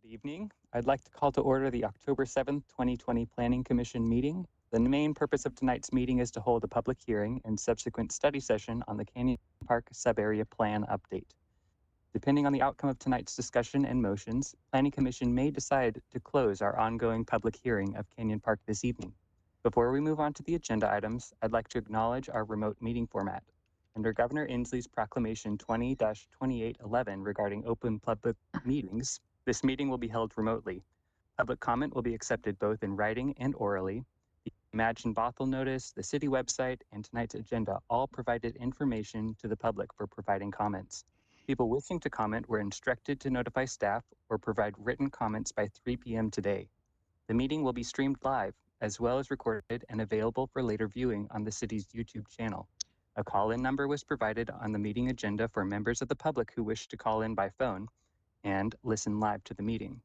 Good evening. I'd like to call to order the October 7th, 2020 Planning Commission meeting. The main purpose of tonight's meeting is to hold a public hearing and subsequent study session on the Canyon Park Subarea Plan update. Depending on the outcome of tonight's discussion and motions, Planning Commission may decide to close our ongoing public hearing of Canyon Park this evening. Before we move on to the agenda items, I'd like to acknowledge our remote meeting format. Under Governor Inslee's Proclamation 20-2811 regarding open public meetings, this meeting will be held remotely. Public comment will be accepted both in writing and orally. The Imagine Bothell notice, the city website, and tonight's agenda all provided information to the public for providing comments. People wishing to comment were instructed to notify staff or provide written comments by 3 p.m. today. The meeting will be streamed live, as well as recorded and available for later viewing on the city's YouTube channel. A call-in number was provided on the meeting agenda for members of the public who wish to call in by phone and listen live to the meeting.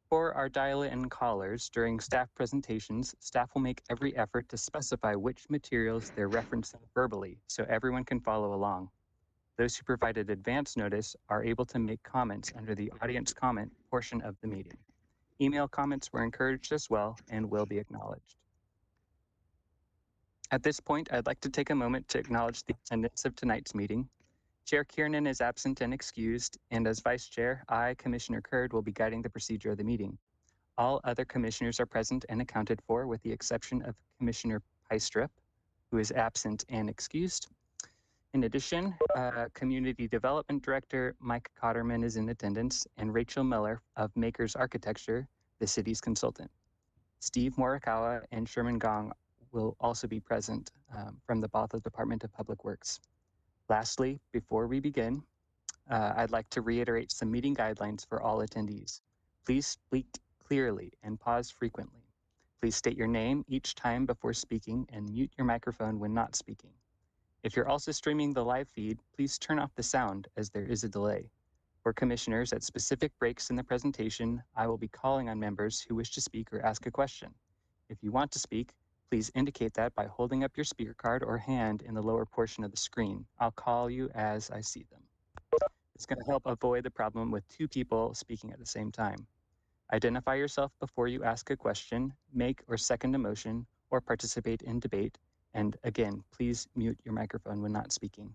For our dial-in callers, during staff presentations, staff will make every effort to specify which materials they're referencing verbally so everyone can follow along. Those who provided advance notice are able to make comments under the audience comment portion of the meeting. Email comments were encouraged as well and will be acknowledged. At this point, I'd like to take a moment to acknowledge the attendance of tonight's meeting. Chair Kiernan is absent and excused, and as Vice Chair, I, Commissioner Curd, will be guiding the procedure of the meeting. All other commissioners are present and accounted for, with the exception of Commissioner Pystrup, who is absent and excused. In addition, Community Development Director Mike Cotterman is in attendance, and Rachel Miller of Makers Architecture, the city's consultant. Steve Morikawa and Sherman Gong will also be present from the Bothell Department of Public Works. Lastly, before we begin, I'd like to reiterate some meeting guidelines for all attendees. Please speak clearly and pause frequently. Please state your name each time before speaking and mute your microphone when not speaking. If you're also streaming the live feed, please turn off the sound as there is a delay. For commissioners, at specific breaks in the presentation, I will be calling on members who wish to speak or ask a question. If you want to speak, please indicate that by holding up your speaker card or hand in the lower portion of the screen. I'll call you as I see them. It's going to help avoid the problem with two people speaking at the same time. Identify yourself before you ask a question, make or second a motion, or participate in debate. And again, please mute your microphone when not speaking.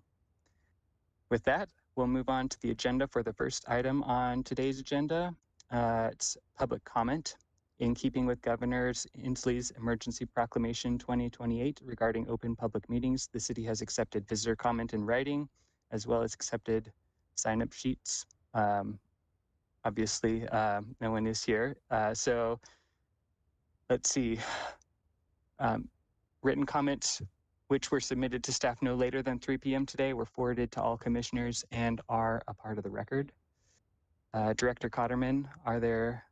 With that, we'll move on to the agenda for the first item on today's agenda. It's public comment. In keeping with Governor Inslee's Emergency Proclamation 2028 regarding open public meetings, the city has accepted visitor comment in writing, as well as accepted sign-up sheets. Obviously, no one is here. So let's see. Written comments, which were submitted to staff no later than 3 p.m. today, were forwarded to all commissioners and are a part of the record. Director Cotterman, are there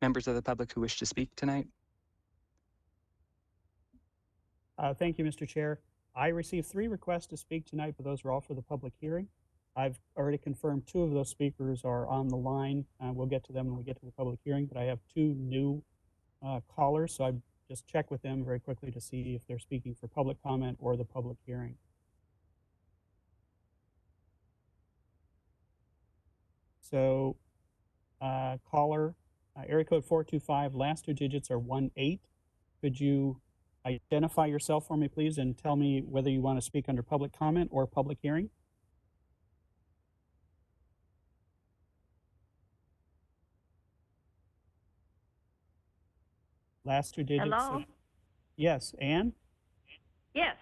members of the public who wish to speak tonight? Thank you, Mr. Chair. I received 3 requests to speak tonight, but those are all for the public hearing. I've already confirmed 2 of those speakers are on the line. We'll get to them when we get to the public hearing, but I have 2 new callers, so I just check with them very quickly to see if they're speaking for public comment or the public hearing. So caller, area code 425, last 2 digits are 18. Could you identify yourself for me, please, and tell me whether you want to speak under public comment or public hearing? Last 2 digits. Hello? Yes, Anne? Yes.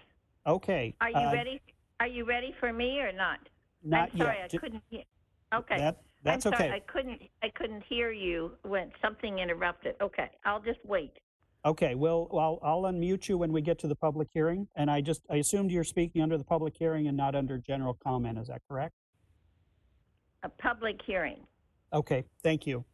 Okay. Are you ready? Are you ready for me or not? Not I'm sorry, yet. I couldn't hear. Okay. That's I'm sorry, okay. I couldn't hear you when something interrupted. Okay, I'll just wait. Okay, well, I'll unmute you when we get to the public hearing. And I assumed you're speaking under the public hearing and not under general comment. Is that correct? A public hearing. Okay, thank you.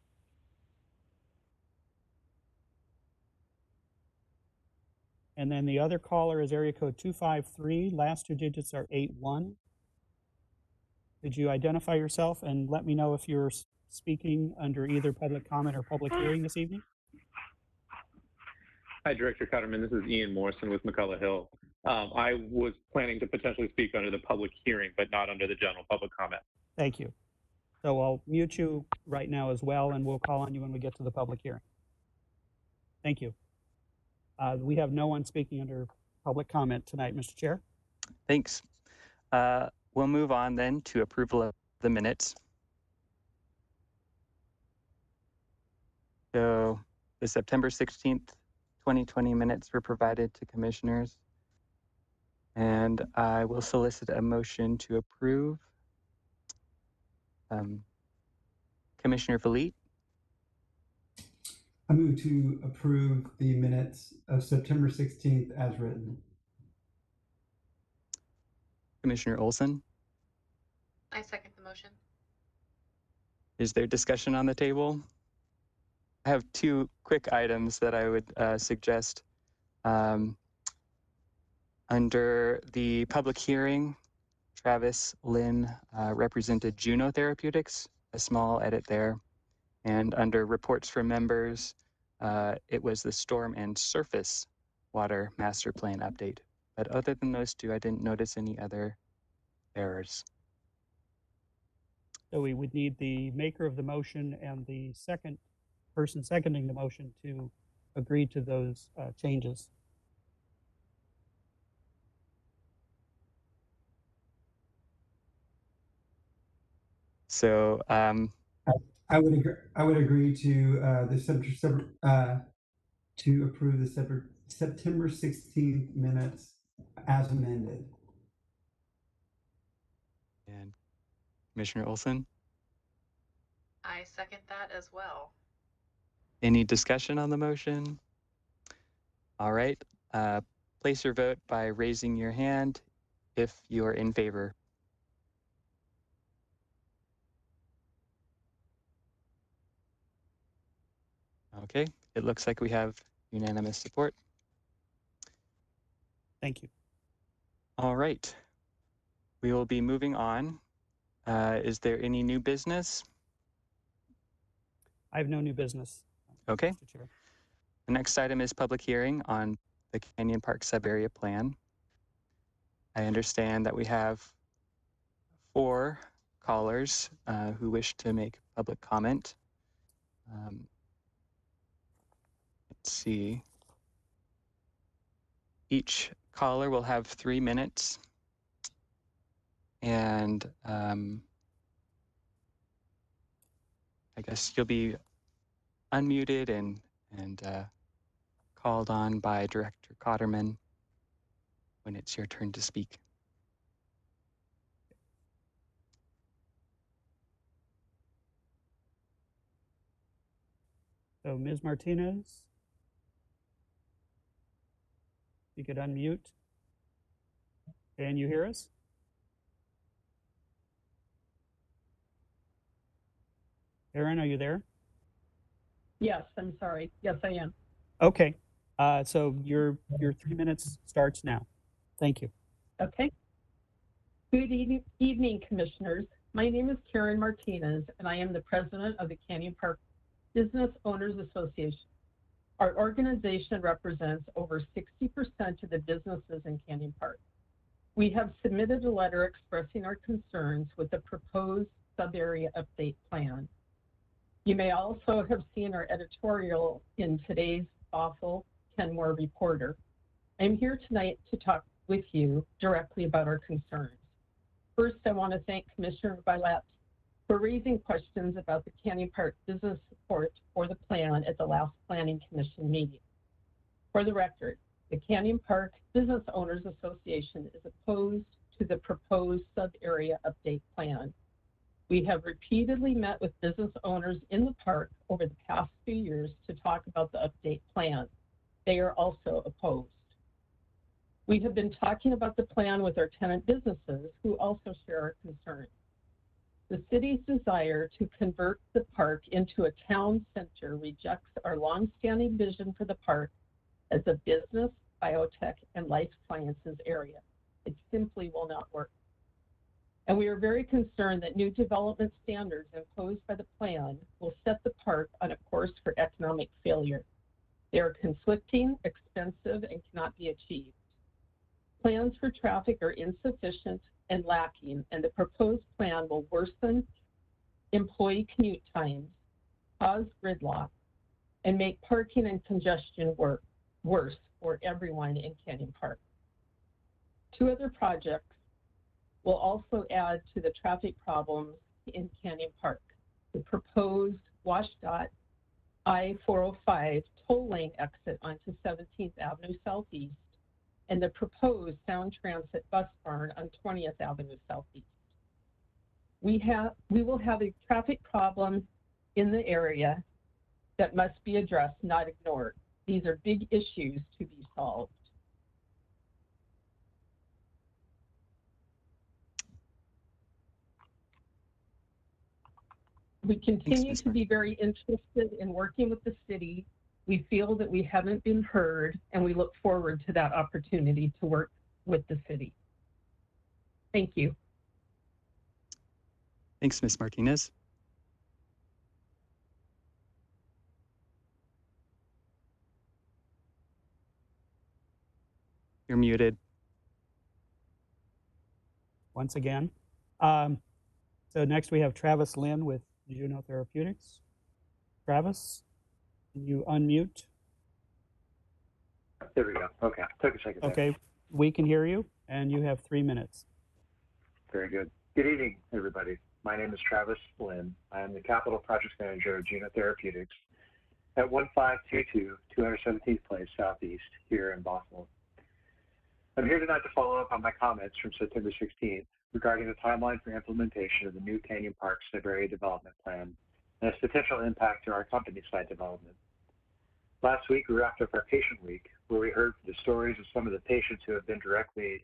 And then the other caller is area code 253. Last 2 digits are 81. Could you identify yourself and let me know if you're speaking under either public comment or public hearing this evening? Hi, Director Cotterman. This is Ian Morrison with McCullough Hill. I was planning to potentially speak under the public hearing, but not under the general public comment. Thank you. So I'll mute you right now as well, and we'll call on you when we get to the public hearing. Thank you. We have no one speaking under public comment tonight, Mr. Chair. Thanks. We'll move on then to approval of the minutes. So the September 16th, 2020 minutes were provided to commissioners, and I will solicit a motion to approve. Commissioner Valit, I move to approve the minutes of September 16th as written. Commissioner Olson, I second the motion. is there discussion on the table? I have two quick items that I would suggest. Under the public hearing, Travis Lynn represented Juno Therapeutics, a small edit there. And under reports from members, it was the Storm and Surface Water Master Plan update. But other than those two, I didn't notice any other errors. So we would need the maker of the motion and the second person seconding the motion to agree to those changes. So I would agree to to approve the September 16th minutes as amended. and Commissioner Olson, I second that as well. any discussion on the motion? All right, place your vote by raising your hand if you're in favor. Okay, it looks like we have unanimous support. Thank you. All right, we will be moving on. Is there any new business? I have no new business. Okay. Mr. Chair. The next item is public hearing on the Canyon Park Subarea Plan. I understand that we have 4 callers who wish to make public comment. Let's see. Each caller will have 3 minutes. And I guess you'll be unmuted and called on by Director Cotterman when it's your turn to speak. So Ms. Martinez, you could unmute. Can you hear us? Erin, are you there? Yes, I'm sorry. Yes, I am. Okay, so your 3 minutes starts now. Thank you. Okay. Good evening, commissioners. My name is Karen Martinez, and I am the president of the Canyon Park Business Owners Association. Our organization represents over 60% of the businesses in Canyon Park. We have submitted a letter expressing our concerns with the proposed sub-area update plan. You may also have seen our editorial in today's Bothell Kenmore Reporter. I'm here tonight to talk with you directly about our concerns. First, I want to thank Commissioner Violet for raising questions about the Canyon Park business support for the plan at the last Planning Commission meeting. For the record, the Canyon Park Business Owners Association is opposed to the proposed sub-area update plan. We have repeatedly met with business owners in the park over the past few years to talk about the update plan. They are also opposed. We have been talking about the plan with our tenant businesses who also share our concerns. The city's desire to convert the park into a town center rejects our longstanding vision for the park as a business, biotech, and life sciences area. It simply will not work. And we are very concerned that new development standards imposed by the plan will set the park on a course for economic failure. They are conflicting, expensive, and cannot be achieved. Plans for traffic are insufficient and lacking, and the proposed plan will worsen employee commute times, cause gridlock, and make parking and congestion worse for everyone in Canyon Park. Two other projects will also add to the traffic problems in Canyon Park. The proposed WashDOT I-405 toll lane exit onto 17th Avenue Southeast and the proposed Sound Transit bus barn on 20th Avenue Southeast. We will have a traffic problem in the area that must be addressed, not ignored. These are big issues to be solved. We continue to be very interested in working with the city. We feel that we haven't been heard, and we look forward to that opportunity to work with the city. Thank you. Thanks, Ms. Martinez. You're muted. Once again. So next we have Travis Lynn with Juno Therapeutics. Travis, can you unmute? There we go. Okay, took a second. Okay, we can hear you, and you have 3 minutes. Very good. Good evening, everybody. My name is Travis Lynn. I am the Capital Projects Manager of Juno Therapeutics at 1522 217th Place Southeast here in Bothell. I'm here tonight to follow up on my comments from September 16th regarding the timeline for implementation of the new Canyon Park Subarea development plan and its potential impact to our company site development. Last week, we wrapped up our patient week, where we heard the stories of some of the patients who have directly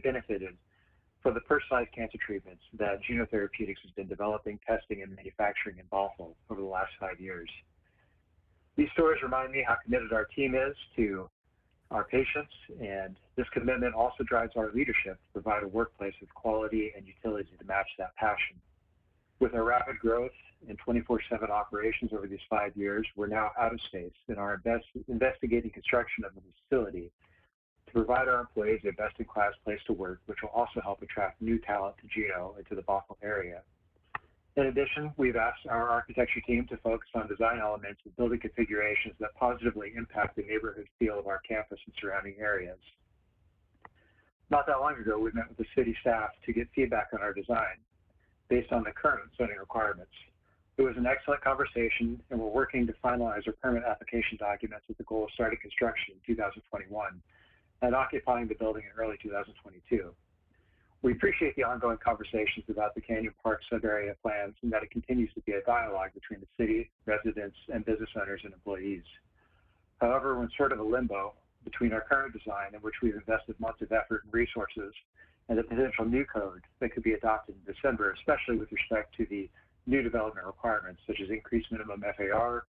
benefited from the personalized cancer treatments that Juno Therapeutics has been developing, testing, and manufacturing in Bothell over the last 5 years. These stories remind me how committed our team is to our patients, and this commitment also drives our leadership to provide a workplace with quality and utility to match that passion. With our rapid growth and 24/7 operations over these 5 years, we're now out of space and are investigating construction of a facility to provide our employees a best-in-class place to work, which will also help attract new talent to Juno and to the Bothell area. In addition, we've asked our architecture team to focus on design elements and building configurations that positively impact the neighborhood feel of our campus and surrounding areas. Not that long ago, we met with the city staff to get feedback on our design based on the current zoning requirements. It was an excellent conversation, and we're working to finalize our permit application documents with the goal of starting construction in 2021 and occupying the building in early 2022. We appreciate the ongoing conversations about the Canyon Park Subarea plans and that it continues to be a dialogue between the city, residents, and business owners and employees. However, we're in sort of a limbo between our current design, in which we've invested months of effort and resources, and the potential new code that could be adopted in December, especially with respect to the new development requirements, such as increased minimum FAR,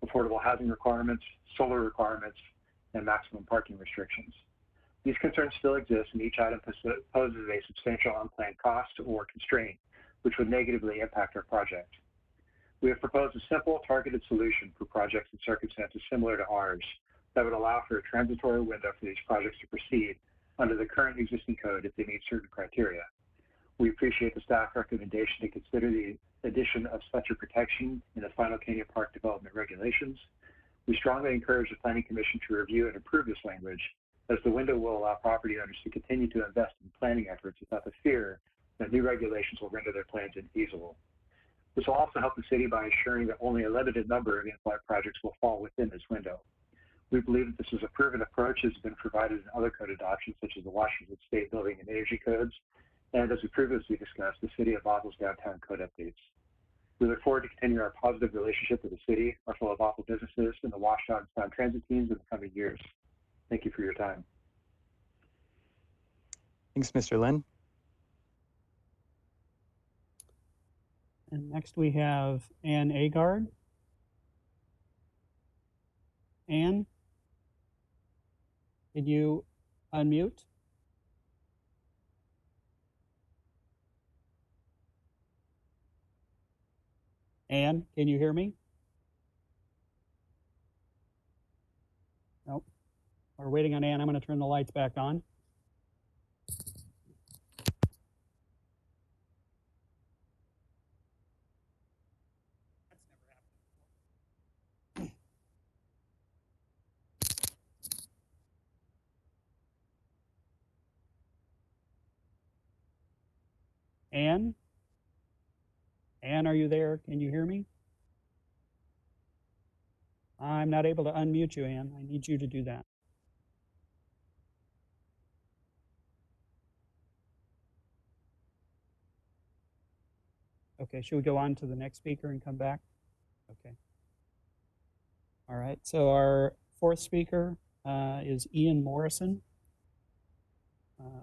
affordable housing requirements, solar requirements, and maximum parking restrictions. These concerns still exist, and each item poses a substantial unplanned cost or constraint, which would negatively impact our project. We have proposed a simple, targeted solution for projects and circumstances similar to ours that would allow for a transitory window for these projects to proceed under the current existing code if they meet certain criteria. We appreciate the staff recommendation to consider the addition of such a protection in the final Canyon Park development regulations. We strongly encourage the Planning Commission to review and approve this language, as the window will allow property owners to continue to invest in planning efforts without the fear that new regulations will render their plans infeasible. This will also help the city by ensuring that only a limited number of in-flight projects will fall within this window. We believe that this is a proven approach that has been provided in other code adoptions, such as the Washington State Building and Energy Codes, and as we previously discussed, the City of Bothell's downtown code updates. We look forward to continuing our positive relationship with the city, our fellow Bothell businesses, and the WashDOT and Sound Transit teams in the coming years. Thank you for your time. Thanks, Mr. Lynn. And next we have Ann Agard. Ann, can you unmute? Ann, can you hear me? Nope. We're waiting on Ann. I'm going to turn the lights back on. Anne? Anne, are you there? Can you hear me? I'm not able to unmute you, Anne. I need you to do that. Okay, should we go on to the next speaker and come back? Okay. All right, so our fourth speaker is Ian Morrison,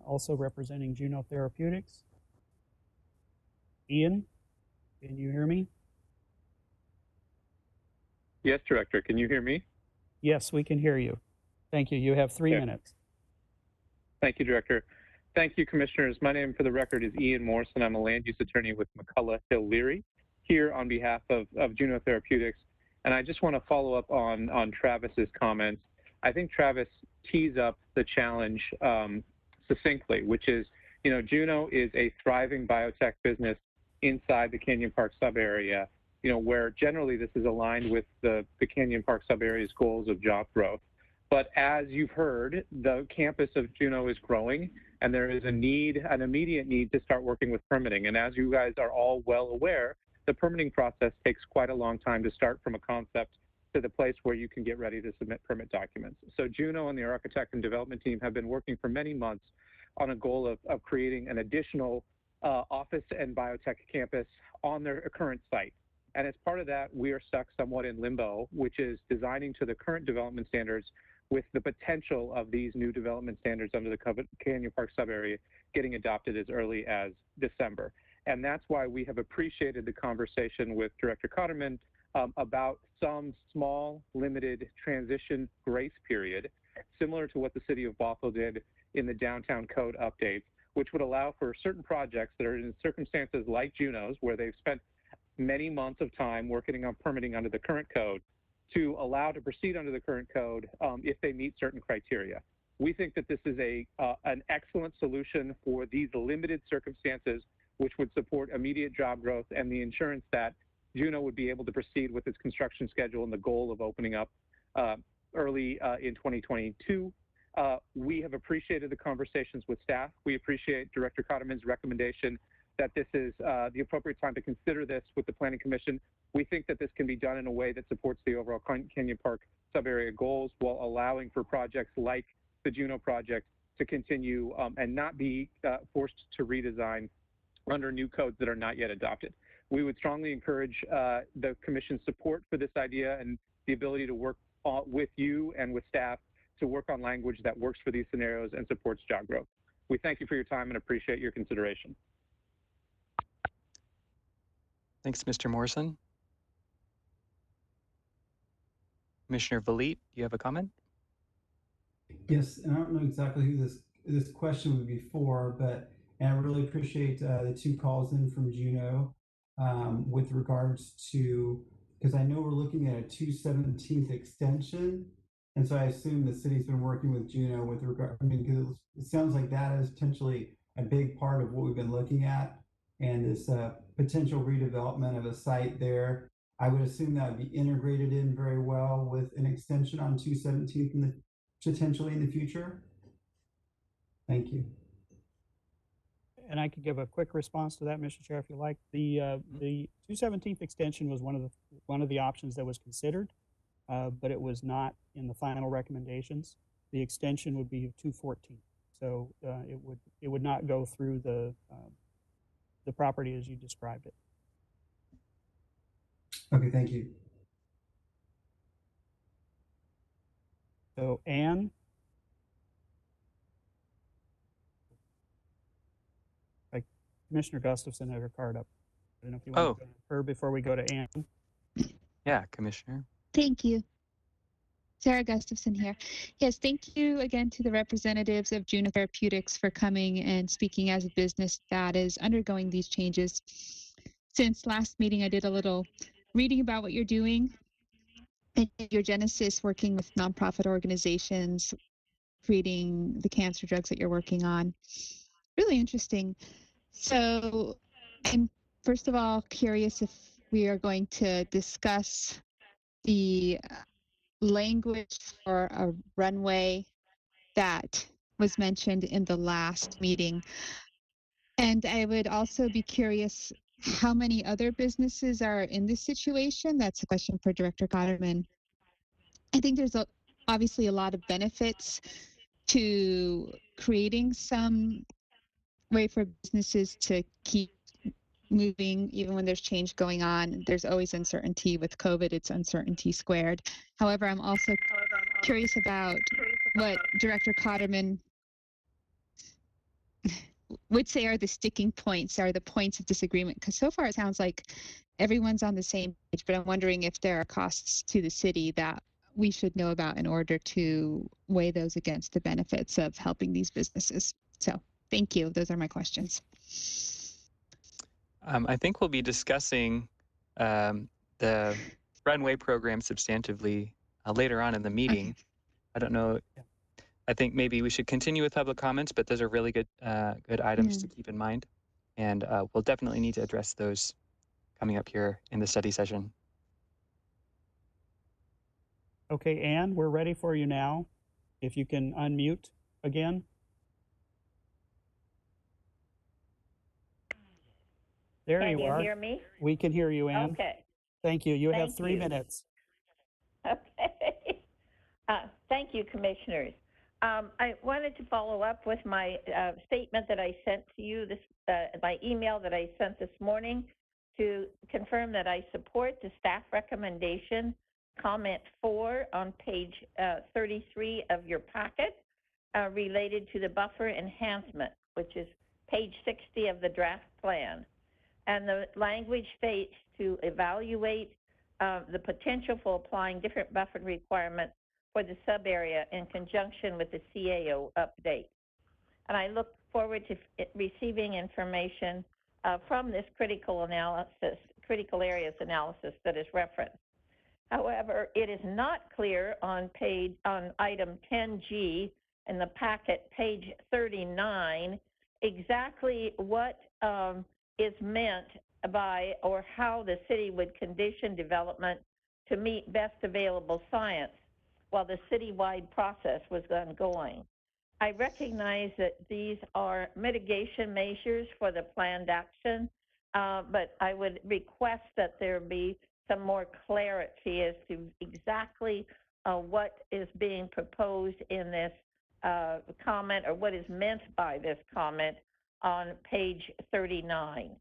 also representing Juno Therapeutics. Ian, can you hear me? Yes, Director. Can you hear me? Yes, we can hear you. Thank you. You have 3 Okay. minutes. Thank you, Director. Thank you, Commissioners. My name, for the record, is Ian Morrison. I'm a land use attorney with McCullough Hill Leary, here on behalf of Juno Therapeutics. And I just want to follow up on Travis's comments. I think Travis tees up the challenge succinctly, which is, Juno is a thriving biotech business inside the Canyon Park sub-area, where generally this is aligned with the Canyon Park sub-area's goals of job growth. But as you've heard, the campus of Juno is growing, and there is an immediate need to start working with permitting. And as you guys are all well aware, the permitting process takes quite a long time to start from a concept to the place where you can get ready to submit permit documents. So Juno and the architect and development team have been working for many months on a goal of creating an additional office and biotech campus on their current site. And as part of that, we are stuck somewhat in limbo, which is designing to the current development standards with the potential of these new development standards under the Canyon Park sub-area getting adopted as early as December. And that's why we have appreciated the conversation with Director Cotterman about some small, limited transition grace period, similar to what the city of Bothell did in the downtown code updates, which would allow for certain projects that are in circumstances like Juno's, where they've spent many months of time working on permitting under the current code, to allow to proceed under the current code if they meet certain criteria. We think that this is an excellent solution for these limited circumstances, which would support immediate job growth and the insurance that Juno would be able to proceed with its construction schedule and the goal of opening up early in 2022. We have appreciated the conversations with staff. We appreciate Director Cotterman's recommendation that this is the appropriate time to consider this with the Planning Commission. We think that this can be done in a way that supports the overall Canyon Park sub-area goals while allowing for projects like the Juno project to continue and not be forced to redesign under new codes that are not yet adopted. We would strongly encourage the Commission's support for this idea and the ability to work with you and with staff to work on language that works for these scenarios and supports job growth. We thank you for your time and appreciate your consideration. Thanks, Mr. Morrison. Commissioner Valit, do you have a comment? Yes, and I don't know exactly who this question would be for, but and I really appreciate the 2 calls in from Juno with regards to, because I know we're looking at a 2/17 extension, and so I assume the city's been working with Juno with regard. I mean, because it sounds like that is potentially a big part of what we've been looking at, and this potential redevelopment of a site there. I would assume that would be integrated in very well with an extension on 2/17 potentially in the future. Thank you. And I could give a quick response to that, Mr. Chair, if you like. The 2/17 extension was one of the options that was considered, but it was not in the final recommendations. The extension would be 2/14, so it would not go through the property as you described it. Okay, thank you. So Anne. Commissioner Gustafson had her card up. I don't know if you want to go to her before we go to Ann. Yeah, Commissioner. Thank you. Sarah Gustafson here. Yes, thank you again to the representatives of Juno Therapeutics for coming and speaking as a business that is undergoing these changes. Since last meeting, I did a little reading about what you're doing and your genesis working with nonprofit organizations, creating the cancer drugs that you're working on. Really interesting. So I'm first of all curious if we are going to discuss the language for a runway that was mentioned in the last meeting. And I would also be curious how many other businesses are in this situation. That's a question for Director Cotterman. I think there's obviously a lot of benefits to creating some way for businesses to keep moving even when there's change going on. There's always uncertainty with COVID. It's uncertainty squared. However, I'm also curious about what Director Cotterman would say are the sticking points, are the points of disagreement, because so far it sounds like everyone's on the same page, but I'm wondering if there are costs to the city that we should know about in order to weigh those against the benefits of helping these businesses. So thank you. Those are my questions. I think we'll be discussing the runway program substantively later on in the meeting. Okay. I don't know. I think maybe we should continue with public comments, but those are really good good items to keep in mind. And we'll definitely need to address those coming up here in the study session. Okay, Anne, we're ready for you now. If you can unmute again. There Can you you are. hear me? We can hear you, Anne. Okay. Thank you. You have Thank 3 you. minutes. Okay. Thank you, commissioners. I wanted to follow up with my statement that I sent to you, my email that I sent this morning, to confirm that I support the staff recommendation, comment 4 on page 33 of your packet, related to the buffer enhancement, which is page 60 of the draft plan. And the language states to evaluate the potential for applying different buffer requirements for the sub-area in conjunction with the CAO update. And I look forward to receiving information from this critical areas analysis that is referenced. However, it is not clear on item 10G in the packet, page 39, exactly what is meant by or how the city would condition development to meet best available science while the citywide process was ongoing. I recognize that these are mitigation measures for the planned action, but I would request that there be some more clarity as to exactly what is being proposed in this comment, or what is meant by this comment on page 39.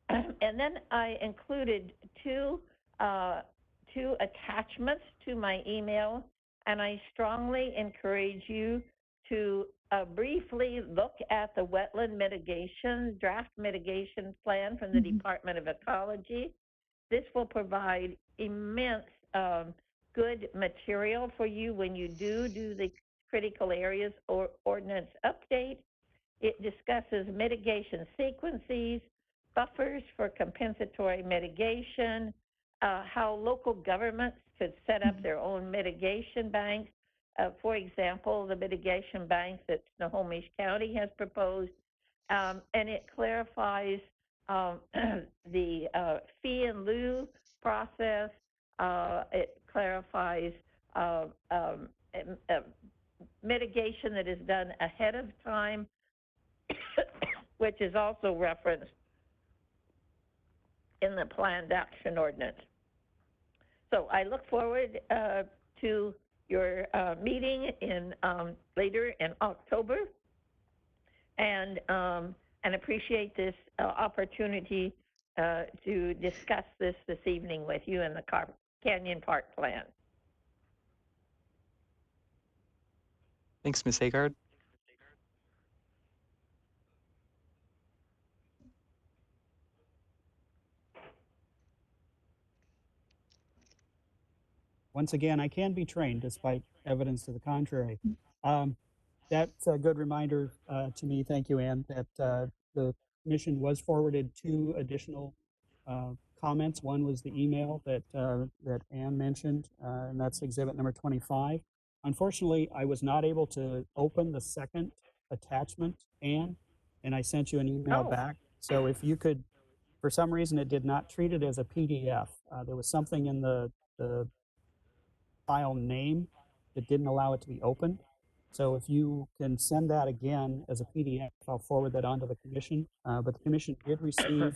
And then I included two attachments to my email, and I strongly encourage you to briefly look at the wetland mitigation, draft mitigation plan from the Department of Ecology. This will provide immense good material for you when you do the critical areas or ordinance update. It discusses mitigation sequences, buffers for compensatory mitigation, how local governments could set up their own mitigation banks. For example, the mitigation bank that Snohomish County has proposed, and it clarifies the fee in lieu process. It clarifies mitigation that is done ahead of time, which is also referenced in the planned action ordinance. So I look forward to your meeting later in October, and appreciate this opportunity to discuss this evening with you in the Canyon Park Plan. Thanks, Ms. Agard. Once again, I can be trained despite evidence to the contrary. That's a good reminder to me. Thank you, Anne, that the commission was forwarded 2 additional comments. One was the email that Anne mentioned, and that's exhibit number 25. Unfortunately, I was not able to open the second attachment, Anne, and I sent you an email back. So if you could, for some reason, it did not treat it as a PDF. There was something in the file name that didn't allow it to be opened. So if you can send that again as a PDF, I'll forward that on to the commission. But the commission did receive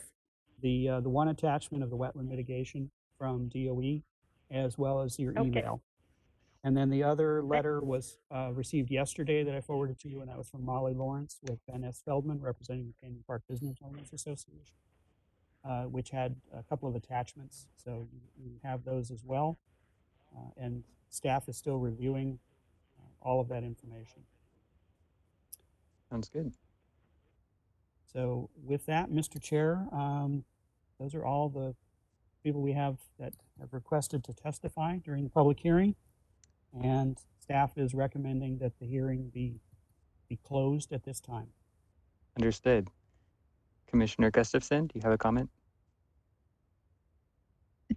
the one attachment of the wetland mitigation from DOE, as well as your Okay. email. And then the other letter was received yesterday that I forwarded to you, and that was from Molly Lawrence with Ben S. Feldman, representing the Canyon Park Business Owners Association, which had a couple of attachments. So you have those as well. And staff is still reviewing all of that information. Sounds good. So with that, Mr. Chair, those are all the people we have that have requested to testify during the public hearing. And staff is recommending that the hearing be closed at this time. Understood. Commissioner Gustafson, do you have a comment?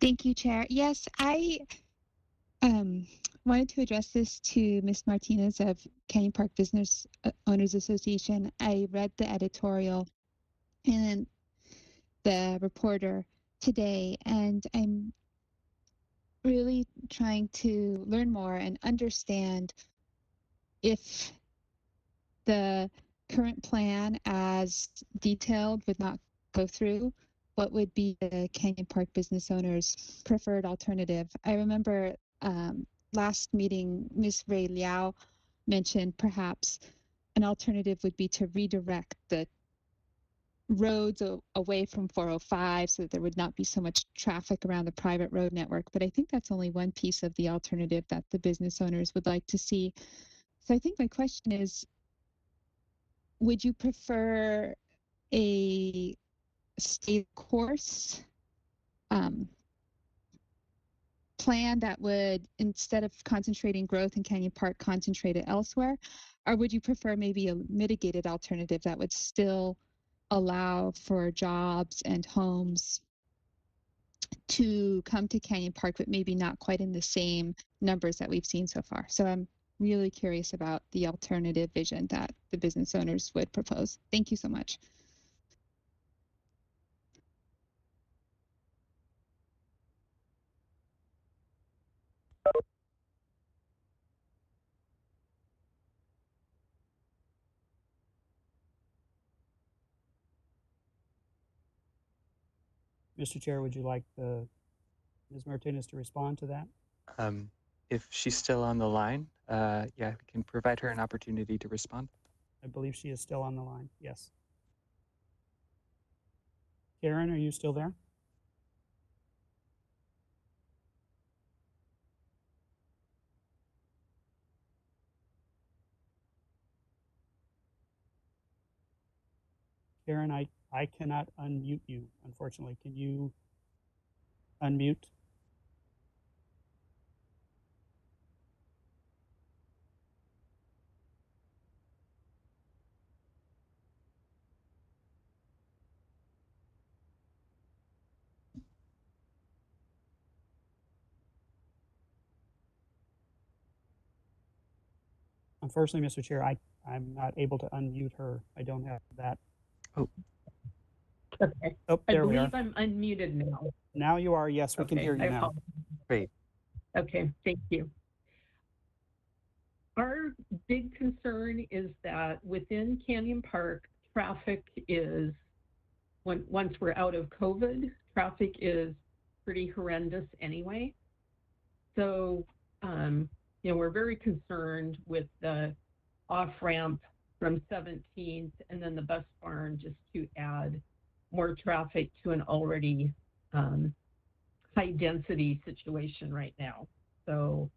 Thank you, Chair. Yes, I wanted to address this to Ms. Martinez of Canyon Park Business Owners Association. I read the editorial and the reporter today, and I'm really trying to learn more and understand if the current plan as detailed would not go through, what would be the Canyon Park business owners' preferred alternative? I remember last meeting, Ms. Ray Liao mentioned perhaps an alternative would be to redirect the roads away from 405 so that there would not be so much traffic around the private road network. But I think that's only one piece of the alternative that the business owners would like to see. So I think my question is, would you prefer a state course plan that would, instead of concentrating growth in Canyon Park, concentrate it elsewhere? Or would you prefer maybe a mitigated alternative that would still allow for jobs and homes to come to Canyon Park, but maybe not quite in the same numbers that we've seen so far? So I'm really curious about the alternative vision that the business owners would propose. Thank you so much. Mr. Chair, would you like Ms. Martinez to respond to that? If she's still on the line, yeah, we can provide her an opportunity to respond. I believe she is still on the line. Yes. Karen, are you still there? Karen, I cannot unmute you, unfortunately. Can you unmute? Unfortunately, Mr. Chair, I'm not able to unmute her. I don't have that. Oh. Okay. Oh, I there we are. believe I'm unmuted now. Now you are. Yes, we can Okay, hear you I now. apologize. Great. Okay, thank you. Our big concern is that within Canyon Park, traffic is, once we're out of COVID, traffic is pretty horrendous anyway. So, you know, we're very concerned with the off-ramp from 17th and then the bus barn, just to add more traffic to an already high density situation right now. So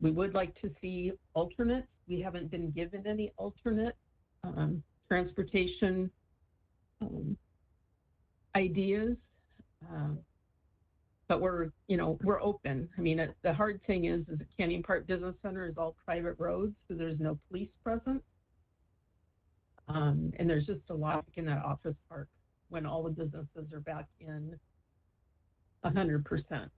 we would like to see alternates. We haven't been given any alternate transportation ideas, but we're open. I mean, the hard thing is the Canyon Park Business Center is all private roads, so there's no police presence. And there's just a lot in that office park when all the businesses are back in 100%.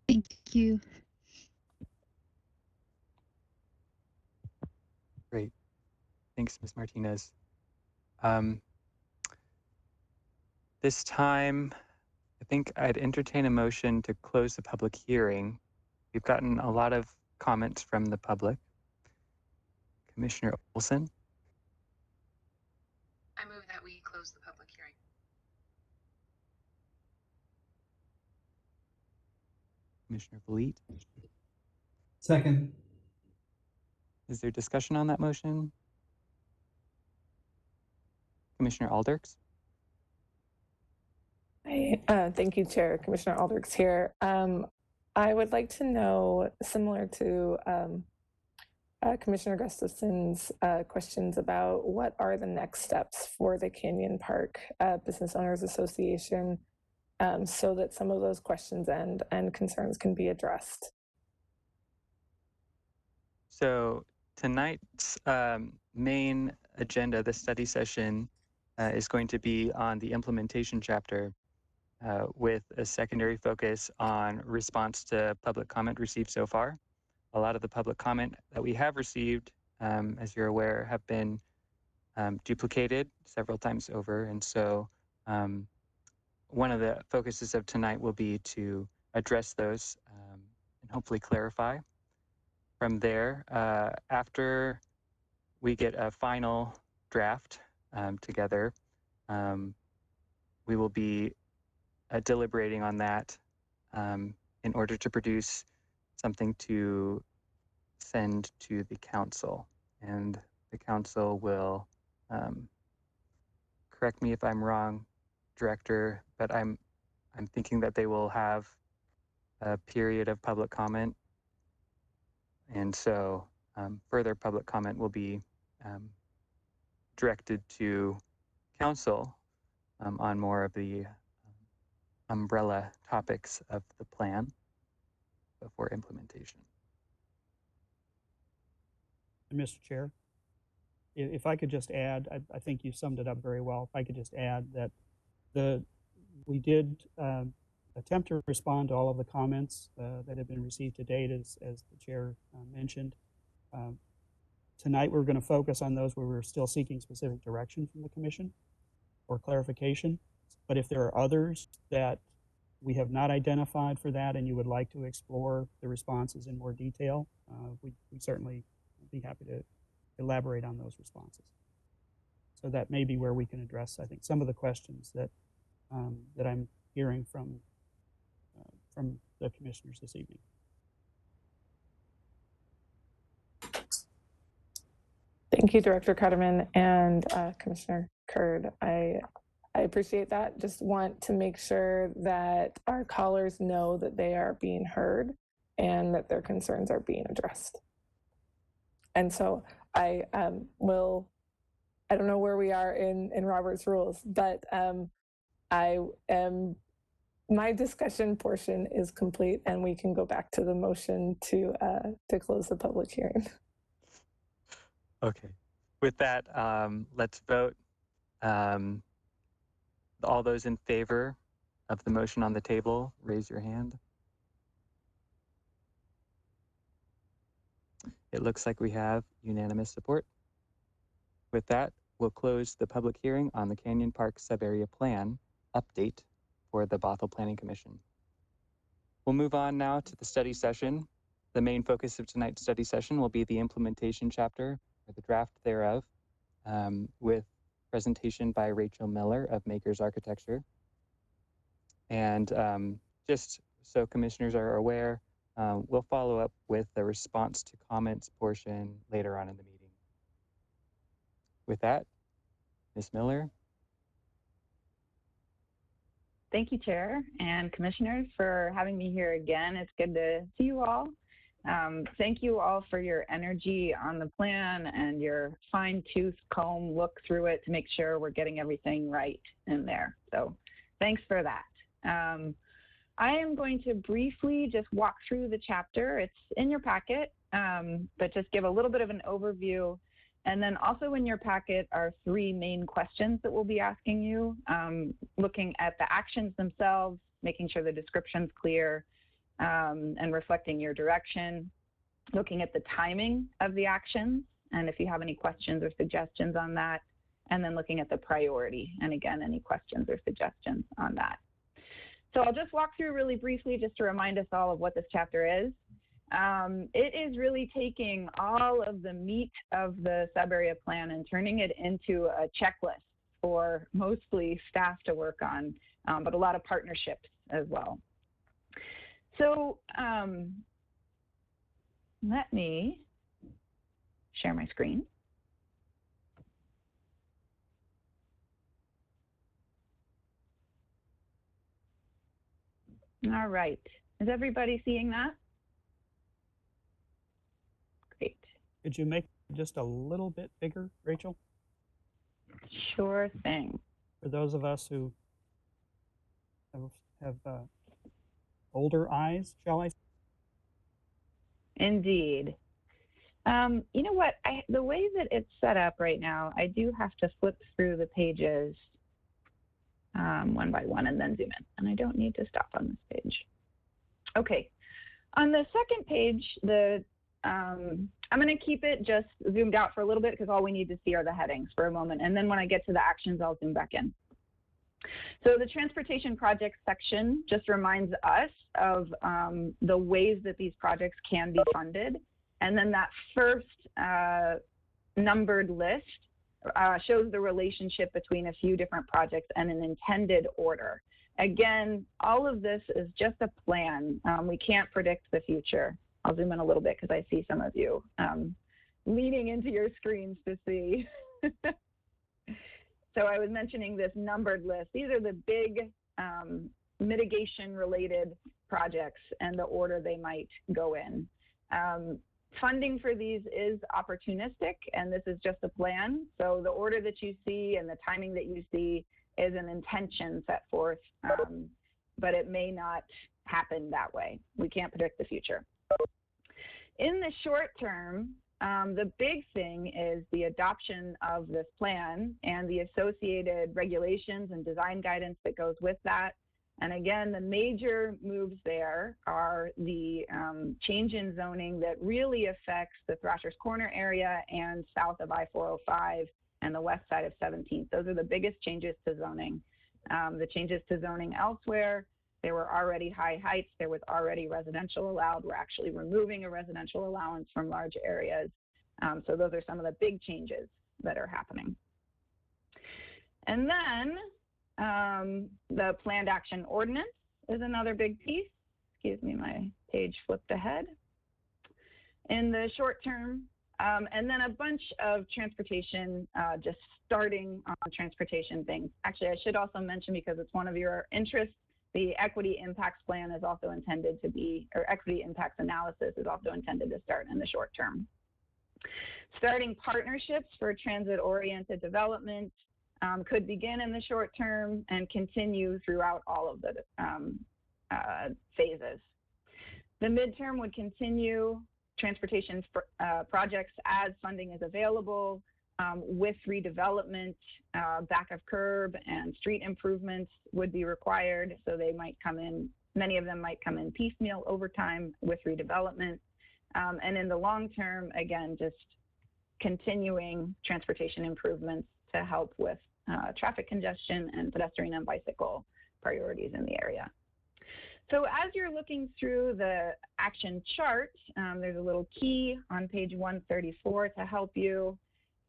Thank you. Great. Thanks, Ms. Martinez. This time, think I'd entertain a motion to close the public hearing. We've gotten a lot of comments from the public. Commissioner Olson, I move that we close the public hearing. Commissioner Vliet. Second. Is there discussion on that motion? Commissioner Alders? Thank you, Chair. Commissioner Aldrich's here. I would like to know, similar to Commissioner Gustafson's questions about what are the next steps for the Canyon Park Business Owners Association so that some of those questions and concerns can be addressed. So tonight's main agenda, the study session, is going to be on the implementation chapter with a secondary focus on response to public comment received so far. A lot of the public comment that we have received, as you're aware, have been duplicated several times over. And so one of the focuses of tonight will be to address those and hopefully clarify. From there, after we get a final draft together, we will be deliberating on that in order to produce something to send to the council. And the council will, correct me if I'm wrong, Director, but I'm thinking that they will have a period of public comment. And so further public comment will be directed to council on more of the umbrella topics of the plan before implementation. And Mr. Chair, if I could just add, I think you summed it up very well. If I could just add that we did attempt to respond to all of the comments that have been received to date, as the chair mentioned. Tonight, we're going to focus on those where we're still seeking specific direction from the commission or clarification. But if there are others that we have not identified for that and you would like to explore the responses in more detail, we'd certainly be happy to elaborate on those responses. So that may be where we can address, I think, some of the questions that that I'm hearing from the commissioners this evening. Thank you, Director Cutterman and Commissioner Curd. I appreciate that. Just want to make sure that our callers know that they are being heard and that their concerns are being addressed. And so I don't know where we are in Robert's rules, but my discussion portion is complete and we can go back to the motion to close the public hearing. Okay, with that, let's vote. All those in favor of the motion on the table, raise your hand. It looks like we have unanimous support. With that, we'll close the public hearing on the Canyon Park Subarea Plan update for the Bothell Planning Commission. We'll move on now to the study session. The main focus of tonight's study session will be the implementation chapter, or the draft thereof, with presentation by Rachel Miller of Makers Architecture. And just so commissioners are aware, we'll follow up with the response to comments portion later on in the meeting. With that, Ms. Miller. Thank you, Chair and Commissioners, for having me here again. It's good to see you all. Thank you all for your energy on the plan and your fine-tooth comb look through it to make sure we're getting everything right in there. So thanks for that. I am going to briefly just walk through the chapter. It's in your packet, but just give a little bit of an overview. And then also in your packet are 3 main questions that we'll be asking you, looking at the actions themselves, making sure the description's clear, and reflecting your direction, looking at the timing of the actions, and if you have any questions or suggestions on that, and then looking at the priority, and again, any questions or suggestions on that. So I'll just walk through really briefly just to remind us all of what this chapter is. It is really taking all of the meat of the sub-area plan and turning it into a checklist for mostly staff to work on, but a lot of partnerships as well. So let me share my screen. All right, is everybody seeing that? Great. Could you make it just a little bit bigger, Rachel? Sure thing. For those of us who have older eyes, shall I say? Indeed. You know what? The way that it's set up right now, I do have to flip through the pages one by one and then zoom in. And I don't need to stop on this page. Okay. On the second page, I'm going to keep it just zoomed out for a little bit because all we need to see are the headings for a moment. And then when I get to the actions, I'll zoom back in. So the transportation projects section just reminds us of the ways that these projects can be funded. And then that first numbered list shows the relationship between a few different projects and an intended order. Again, all of this is just a plan. We can't predict the future. I'll zoom in a little bit because I see some of you leaning into your screens to see. So I was mentioning this numbered list. These are the big mitigation related projects and the order they might go in. Funding for these is opportunistic, and this is just a plan. So the order that you see and the timing that you see is an intention set forth, but it may not happen that way. We can't predict the future. In the short term, the big thing is the adoption of this plan and the associated regulations and design guidance that goes with that. And again, the major moves there are the change in zoning that really affects the Thrasher's Corner area and south of I-405 and the west side of 17th. Those are the biggest changes to zoning. The changes to zoning elsewhere, there were already high heights, there was already residential allowed. We're actually removing a residential allowance from large areas. So those are some of the big changes that are happening. And then the planned action ordinance is another big piece. Excuse me, my page flipped ahead. In the short term, and then a bunch of transportation, just starting on transportation things. Actually, I should also mention, because it's one of your interests, the equity impacts plan is also intended to be, or equity impacts analysis is also intended to start in the short term. Starting partnerships for transit-oriented development could begin in the short term and continue throughout all of the phases. The midterm would continue transportation projects as funding is available, with redevelopment, back of curb and street improvements would be required. So they might come in, many of them might come in piecemeal over time with redevelopment. And in the long term, again, just continuing transportation improvements to help with traffic congestion and pedestrian and bicycle priorities in the area. So as you're looking through the action chart, there's a little key on page 134 to help you.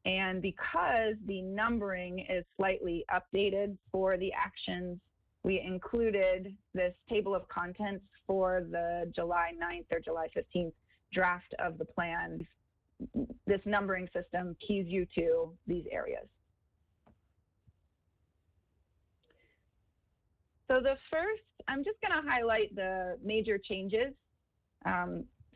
And because the numbering is slightly updated for the actions, we included this table of contents for the July 9th or July 15th draft of the plan. This numbering system keys you to these areas. So the first, I'm just going to highlight the major changes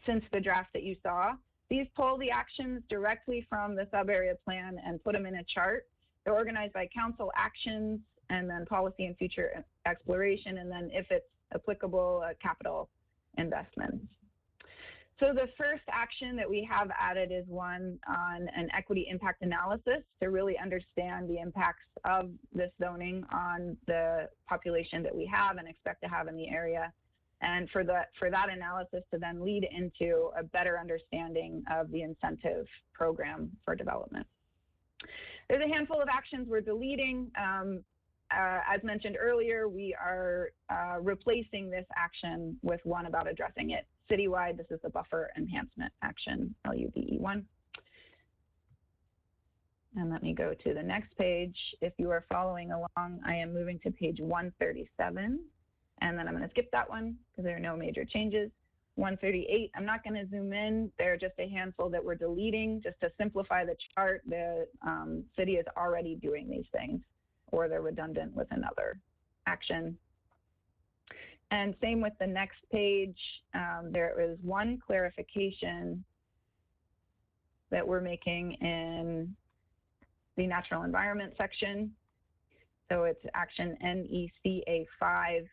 since the draft that you saw. These pull the actions directly from the sub-area plan and put them in a chart. They're organized by council actions and then policy and future exploration, and then if it's applicable, capital investments. So the first action that we have added is one on an equity impact analysis to really understand the impacts of this zoning on the population that we have and expect to have in the area. And for that analysis to then lead into a better understanding of the incentive program for development. There's a handful of actions we're deleting. as mentioned earlier, we are replacing this action with one about addressing it citywide. This is the buffer enhancement action, LUBE1. And let me go to the next page. If you are following along, I am moving to page 137. And then I'm going to skip that one because there are no major changes. 138, I'm not going to zoom in. There are just a handful that we're deleting just to simplify the chart. The city is already doing these things, or they're redundant with another action. And same with the next page. There is one clarification that we're making in the natural environment section. So it's action NECA5,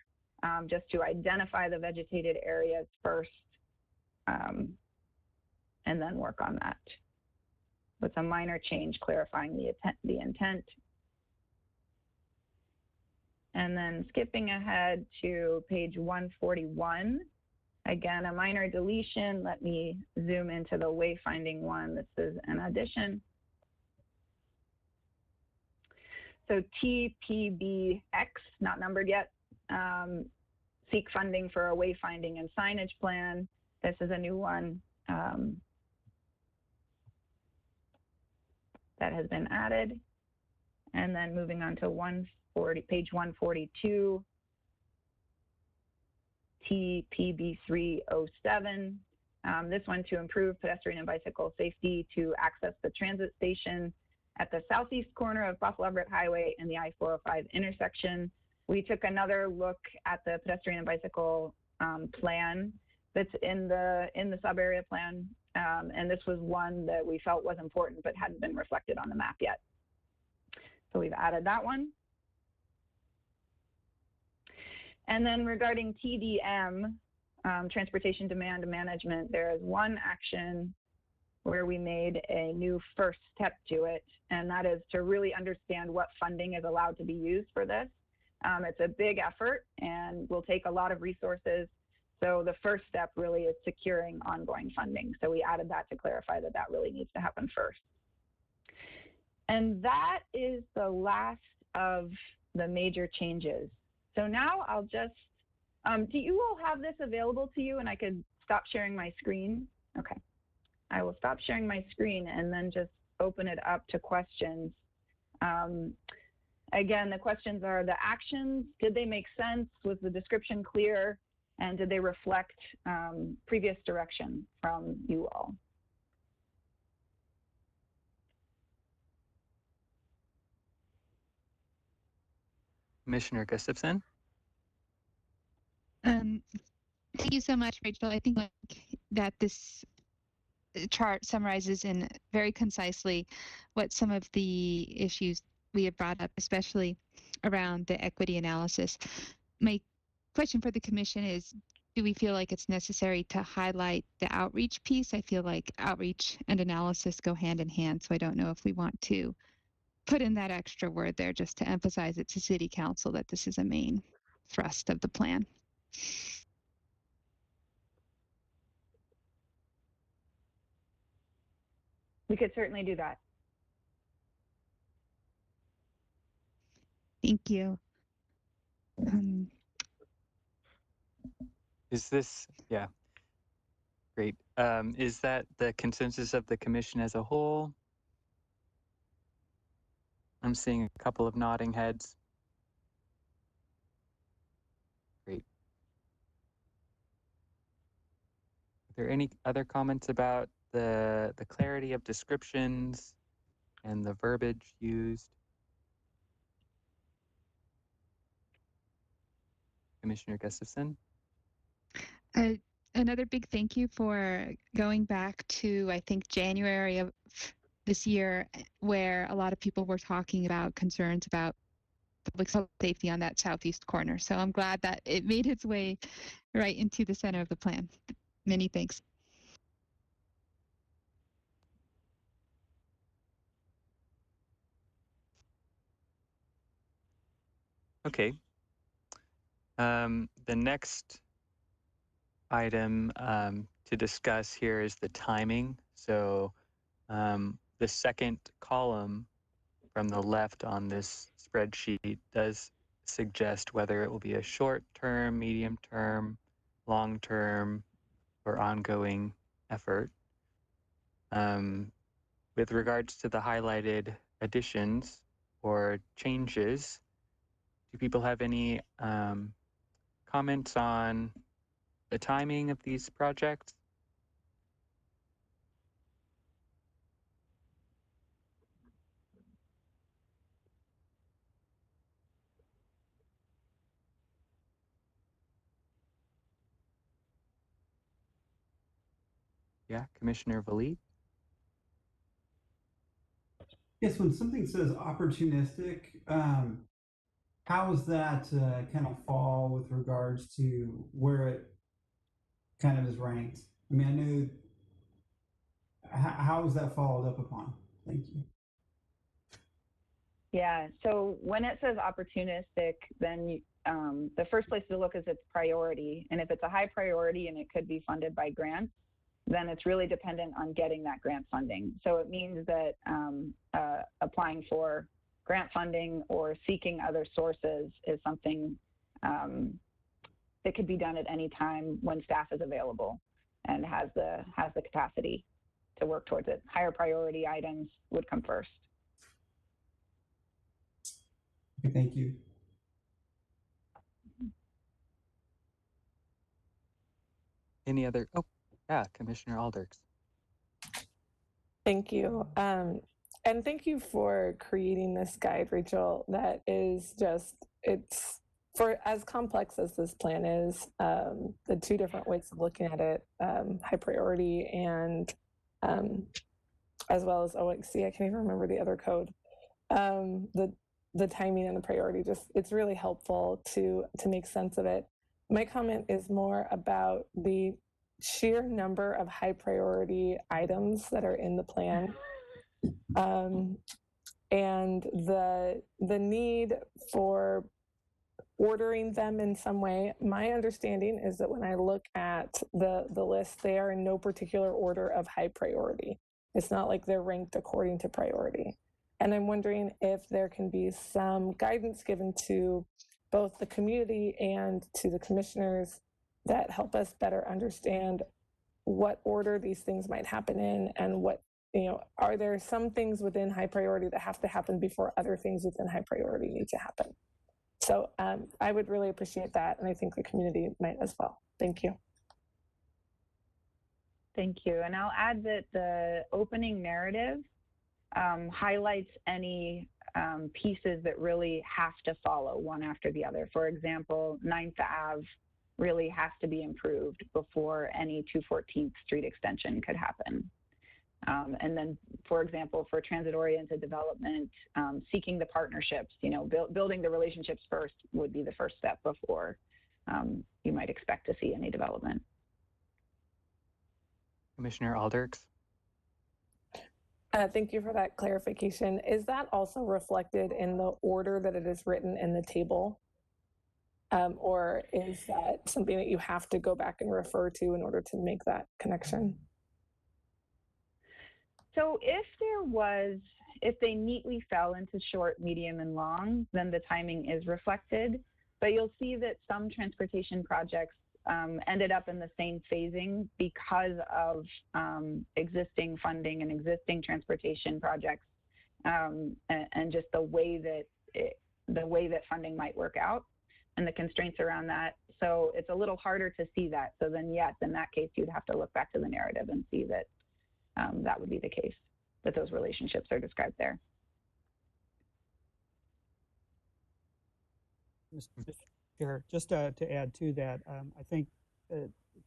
just to identify the vegetated areas first, and then work on that. So it's a minor change clarifying the intent. And then skipping ahead to page 141, again, a minor deletion. Let me zoom into the wayfinding one. This is an addition. So TPBX, not numbered yet, seek funding for a wayfinding and signage plan. This is a new one that has been added. And then moving on to page 142, TPB307. This one to improve pedestrian and bicycle safety to access the transit station at the southeast corner of Bothell Highway and the I-405 intersection. We took another look at the pedestrian and bicycle plan that's in the sub-area plan, and this was one that we felt was important but hadn't been reflected on the map yet. So we've added that one. And then regarding TDM, transportation demand management, there is one action where we made a new first step to it, and that is to really understand what funding is allowed to be used for this. It's a big effort and will take a lot of resources. So the first step really is securing ongoing funding. So we added that to clarify that that really needs to happen first. And that is the last of the major changes. So now I'll just, do you all have this available to you and I could stop sharing my screen? Okay. I will stop sharing my screen and then just open it up to questions. Again, the questions are the actions. Did they make sense? Was the description clear? And did they reflect previous direction from you all? Commissioner Gustafson? Thank you so much, Rachel. I think that this chart summarizes in very concisely what some of the issues we have brought up, especially around the equity analysis. My question for the commission is, do we feel like it's necessary to highlight the outreach piece? I feel like outreach and analysis go hand in hand, so I don't know if we want to put in that extra word there just to emphasize it to City Council that this is a main thrust of the plan. We could certainly do that. Thank you. Is this, yeah, great. Is that the consensus of the commission as a whole? I'm seeing a couple of nodding heads. Great. Are there any other comments about the clarity of descriptions and the verbiage used? Commissioner Gustafson? Another big thank you for going back to, I think, January of this year, where a lot of people were talking about concerns about public safety on that southeast corner. So I'm glad that it made its way right into the center of the plan. Many thanks. Okay. The next item to discuss here is the timing. So the second column from the left on this spreadsheet does suggest whether it will be a short-term, medium-term, long-term, or ongoing effort. With regards to the highlighted additions or changes, do people have any comments on the timing of these projects? Yeah, Commissioner Valit? Yes, when something says opportunistic, how does that kind of fall with regards to where it kind of is ranked? I mean, I know, how is that followed up upon? Thank you. Yeah, so when it says opportunistic, then the first place to look is its priority. And if it's a high priority and it could be funded by grants, then it's really dependent on getting that grant funding. So it means that applying for grant funding or seeking other sources is something that could be done at any time when staff is available and has the capacity to work towards it. Higher priority items would come first. Okay, thank you. Any other? Oh, yeah, Commissioner Alders. Thank you. And thank you for creating this guide, Rachel. That is just, it's for as complex as this plan is, the two different ways of looking at it, high priority and as well as OXC, I can't even remember the other code. The timing and the priority, just it's really helpful to make sense of it. My comment is more about the sheer number of high priority items that are in the plan, and the need for ordering them in some way. My understanding is that when I look at the list, they are in no particular order of high priority. It's not like they're ranked according to priority. And I'm wondering if there can be some guidance given to both the community and to the commissioners that help us better understand what order these things might happen in, and what, are there some things within high priority that have to happen before other things within high priority need to happen? So I would really appreciate that, and I think the community might as well. Thank you. Thank you. And I'll add that the opening narrative highlights any pieces that really have to follow one after the other. For example, 9th Ave really has to be improved before any 214th Street extension could happen. And then, for example, for transit-oriented development, seeking the partnerships, building the relationships first would be the first step before you might expect to see any development. Commissioner Alders. Thank you for that clarification. Is that also reflected in the order that it is written in the table? Or is that something that you have to go back and refer to in order to make that connection? So if they neatly fell into short, medium, and long, then the timing is reflected. But you'll see that some transportation projects ended up in the same phasing because of existing funding and existing transportation projects, and just the way that funding might work out and the constraints around that. So it's a little harder to see that. So then, yes, in that case, you'd have to look back to the narrative and see that that would be the case, that those relationships are described there. Mr. Chair, just to add to that, I think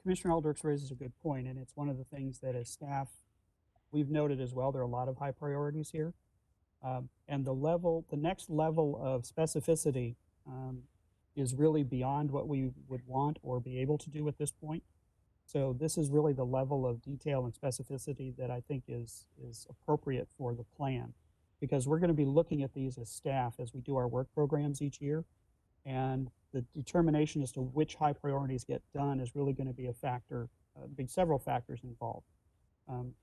Commissioner Alders raises a good point, and it's one of the things that as staff we've noted as well. There are a lot of high priorities here, and the next level of specificity is really beyond what we would want or be able to do at this point. So this is really the level of detail and specificity that I think is appropriate for the plan, because we're going to be looking at these as staff as we do our work programs each year. And the determination as to which high priorities get done is really going to be a factor, be several factors involved.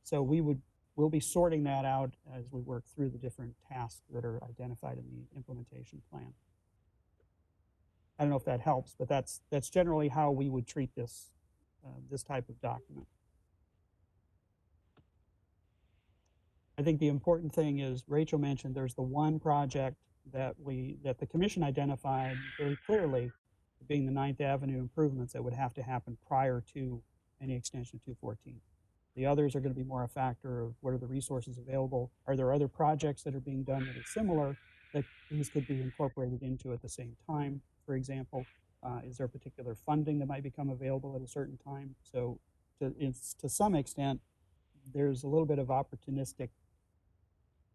So we would we'll be sorting that out as we work through the different tasks that are identified in the implementation plan. I don't know if that helps, but that's generally how we would treat this this type of document. I think the important thing is Rachel mentioned there's the one project that the commission identified very clearly being the 9th Avenue improvements that would have to happen prior to any extension of 214. The others are going to be more a factor of what are the resources available. Are there other projects that are being done that are similar that these could be incorporated into at the same time? For example, is there particular funding that might become available at a certain time? So to some extent, there's a little bit of opportunistic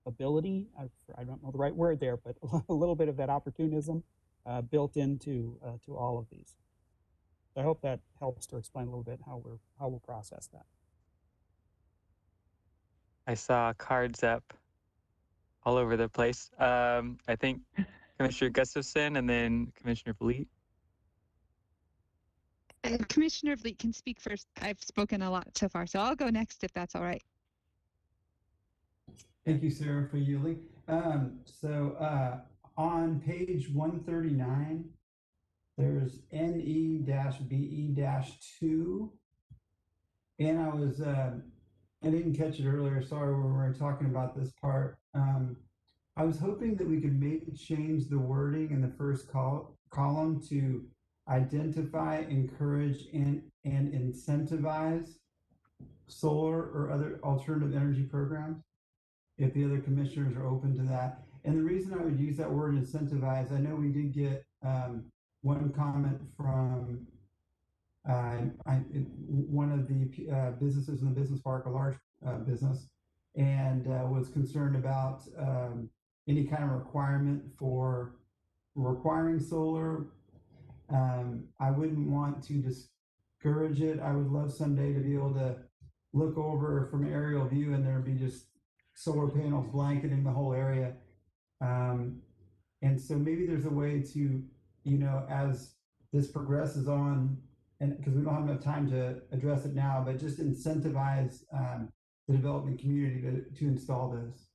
ability, I don't know the right word there, but a little bit of that opportunism built into to all of these. So I hope that helps to explain a little bit how we'll process that. I saw cards up all over the place. I think Commissioner Gustafson and then Commissioner Vliet. Commissioner Vliet can speak first. I've spoken a lot so far, so I'll go next if that's all right. Thank you, Sarah, for yielding. On page 139, there's NE-BE-2. And I didn't catch it earlier, sorry, when we were talking about this part. I was hoping that we could maybe change the wording in the first column to identify, encourage, and incentivize solar or other alternative energy programs, if the other commissioners are open to that. And the reason I would use that word incentivize, I know we did get one comment from one of the businesses in the business park, a large business, and was concerned about any kind of requirement for requiring solar. I wouldn't want to discourage it. I would love someday to be able to look over from an aerial view and there'd be just solar panels blanketing the whole area. And so maybe there's a way to, as this progresses on, and because we don't have enough time to address it now, but just incentivize the development community to install this.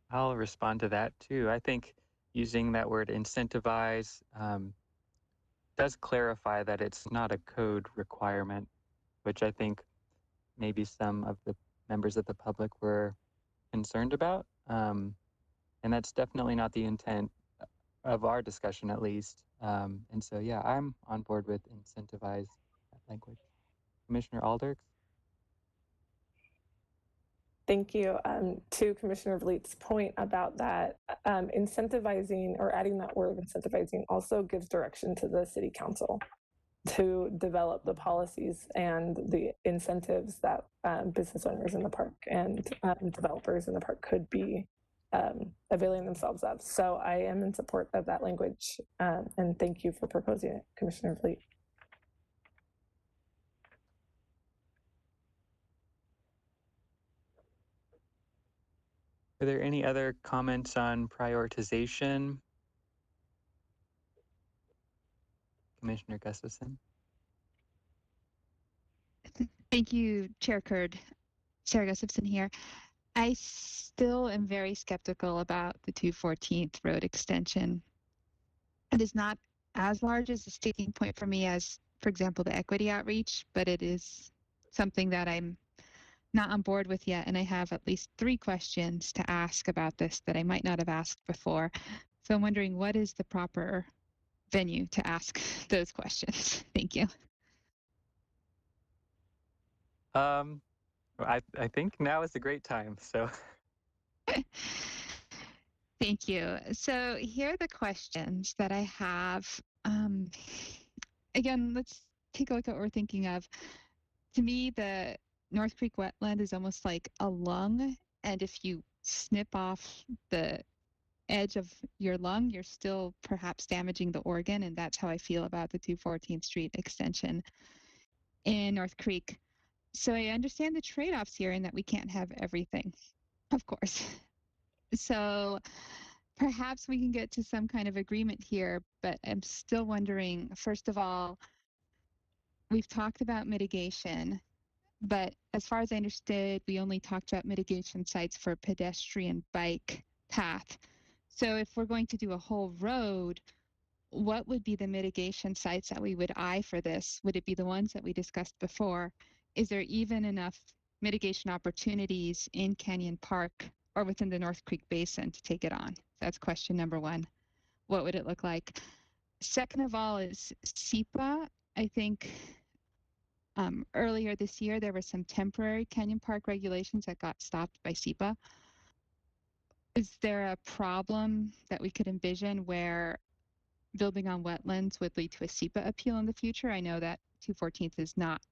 I'll respond to that too. I think using that word incentivize does clarify that it's not a code requirement, which I think maybe some of the members of the public were concerned about. And that's definitely not the intent of our discussion, at least. And so, yeah, I'm on board with incentivize that language. Commissioner Alders? Thank you. To Commissioner Vliet's point about that, incentivizing or adding that word incentivizing also gives direction to the City Council to develop the policies and the incentives that business owners in the park and developers in the park could be availing themselves of. So I am in support of that language, and thank you for proposing it, Commissioner Vliet. Are there any other comments on prioritization? Commissioner Gustafson? Thank you, Chair Curd. Sarah Gustafson here. I still am very skeptical about the 214th road extension. It is not as large as a sticking point for me as, for example, the equity outreach, but it is something that I'm not on board with yet. And I have at least 3 questions to ask about this that I might not have asked before. So I'm wondering, what is the proper venue to ask those questions? Thank you. I think now is a great time, so. Thank you. So here are the questions that I have. Again, let's take a look at what we're thinking of. To me, the North Creek wetland is almost like a lung, and if you snip off the edge of your lung, you're still perhaps damaging the organ, and that's how I feel about the 214th Street extension in North Creek. So I understand the trade-offs here in that we can't have everything, of course. So perhaps we can get to some kind of agreement here, but I'm still wondering, first of all, we've talked about mitigation, but as far as I understood, we only talked about mitigation sites for pedestrian bike path. So if we're going to do a whole road, what would be the mitigation sites that we would eye for this? Would it be the ones that we discussed before? Is there even enough mitigation opportunities in Canyon Park or within the North Creek Basin to take it on? That's question number one. What would it look like? Second of all is SEPA. I think earlier this year, there were some temporary Canyon Park regulations that got stopped by SEPA. Is there a problem that we could envision where building on wetlands would lead to a SEPA appeal in the future? I know that 214th is not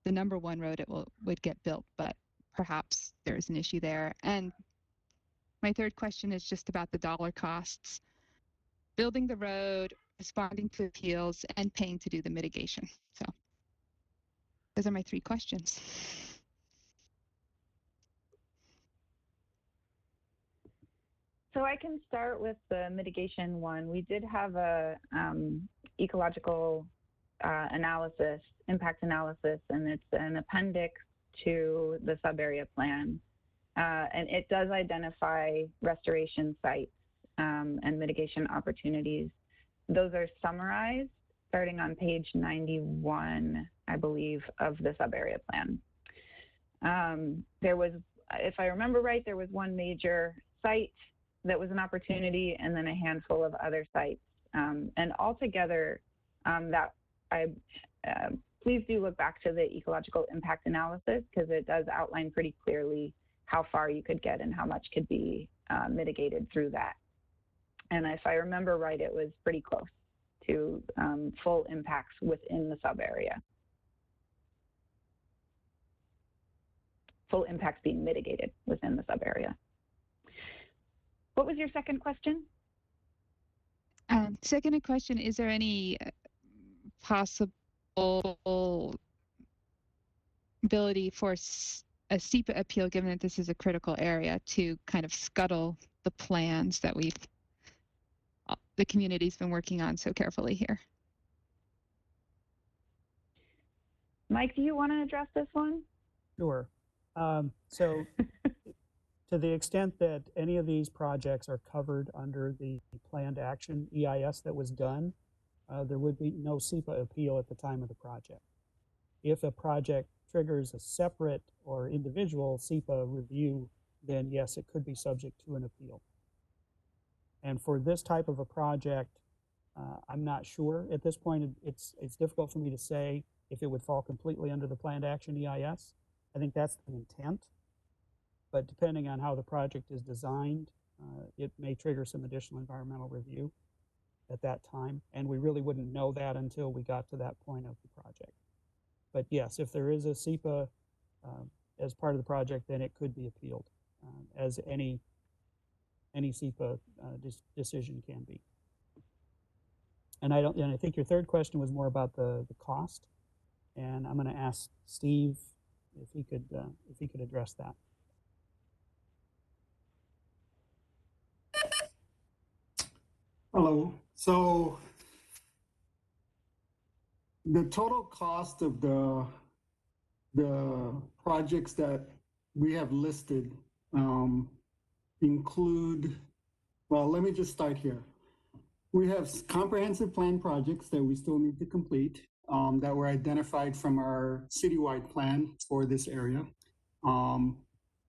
the number one road it would get built, but perhaps there's an issue there. And my third question is just about the dollar costs. Building the road, responding to appeals, and paying to do the mitigation. So those are my three questions. So I can start with the mitigation one. We did have a ecological analysis, impact analysis, and it's an appendix to the sub-area plan. And it does identify restoration sites and mitigation opportunities. Those are summarized starting on page 91, I believe, of the sub-area plan. There was, if I remember right, there was one major site that was an opportunity, and then a handful of other sites. And altogether, please do look back to the ecological impact analysis, because it does outline pretty clearly how far you could get and how much could be mitigated through that. And if I remember right, it was pretty close to full impacts within the sub-area. Full impacts being mitigated within the sub-area. What was your second question? Second question, is there any possible ability for a SEPA appeal, given that this is a critical area, to kind of scuttle the plans that the community's been working on so carefully here? Mike, do you want to address this one? Sure. So to the extent that any of these projects are covered under the planned action EIS that was done, there would be no SEPA appeal at the time of the project. If a project triggers a separate or individual SEPA review, then yes, it could be subject to an appeal. And for this type of a project, I'm not sure. At this point, it's difficult for me to say if it would fall completely under the planned action EIS. I think that's the intent. But depending on how the project is designed, it may trigger some additional environmental review at that time. And we really wouldn't know that until we got to that point of the project. But yes, if there is a SEPA as part of the project, then it could be appealed, as any SEPA decision can be. And I think your third question was more about the cost, and I'm going to ask Steve if he could address that. Hello. So the total cost of the projects that we have listed include, well, let me just start here. We have comprehensive plan projects that we still need to complete that were identified from our citywide plan for this area.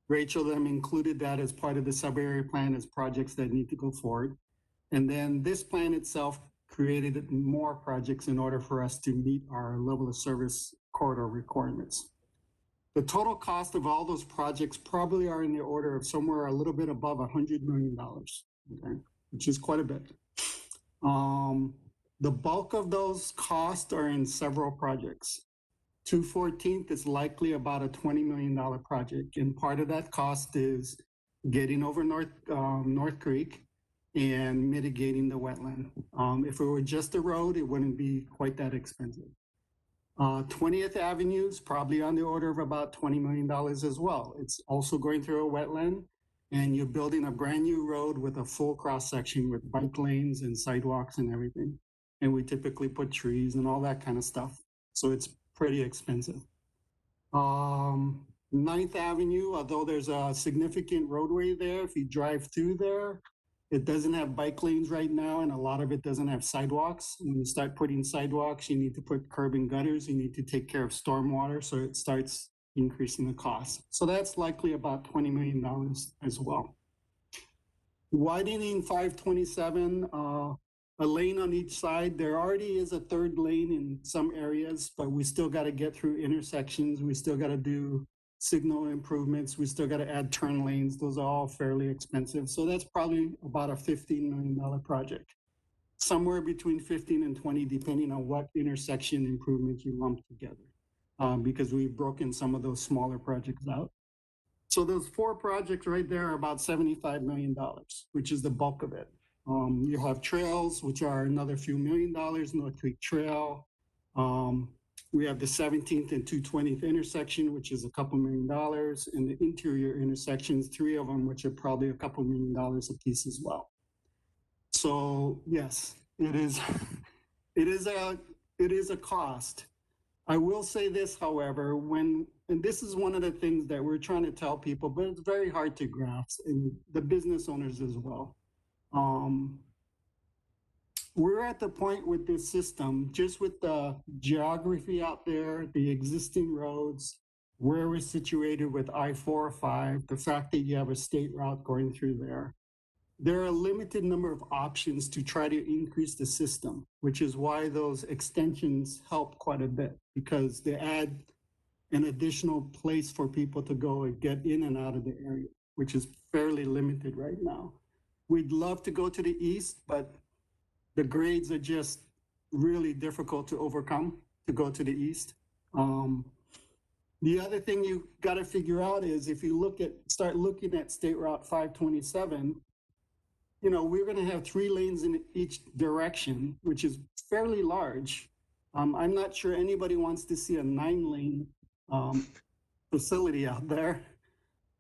Rachel them included that as part of the sub-area plan as projects that need to go forward. And then this plan itself created more projects in order for us to meet our level of service corridor requirements. The total cost of all those projects probably are in the order of somewhere a little bit above $100 million, okay, which is quite a bit. The bulk of those costs are in several projects. 214th is likely about a $20 million project, and part of that cost is getting over North Creek and mitigating the wetland. If it were just a road, it wouldn't be quite that expensive. 20th Avenue is probably on the order of about $20 million as well. It's also going through a wetland, and you're building a brand new road with a full cross section with bike lanes and sidewalks and everything. And we typically put trees and all that kind of stuff. So it's pretty expensive. 9th Avenue, although there's a significant roadway there, if you drive through there, it doesn't have bike lanes right now, and a lot of it doesn't have sidewalks. When you start putting sidewalks, you need to put curb and gutters, you need to take care of stormwater, so it starts increasing the cost. So that's likely about $20 million as well. Widening 527, a lane on each side. There already is a third lane in some areas, but we still got to get through intersections. We still got to do signal improvements. We still got to add turn lanes. Those are all fairly expensive. So that's probably about a $15 million project. Somewhere between 15 and 20, depending on what intersection improvements you lump together, because we've broken some of those smaller projects out. So those 4 projects right there are about $75 million, which is the bulk of it. You have trails, which are another few $1 million, North Creek Trail. We have the 17th and 220th intersection, which is a couple $1 million, and the interior intersections, 3 of them, which are probably a couple $1 million a piece as well. So yes, it is a cost. I will say this, however, and this is one of the things that we're trying to tell people, but it's very hard to grasp, and the business owners as well. We're at the point with this system, just with the geography out there, the existing roads, where we're situated with I-405, the fact that you have a state route going through there. There are a limited number of options to try to increase the system, which is why those extensions help quite a bit, because they add an additional place for people to go and get in and out of the area, which is fairly limited right now. We'd love to go to the east, but the grades are just really difficult to overcome to go to the east. The other thing you got to figure out is if you start looking at State Route 527, you know, we're going to have 3 lanes in each direction, which is fairly large. I'm not sure anybody wants to see a 9-lane facility out there.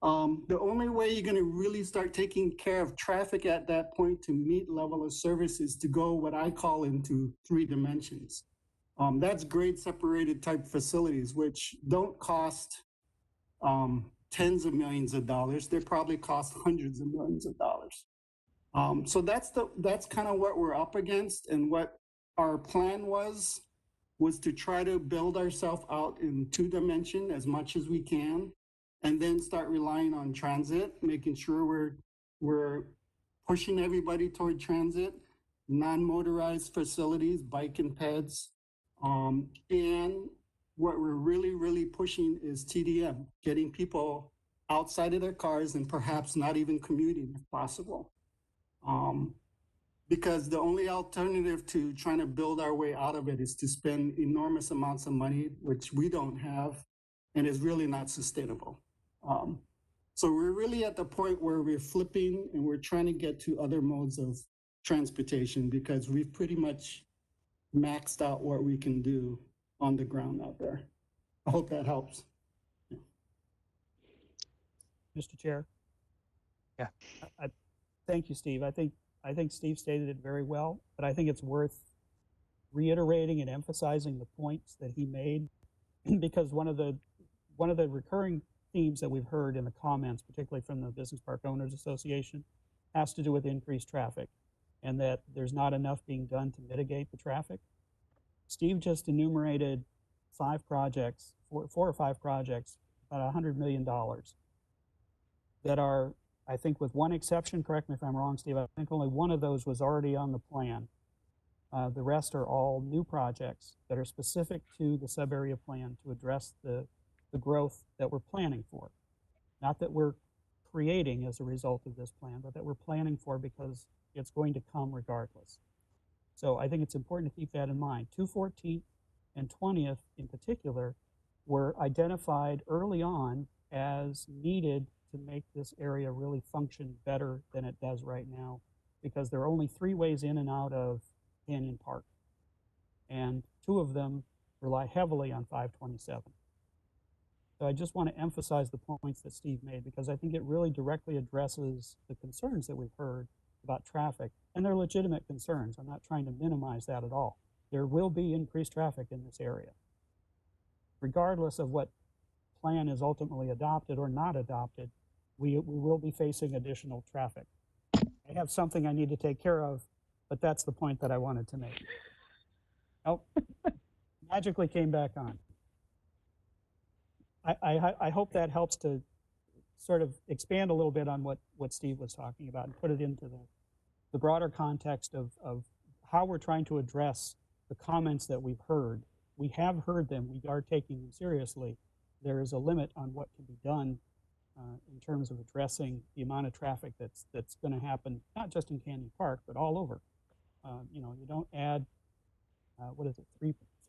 The only way you're going to really start taking care of traffic at that point to meet level of service is to go what I call into 3 dimensions. That's grade separated type facilities, which don't cost tens of millions of dollars. They probably cost hundreds of millions of dollars. So that's kind of what we're up against, and what our plan was to try to build ourselves out in 2-dimension as much as we can, and then start relying on transit, making sure we're pushing everybody toward transit, non-motorized facilities, bike and peds. And what we're really pushing is TDM, getting people outside of their cars and perhaps not even commuting if possible. Because the only alternative to trying to build our way out of it is to spend enormous amounts of money, which we don't have, and is really not sustainable. So we're really at the point where we're flipping and we're trying to get to other modes of transportation, because we've pretty much maxed out what we can do on the ground out there. I hope that helps. Yeah. Mr. Chair. Yeah. Thank you, Steve. I think Steve stated it very well, but I think it's worth reiterating and emphasizing the points that he made, because one of the recurring themes that we've heard in the comments, particularly from the Business Park Owners Association, has to do with increased traffic, and that there's not enough being done to mitigate the traffic. Steve just enumerated 4 or 5 projects, about $100 million, that are, I think with one exception, correct me if I'm wrong, Steve, I think only one of those was already on the plan. The rest are all new projects that are specific to the sub-area plan to address the growth that we're planning for. Not that we're creating as a result of this plan, but that we're planning for because it's going to come regardless. So I think it's important to keep that in mind. 214th and 20th in particular were identified early on as needed to make this area really function better than it does right now, because there are only 3 ways in and out of Canyon Park, and 2 of them rely heavily on 527. So I just want to emphasize the points that Steve made because I think it really directly addresses the concerns that we've heard about traffic, and they're legitimate concerns. I'm not trying to minimize that at all. There will be increased traffic in this area, regardless of what plan is ultimately adopted or not adopted. We will be facing additional traffic. I have something I need to take care of, but that's the point that I wanted to make. Oh, magically came back on. I hope that helps to sort of expand a little bit on what Steve was talking about and put it into the broader context of how we're trying to address the comments that we've heard. We have heard them. We are taking them seriously. There is a limit on what can be done in terms of addressing the amount of traffic that's going to happen, not just in Canyon Park, but all over. You know, you don't add, what is it,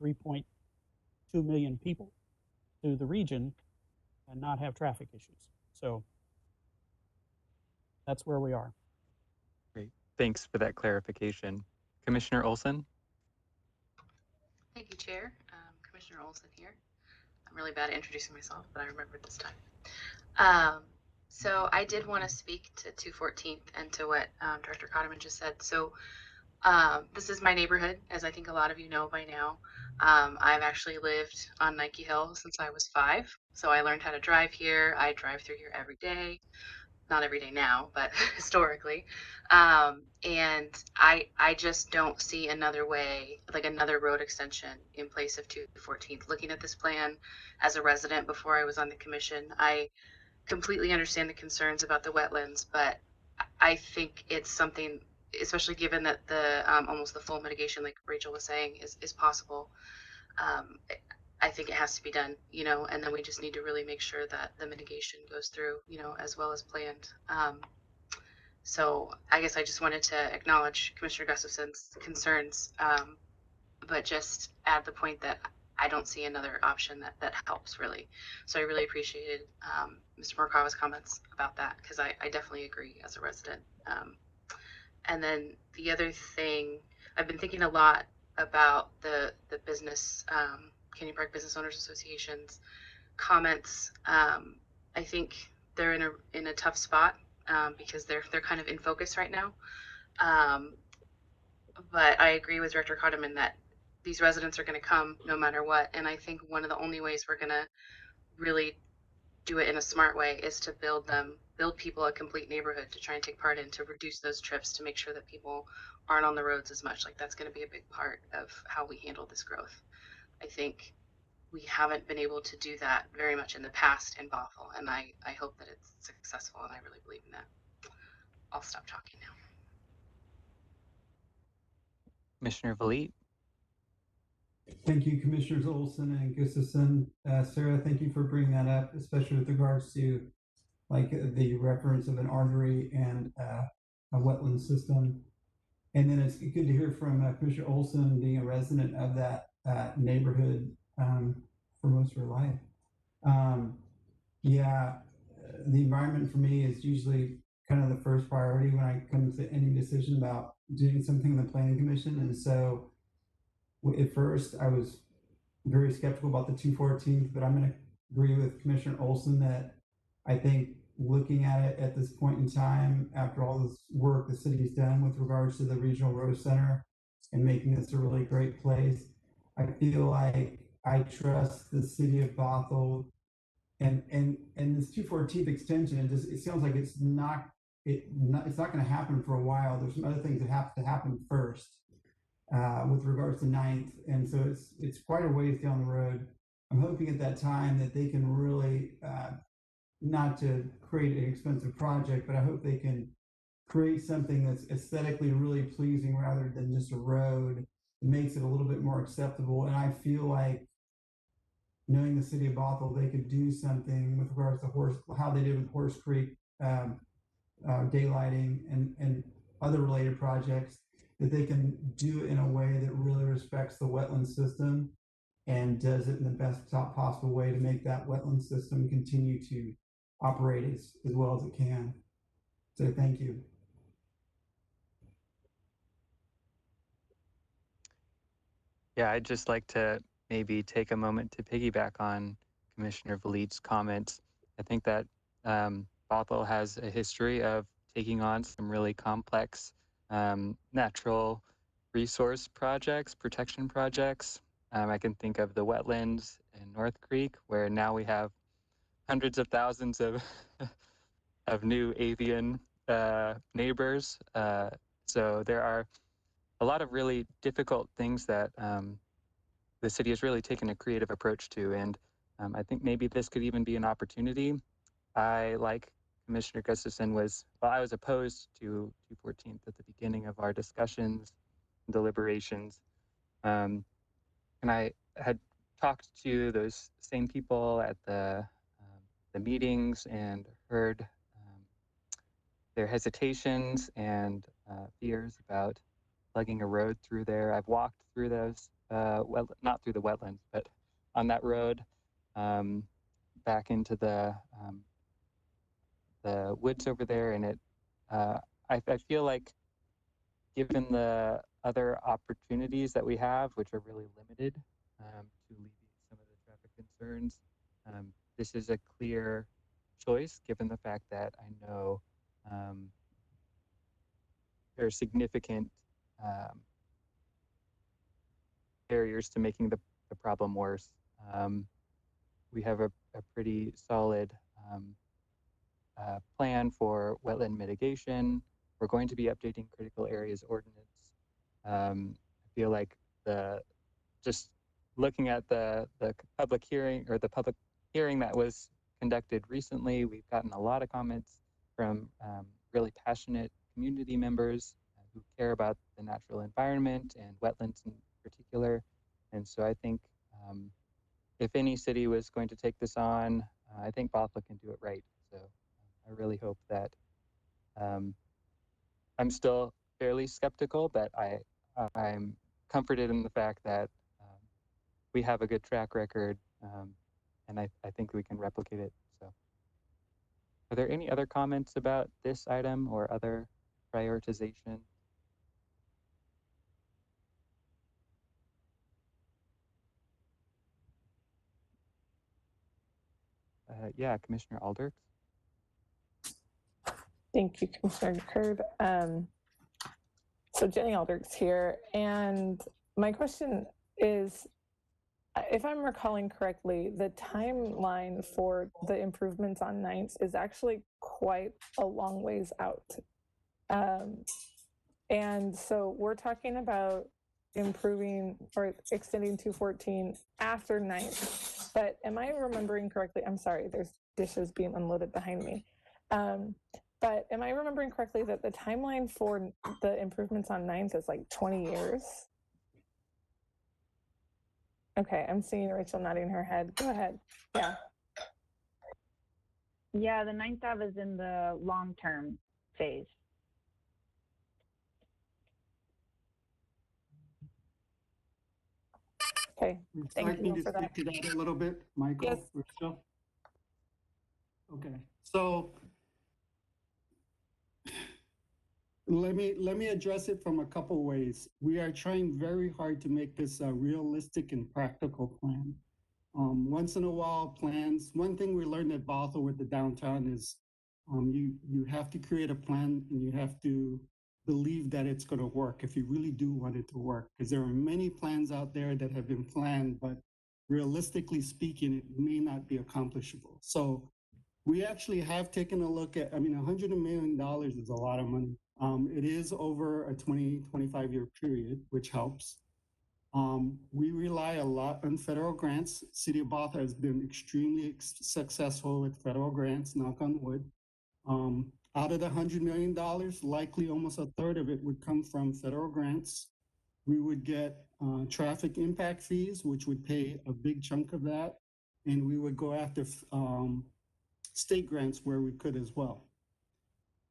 3.2 million people to the region and not have traffic issues. So that's where we are. Great. Thanks for that clarification. Commissioner Olson? Thank you, Chair. Commissioner Olson here. I'm really bad at introducing myself, but I remembered this time. So I did want to speak to 214th and to what Director Cotterman just said. So this is my neighborhood, as I think a lot of you know by now. I've actually lived on Nike Hill since I was 5. So I learned how to drive here. I drive through here every day. Not every day now, but historically. And I just don't see another way, like another road extension in place of 214th. Looking at this plan as a resident before I was on the commission, I completely understand the concerns about the wetlands, but I think it's something, especially given that the almost the full mitigation, like Rachel was saying, is possible. I think it has to be done, you know, and then we just need to really make sure that the mitigation goes through, you know, as well as planned. So I guess I just wanted to acknowledge Commissioner Gustafson's concerns, but just add the point that I don't see another option that helps really. So I really appreciated Mr. Morikawa's comments about that because I definitely agree as a resident. And then the other thing, I've been thinking a lot about the business, Canyon Park Business Owners Association's comments. I think they're in a tough spot because they're kind of in focus right now. But I agree with Director Cotterman that these residents are going to come no matter what. And I think one of the only ways we're going to really do it in a smart way is to build people a complete neighborhood to try and take part in, to reduce those trips, to make sure that people aren't on the roads as much. Like that's going to be a big part of how we handle this growth. I think we haven't been able to do that very much in the past in Bothell, and I hope that it's successful, and I really believe in that. I'll stop talking now. Commissioner Valit? Thank you, Commissioners Olson and Gustafson. Sarah, thank you for bringing that up, especially with regards to like the reference of an artery and a wetland system. And then it's good to hear from Commissioner Olson being a resident of that neighborhood for most of her life. Yeah, the environment for me is usually kind of the first priority when I come to any decision about doing something in the Planning Commission. And so at first I was very skeptical about the 214th, but I'm going to agree with Commissioner Olson that I think looking at it at this point in time, after all this work the city's done with regards to the Regional Road Center and making this a really great place, I feel like I trust the city of Bothell and this 214th extension. It sounds like it's not going to happen for a while. There's some other things that have to happen first with regards to 9th, and so it's quite a ways down the road. I'm hoping at that time that they can really not to create an expensive project, but I hope they can create something that's aesthetically really pleasing rather than just a road. It makes it a little bit more acceptable, and I feel like knowing the city of Bothell, they could do something with regards to how they did with Horse Creek daylighting and other related projects, that they can do it in a way that really respects the wetland system and does it in the best possible way to make that wetland system continue to operate as well as it can. So thank you. Yeah, I'd just like to maybe take a moment to piggyback on Commissioner Valid's comments. I think that Bothell has a history of taking on some really complex natural resource projects, protection projects. I can think of the wetlands in North Creek, where now we have hundreds of thousands of of new avian neighbors. So there are a lot of really difficult things that the city has really taken a creative approach to, and I think maybe this could even be an opportunity. I, like Commissioner Gustafson, I was opposed to 214th at the beginning of our discussions and deliberations. And I had talked to those same people at the meetings and heard their hesitations and fears about plugging a road through there. I've walked through those, well, not through the wetlands, but on that road back into the woods over there, and I feel like, given the other opportunities that we have, which are really limited to alleviate some of the traffic concerns, this is a clear choice, given the fact that I know there are significant barriers to making the problem worse. We have a pretty solid plan for wetland mitigation. We're going to be updating critical areas ordinance. I feel like just looking at the public hearing, or the public hearing that was conducted recently, we've gotten a lot of comments from really passionate community members who care about the natural environment and wetlands in particular. And so I think if any city was going to take this on, I think Bothell can do it right. So I really hope that I'm still fairly skeptical, but I'm comforted in the fact that we have a good track record, and I think we can replicate it. So, are there any other comments about this item or other prioritization? Yeah, Commissioner Aldrich. Thank you, Commissioner Curd. So Jenny Aldrich's here, and my question is, if I'm recalling correctly, the timeline for the improvements on 9th is actually quite a long ways out. And so we're talking about improving or extending 214 after 9th. But am I remembering correctly? I'm sorry, there's dishes being unloaded behind me. But am I remembering correctly that the timeline for the improvements on 9th is like 20 years? Okay, I'm seeing Rachel nodding her head. Go ahead. Yeah. Yeah, the 9th Ave is in the long-term phase. Okay, thank you for that. Speak to that a little bit, Michael? Yes. Rachel? Okay, so let me address it from a couple ways. We are trying very hard to make this a realistic and practical plan. Once in a while, plans. One thing we learned at Bothell with the downtown is you have to create a plan, and you have to believe that it's going to work if you really do want it to work. Because there are many plans out there that have been planned, but realistically speaking, it may not be accomplishable. So we actually have taken a look at, $100 million is a lot of money. It is over a 25 year period, which helps. We rely a lot on federal grants. City of Bothell has been extremely successful with federal grants, knock on wood. Out of the $100 million, likely almost a third of it would come from federal grants. We would get traffic impact fees, which would pay a big chunk of that. And we would go after state grants where we could as well.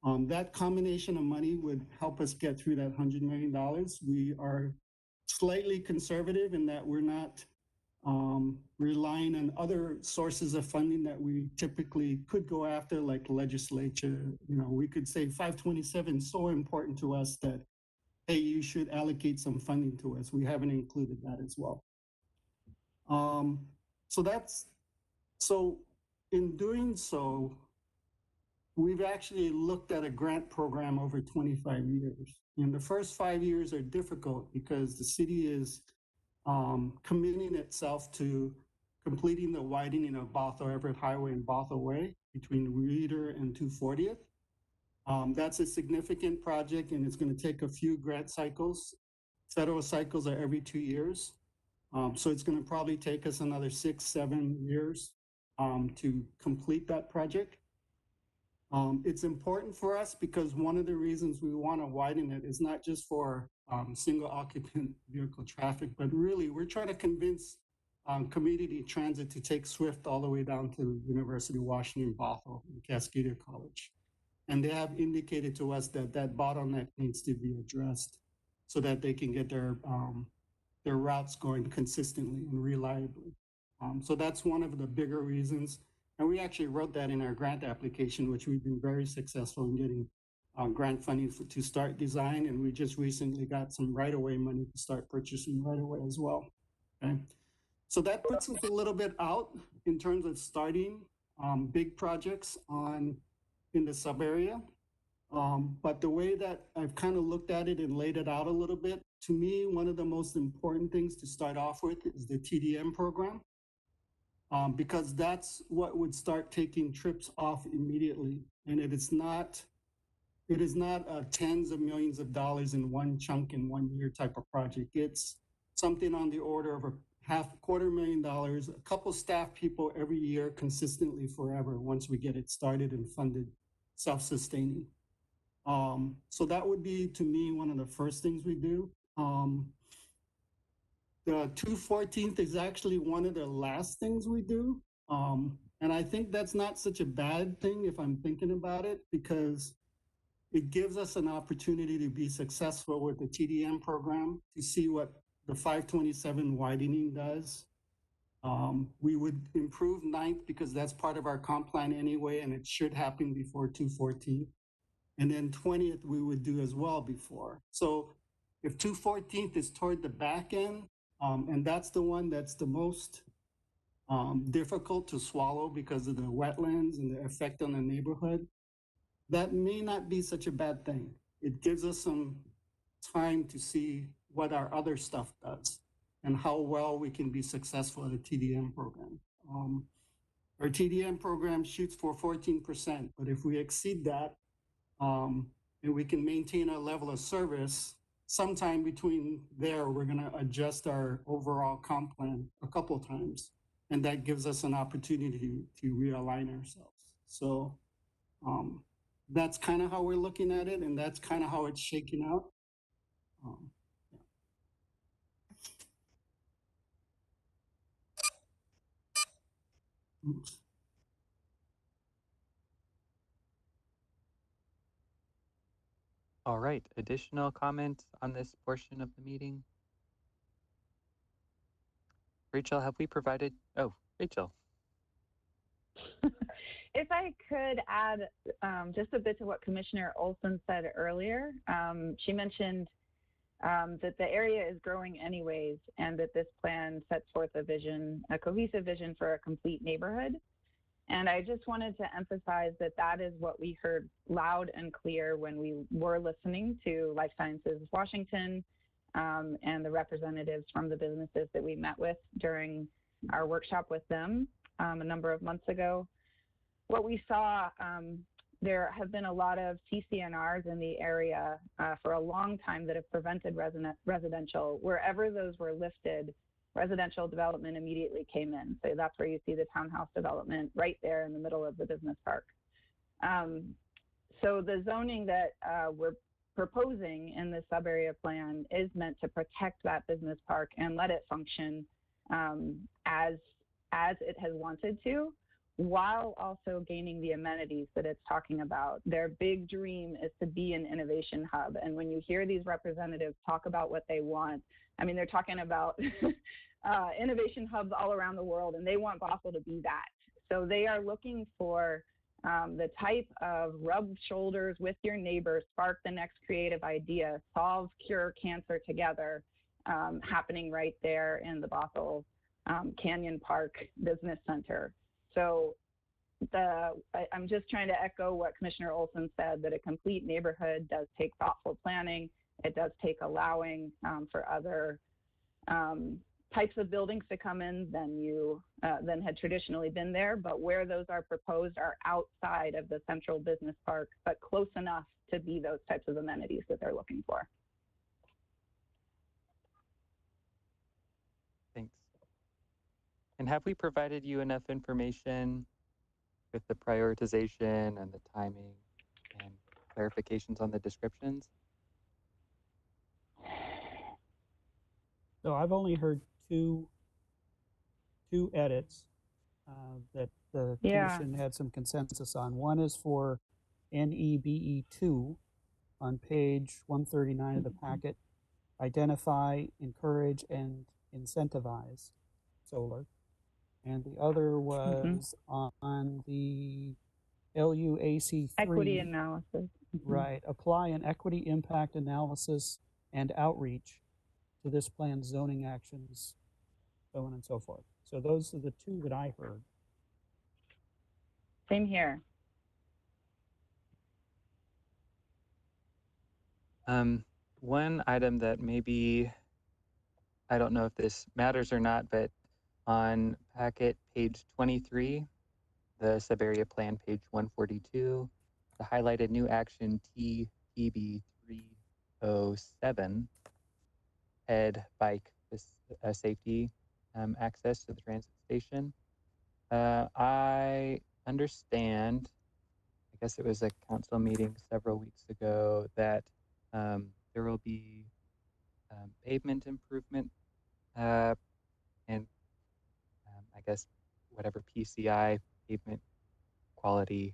That combination of money would help us get through that $100 million. We are slightly conservative in that we're not relying on other sources of funding that we typically could go after, like legislature. We could say 527 is so important to us that, hey, you should allocate some funding to us. We haven't included that as well. So that's So in doing so, we've actually looked at a grant program over 25 years. And the first 5 years are difficult because the city is committing itself to completing the widening of Bothell Everett Highway and Bothell Way between Reeder and 240th. That's a significant project, and it's going to take a few grant cycles. Federal cycles are every 2 years. So it's going to probably take us another 6-7 years to complete that project. It's important for us because one of the reasons we want to widen it is not just for single occupant vehicle traffic, but really we're trying to convince community transit to take Swift all the way down to University of Washington, Bothell, and Cascadia College. And they have indicated to us that that bottleneck needs to be addressed so that they can get their routes going consistently and reliably. So that's one of the bigger reasons. And we actually wrote that in our grant application, which we've been very successful in getting grant funding to start design. And we just recently got some right-of-way money to start purchasing right-of-way as well. Okay. So that puts us a little bit out in terms of starting big projects in the sub area. But the way that I've kind of looked at it and laid it out a little bit, to me, one of the most important things to start off with is the TDM program, because that's what would start taking trips off immediately. And it is not tens of millions of dollars in one chunk in 1 year type of project. It's something on the order of $250,000, a couple staff people every year consistently forever once we get it started and funded, self-sustaining. So that would be, to me, one of the first things we do. The 214th is actually one of the last things we do. And I think that's not such a bad thing if I'm thinking about it, because it gives us an opportunity to be successful with the TDM program, to see what the 527 widening does. We would improve 9th because that's part of our comp plan anyway, and it should happen before 214th. And then 20th we would do as well before. So if 214th is toward the back end, and that's the one that's the most difficult to swallow because of the wetlands and the effect on the neighborhood, that may not be such a bad thing. It gives us some time to see what our other stuff does and how well we can be successful at a TDM program. Our TDM program shoots for 14%, but if we exceed that, and we can maintain our level of service, sometime between there, we're going to adjust our overall comp plan a couple of times. And that gives us an opportunity to realign ourselves. So that's kind of how we're looking at it, and that's kind of how it's shaking out. Oops. All right, additional comments on this portion of the meeting? Rachel, have we provided? Oh, Rachel. If I could add just a bit to what Commissioner Olson said earlier, she mentioned that the area is growing anyways, and that this plan sets forth a vision, a cohesive vision for a complete neighborhood. And I just wanted to emphasize that that is what we heard loud and clear when we were listening to Life Sciences Washington and the representatives from the businesses that we met with during our workshop with them a number of months ago. What we saw, there have been a lot of CCNRs in the area for a long time that have prevented residential. Wherever those were lifted, residential development immediately came in. So that's where you see the townhouse development right there in the middle of the business park. So the zoning that we're proposing in the sub-area plan is meant to protect that business park and let it function as it has wanted to, while also gaining the amenities that it's talking about. Their big dream is to be an innovation hub. And when you hear these representatives talk about what they want, I mean, they're talking about innovation hubs all around the world, and they want Bothell to be that. So they are looking for the type of rub shoulders with your neighbor, spark the next creative idea, solve, cure cancer together, happening right there in the Bothell Canyon Park Business Center. So I'm just trying to echo what Commissioner Olson said, that a complete neighborhood does take thoughtful planning. It does take allowing for other types of buildings to come in than had traditionally been there. But where those are proposed are outside of the central business park, but close enough to be those types of amenities that they're looking for. Thanks. And have we provided you enough information with the prioritization and the timing and clarifications on the descriptions? So I've only heard two edits that the commission had some consensus on. One is for NEBE2 on page 139 of the packet. Identify, encourage, and incentivize solar. And the other was on the LUAC3. Equity analysis. Right. Apply an equity impact analysis and outreach to this plan's zoning actions, so on and so forth. So those are the two that I heard. Same here. One item that maybe, I don't know if this matters or not, but on packet page 23, the Subarea plan page 142, the highlighted new action TPB307, head bike safety access to the transit station. I understand, I guess it was a council meeting several weeks ago, that there will be pavement improvement and I guess whatever PCI, pavement quality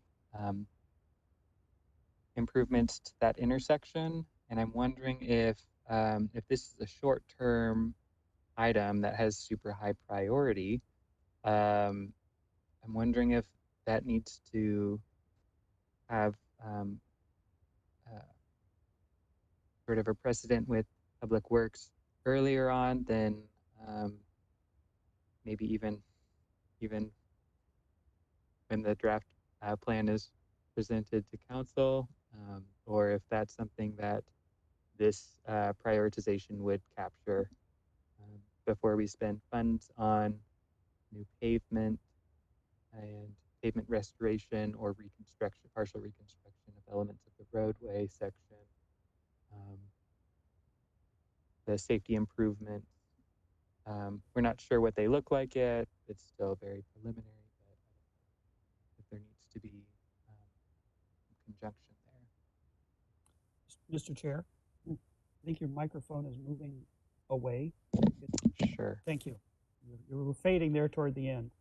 improvements to that intersection. And I'm wondering if this is a short-term item that has super high priority. I'm wondering if that needs to have sort of a precedent with Public Works earlier on than maybe even when the draft plan is presented to council, or if that's something that this prioritization would capture before we spend funds on new pavement and pavement restoration or reconstruction, partial reconstruction of elements of the roadway section. The safety improvements, we're not sure what they look like yet. It's still very preliminary, but if there needs to be conjunction there. Mr. Chair, I think your microphone is moving away. Sure. Thank you. You were fading there toward the end.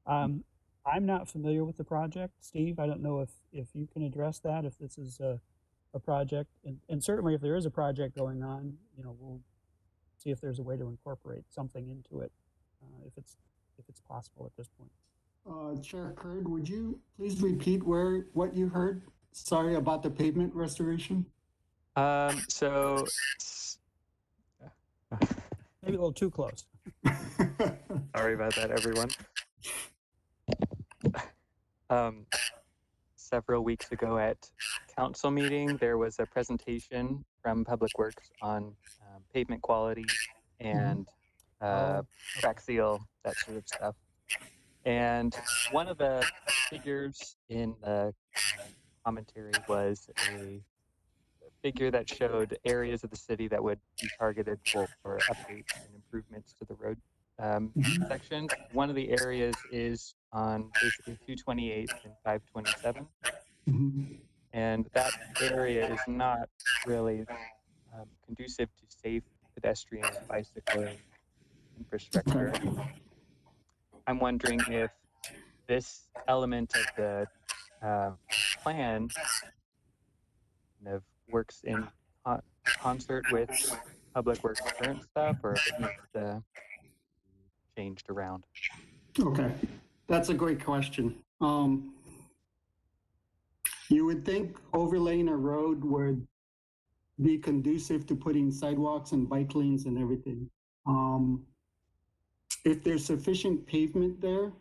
I'm not familiar with the project. Steve, I don't know if you can address that, if this is a project, and certainly if there is a project going on, we'll see if there's a way to incorporate something into it, if it's possible at this point. Chair Curd, would you please repeat what you heard? Sorry, about the pavement restoration. So maybe a little too close. Sorry about that, everyone. Several weeks ago at council meeting, there was a presentation from Public Works on pavement quality and crack seal, that sort of stuff. And one of the figures in the commentary was a figure that showed areas of the city that would be targeted for updates and improvements to the road sections. One of the areas is on basically 228 and 527. And that area is not really conducive to safe pedestrian and bicycling infrastructure. I'm wondering if this element of the plan kind of works in concert with Public Works current stuff, or if it needs to be changed around. Okay, that's a great question. You would think overlaying a road would be conducive to putting sidewalks and bike lanes and everything. If there's sufficient pavement there,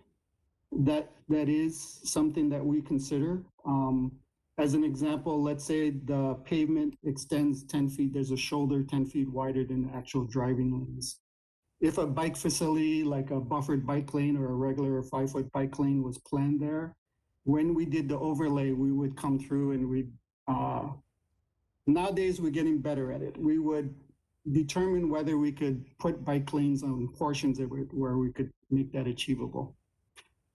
that is something that we consider. As an example, let's say the pavement extends 10 feet, there's a shoulder 10 feet wider than the actual driving lanes. If a bike facility like a buffered bike lane or a regular 5-foot bike lane was planned there, when we did the overlay, we would come through and we'd, nowadays we're getting better at it. We would determine whether we could put bike lanes on portions of it where we could make that achievable.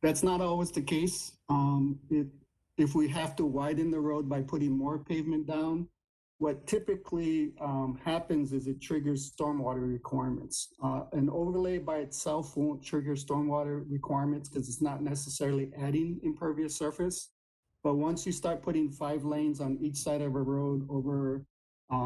That's not always the case. If we have to widen the road by putting more pavement down, what typically happens is it triggers stormwater requirements. An overlay by itself won't trigger stormwater requirements because it's not necessarily adding impervious surface. But once you start putting 5 lanes on each side of a road over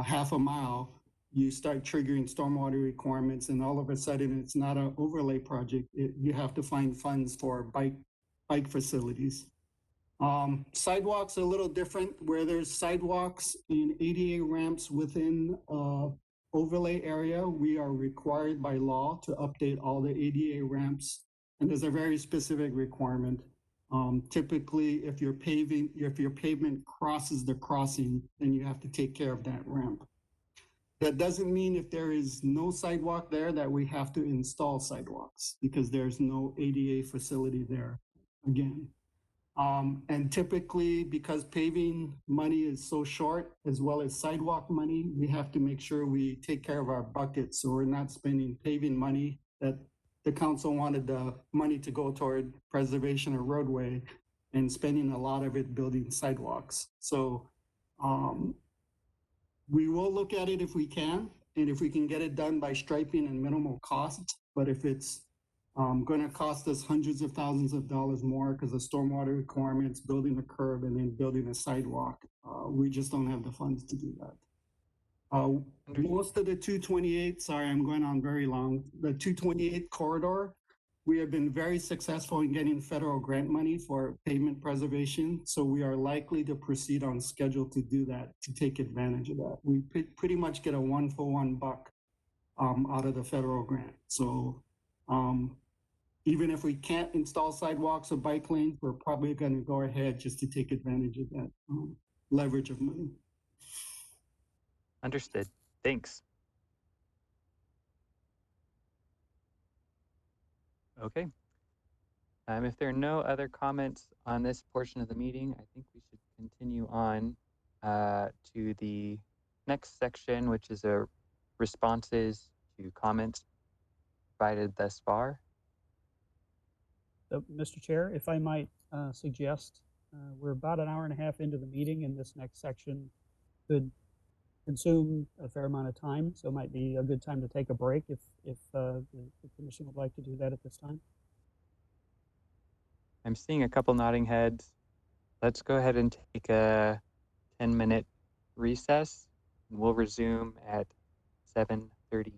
half a mile, you start triggering stormwater requirements, and all of a sudden it's not an overlay project. You have to find funds for bike facilities. Sidewalks are a little different. Where there's sidewalks and ADA ramps within overlay area, we are required by law to update all the ADA ramps, and there's a very specific requirement. Typically, if your pavement crosses the crossing, then you have to take care of that ramp. That doesn't mean if there is no sidewalk there that we have to install sidewalks, because there's no ADA facility there again. And typically, because paving money is so short, as well as sidewalk money, we have to make sure we take care of our buckets, so we're not spending paving money that the council wanted the money to go toward preservation of roadway and spending a lot of it building sidewalks. So we will look at it if we can, and if we can get it done by striping and minimal cost. But if it's going to cost us hundreds of thousands of dollars more because of stormwater requirements, building a curb, and then building a sidewalk, we just don't have the funds to do that. Most of the 228, sorry, I'm going on very long. The 228 corridor, we have been very successful in getting federal grant money for pavement preservation. So we are likely to proceed on schedule to do that, to take advantage of that. We pretty much get a 1-for-1 buck out of the federal grant. So even if we can't install sidewalks or bike lanes, we're probably going to go ahead just to take advantage of that leverage of money. Understood. Thanks. Okay. If there are no other comments on this portion of the meeting, I think we should continue on to the next section, which is responses to comments provided thus far. So, Mr. Chair, if I might suggest, we're about an hour and a half into the meeting, and this next section could consume a fair amount of time, so it might be a good time to take a break if the commission would like to do that at this time. I'm seeing a couple nodding heads. Let's go ahead and take a 10-minute recess. We'll resume at 7:38.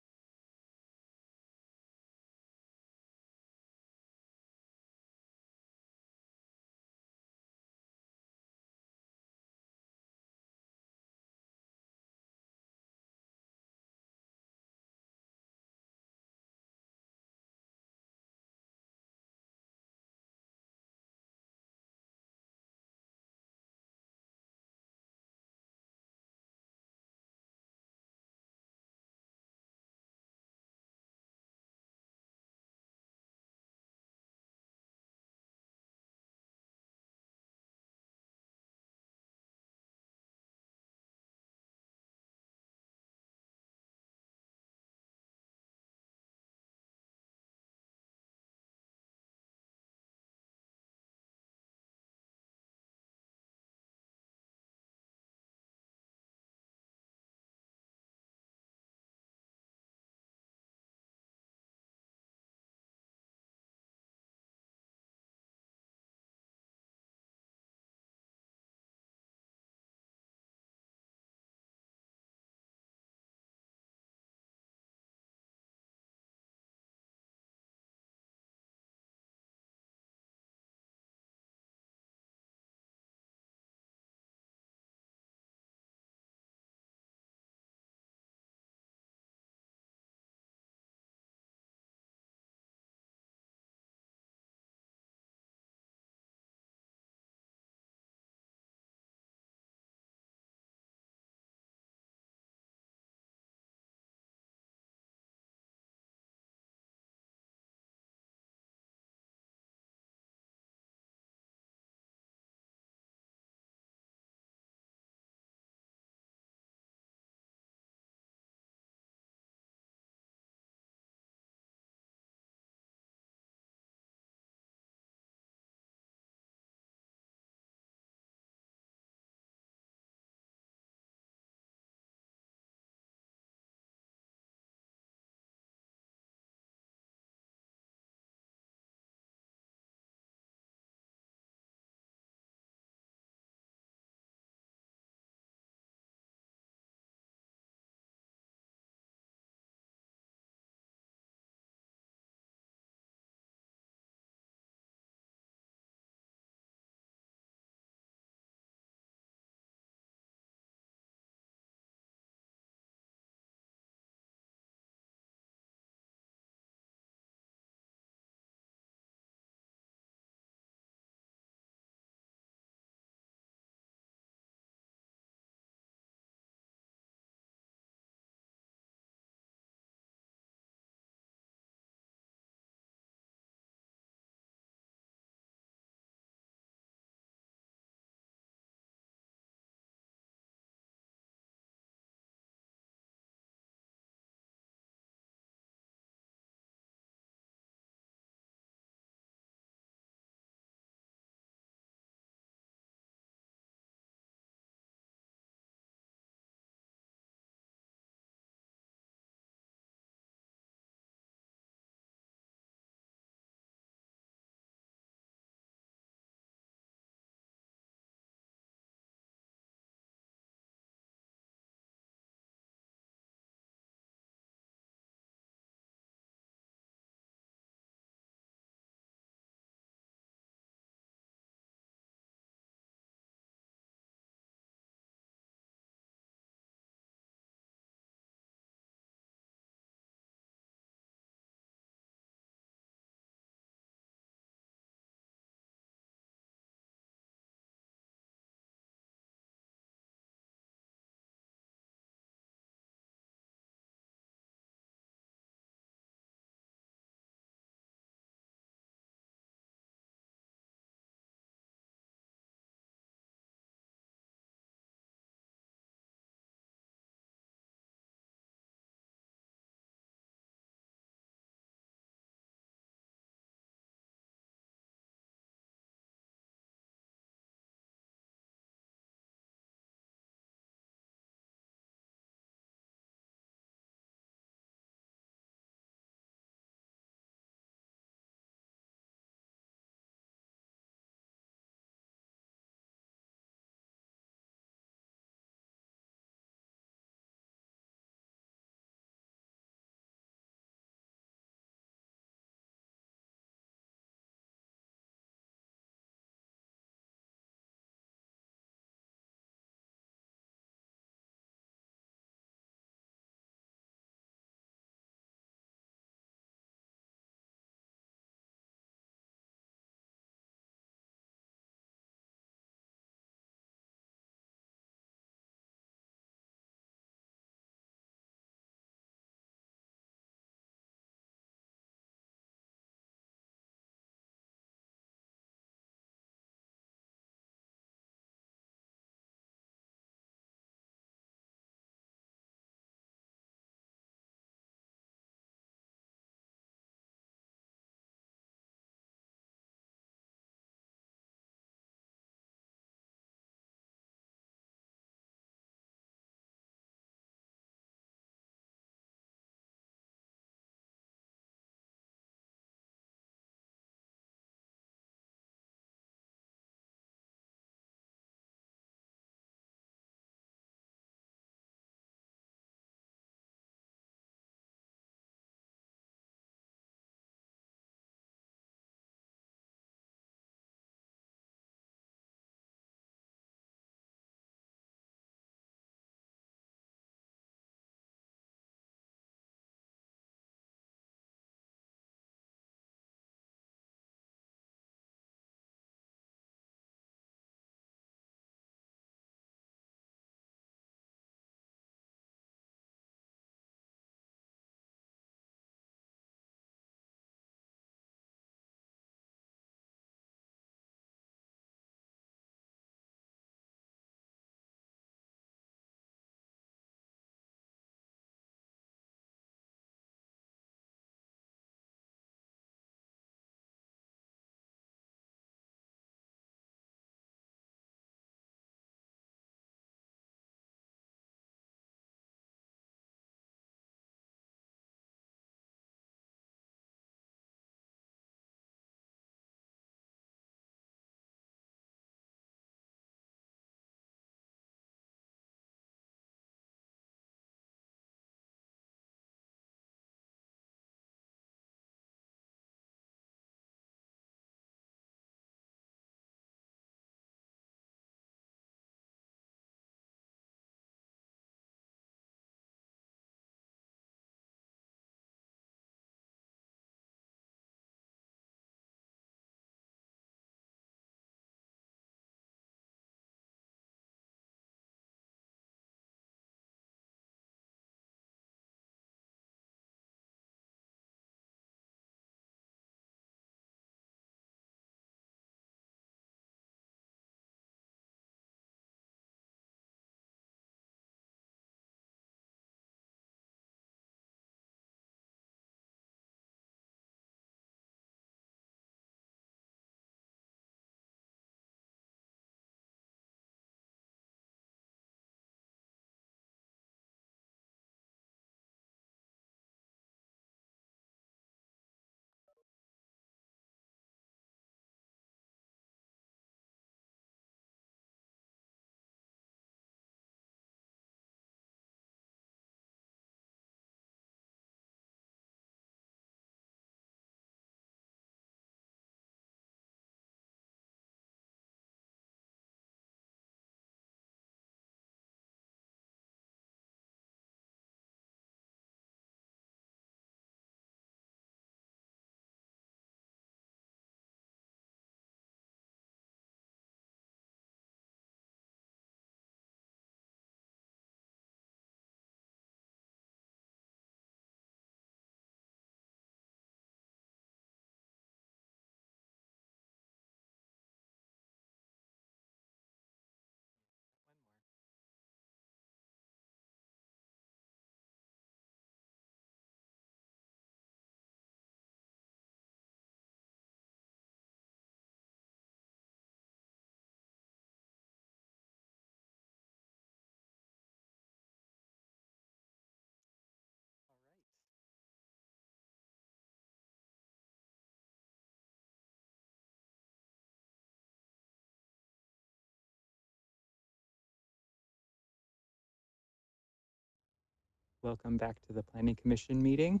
Welcome back to the Planning Commission meeting.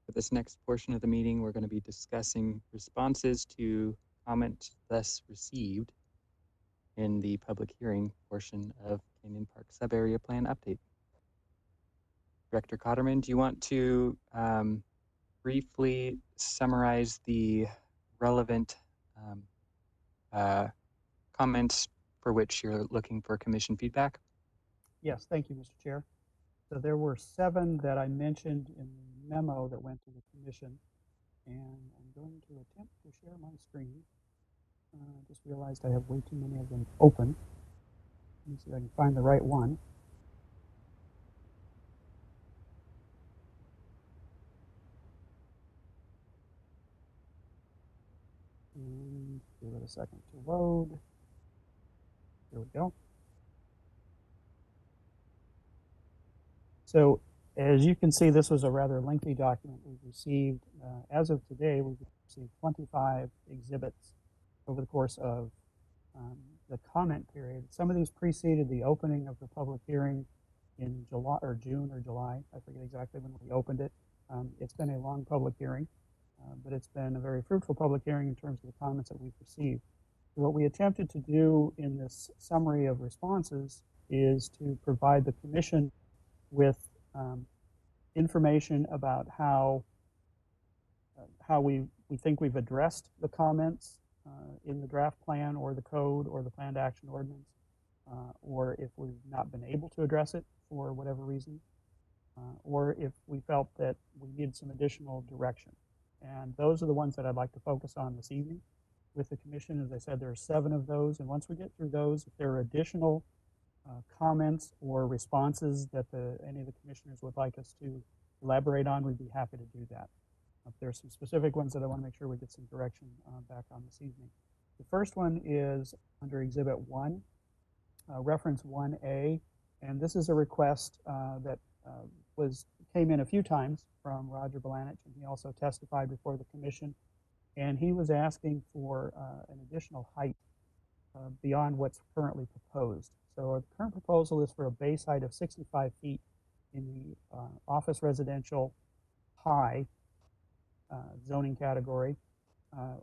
For this next portion of the meeting, we're going to be discussing responses to comments thus received in the public hearing portion of Canyon Park Subarea Plan Update. Director Cotterman, do you want to briefly summarize the relevant comments for which you're looking for commission feedback? Yes, thank you, Mr. Chair. So there were 7 that I mentioned in the memo that went to the commission, and I'm going to attempt to share my screen. Just realized I have way too many of them open. Let me see if I can find the right one. And give it a second to load. There we go. So as you can see, this was a rather lengthy document we've received. As of today, we've received 25 exhibits over the course of the comment period. Some of these preceded the opening of the public hearing in July or June or July. I forget exactly when we opened it. It's been a long public hearing, but it's been a very fruitful public hearing in terms of the comments that we've received. What we attempted to do in this summary of responses is to provide the commission with information about how we think we've addressed the comments in the draft plan or the code or the planned action ordinance, or if we've not been able to address it for whatever reason, or if we felt that we need some additional direction. And those are the ones that I'd like to focus on this evening with the commission. As I said, there are 7 of those, and once we get through those, if there are additional comments or responses that any of the commissioners would like us to elaborate on, we'd be happy to do that. If there's some specific ones that I want to make sure we get some direction back on this evening. The first one is under Exhibit 1, Reference 1A, and this is a request that came in a few times from Roger Belanich, and he also testified before the commission, and he was asking for an additional height beyond what's currently proposed. So the current proposal is for a base height of 65 feet in the office residential high zoning category,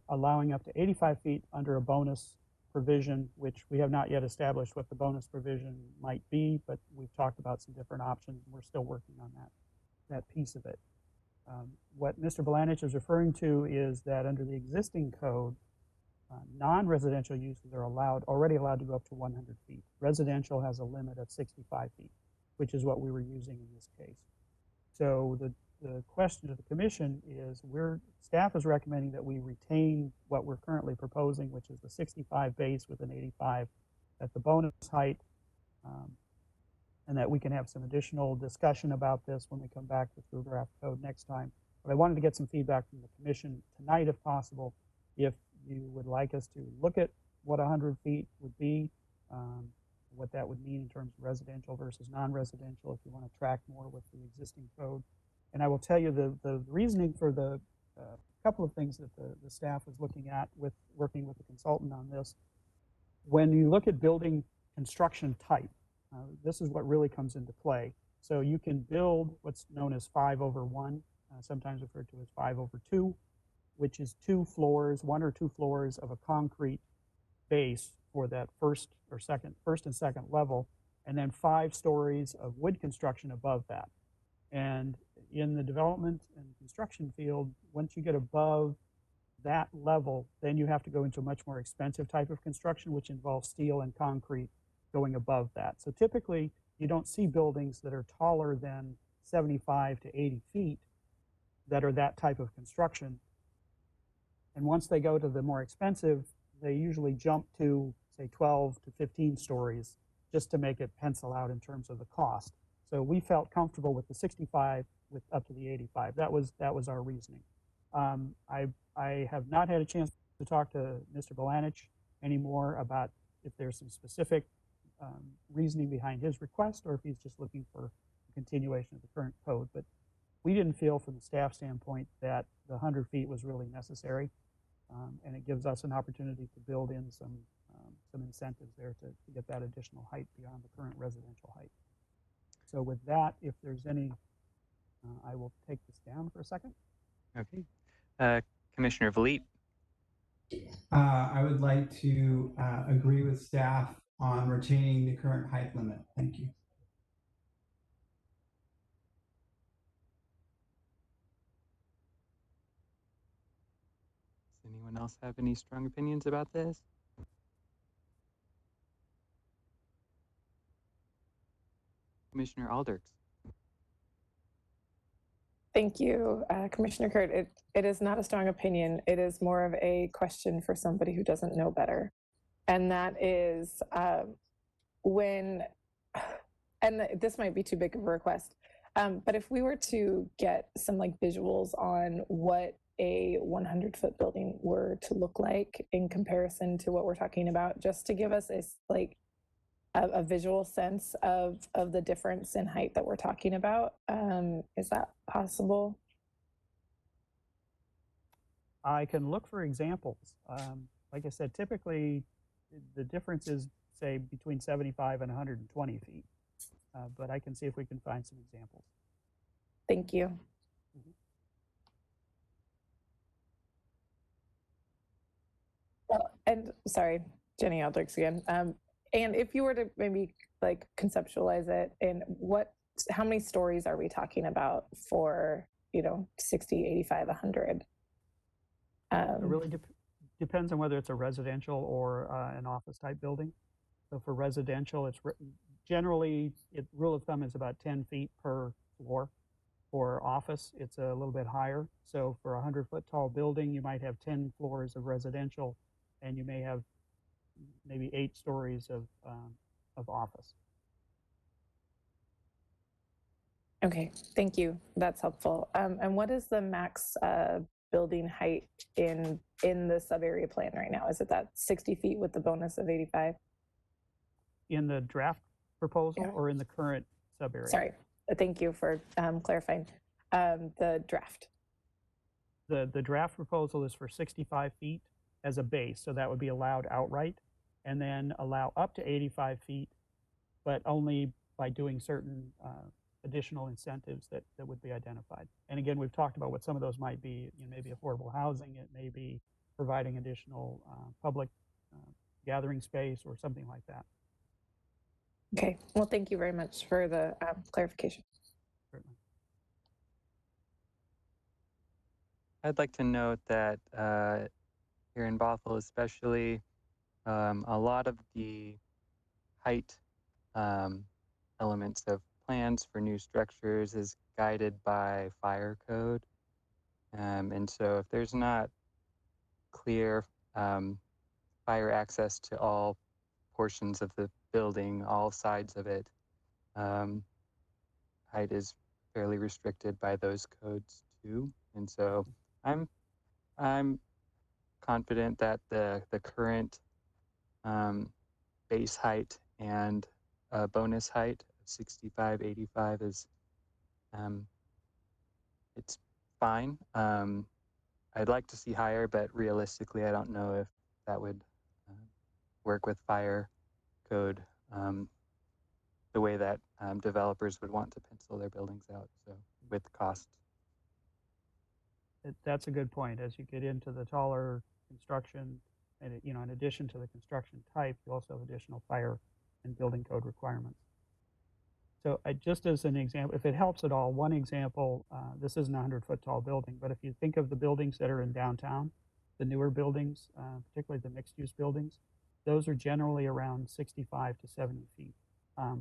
allowing up to 85 feet under a bonus provision, which we have not yet established what the bonus provision might be, but we've talked about some different options, and we're still working on that piece of it. What Mr. Belanich is referring to is that under the existing code, non-residential uses are already allowed to go up to 100 feet. Residential has a limit of 65 feet, which is what we were using in this case. So the question to the commission is, staff is recommending that we retain what we're currently proposing, which is the 65 base with an 85 at the bonus height, and that we can have some additional discussion about this when we come back with the draft code next time. But I wanted to get some feedback from the commission tonight, if possible, if you would like us to look at what 100 feet would be, what that would mean in terms of residential versus non-residential, if you want to track more with the existing code. And I will tell you the reasoning for the couple of things that the staff was looking at with working with the consultant on this. When you look at building construction type, this is what really comes into play. So you can build what's known as 5/1, sometimes referred to as 5/2, which is 2 floors, 1 or 2 floors of a concrete base for that first and second level, and then 5 stories of wood construction above that. And in the development and construction field, once you get above that level, then you have to go into a much more expensive type of construction, which involves steel and concrete going above that. So typically, you don't see buildings that are taller than 75 to 80 feet that are that type of construction. And once they go to the more expensive, they usually jump to, say, 12 to 15 stories just to make it pencil out in terms of the cost. So we felt comfortable with the 65 with up to the 85. That was our reasoning. I have not had a chance to talk to Mr. Belanich anymore about if there's some specific reasoning behind his request or if he's just looking for a continuation of the current code. But we didn't feel from the staff standpoint that the 100 feet was really necessary. And it gives us an opportunity to build in some incentives there to get that additional height beyond the current residential height. So with that, if there's any, I will take this down for a second. Okay. Commissioner Vliet. I would like to agree with staff on retaining the current height limit. Thank you. Does anyone else have any strong opinions about this? Commissioner Alders. Thank you, Commissioner Curd. It is not a strong opinion. It is more of a question for somebody who doesn't know better. And that is when, and this might be too big of a request, but if we were to get some like visuals on what a 100-foot building were to look like in comparison to what we're talking about, just to give us a visual sense of the difference in height that we're talking about. Is that possible? I can look for examples. Like I said, typically the difference is, say, between 75 and 120 feet. But I can see if we can find some examples. Thank you. Mm-hmm. Well, and sorry, Jenny Aldrich again. And if you were to maybe like conceptualize it in how many stories are we talking about for, 60, 85, 100? It really depends on whether it's a residential or an office type building. So for residential, it's generally, rule of thumb is about 10 feet per floor. For office, it's a little bit higher. So for a 100-foot tall building, you might have 10 floors of residential, and you may have maybe 8 stories of office. Okay, thank you. That's helpful. And what is the max building height in the sub-area plan right now? Is it that 60 feet with the bonus of 85? In the draft proposal or in the current sub-area? Sorry, thank you for clarifying. The draft. The draft proposal is for 65 feet as a base, so that would be allowed outright, and then allow up to 85 feet, but only by doing certain additional incentives that would be identified. And again, we've talked about what some of those might be. Maybe affordable housing, it may be providing additional public gathering space or something like that. Okay, well, thank you very much for the clarification. Certainly. I'd like to note that here in Bothell especially, a lot of the height elements of plans for new structures is guided by fire code. And so if there's not clear fire access to all portions of the building, all sides of it, height is fairly restricted by those codes too. And so I'm confident that the current base height and bonus height of 65, 85 is it's fine. I'd like to see higher, but realistically, I don't know if that would work with fire code the way that developers would want to pencil their buildings out, so with cost. That's a good point. As you get into the taller construction, and in addition to the construction type, you also have additional fire and building code requirements. So just as an example, if it helps at all, one example, this isn't a 100-foot tall building, but if you think of the buildings that are in downtown, the newer buildings, particularly the mixed-use buildings, those are generally around 65 to 70 feet.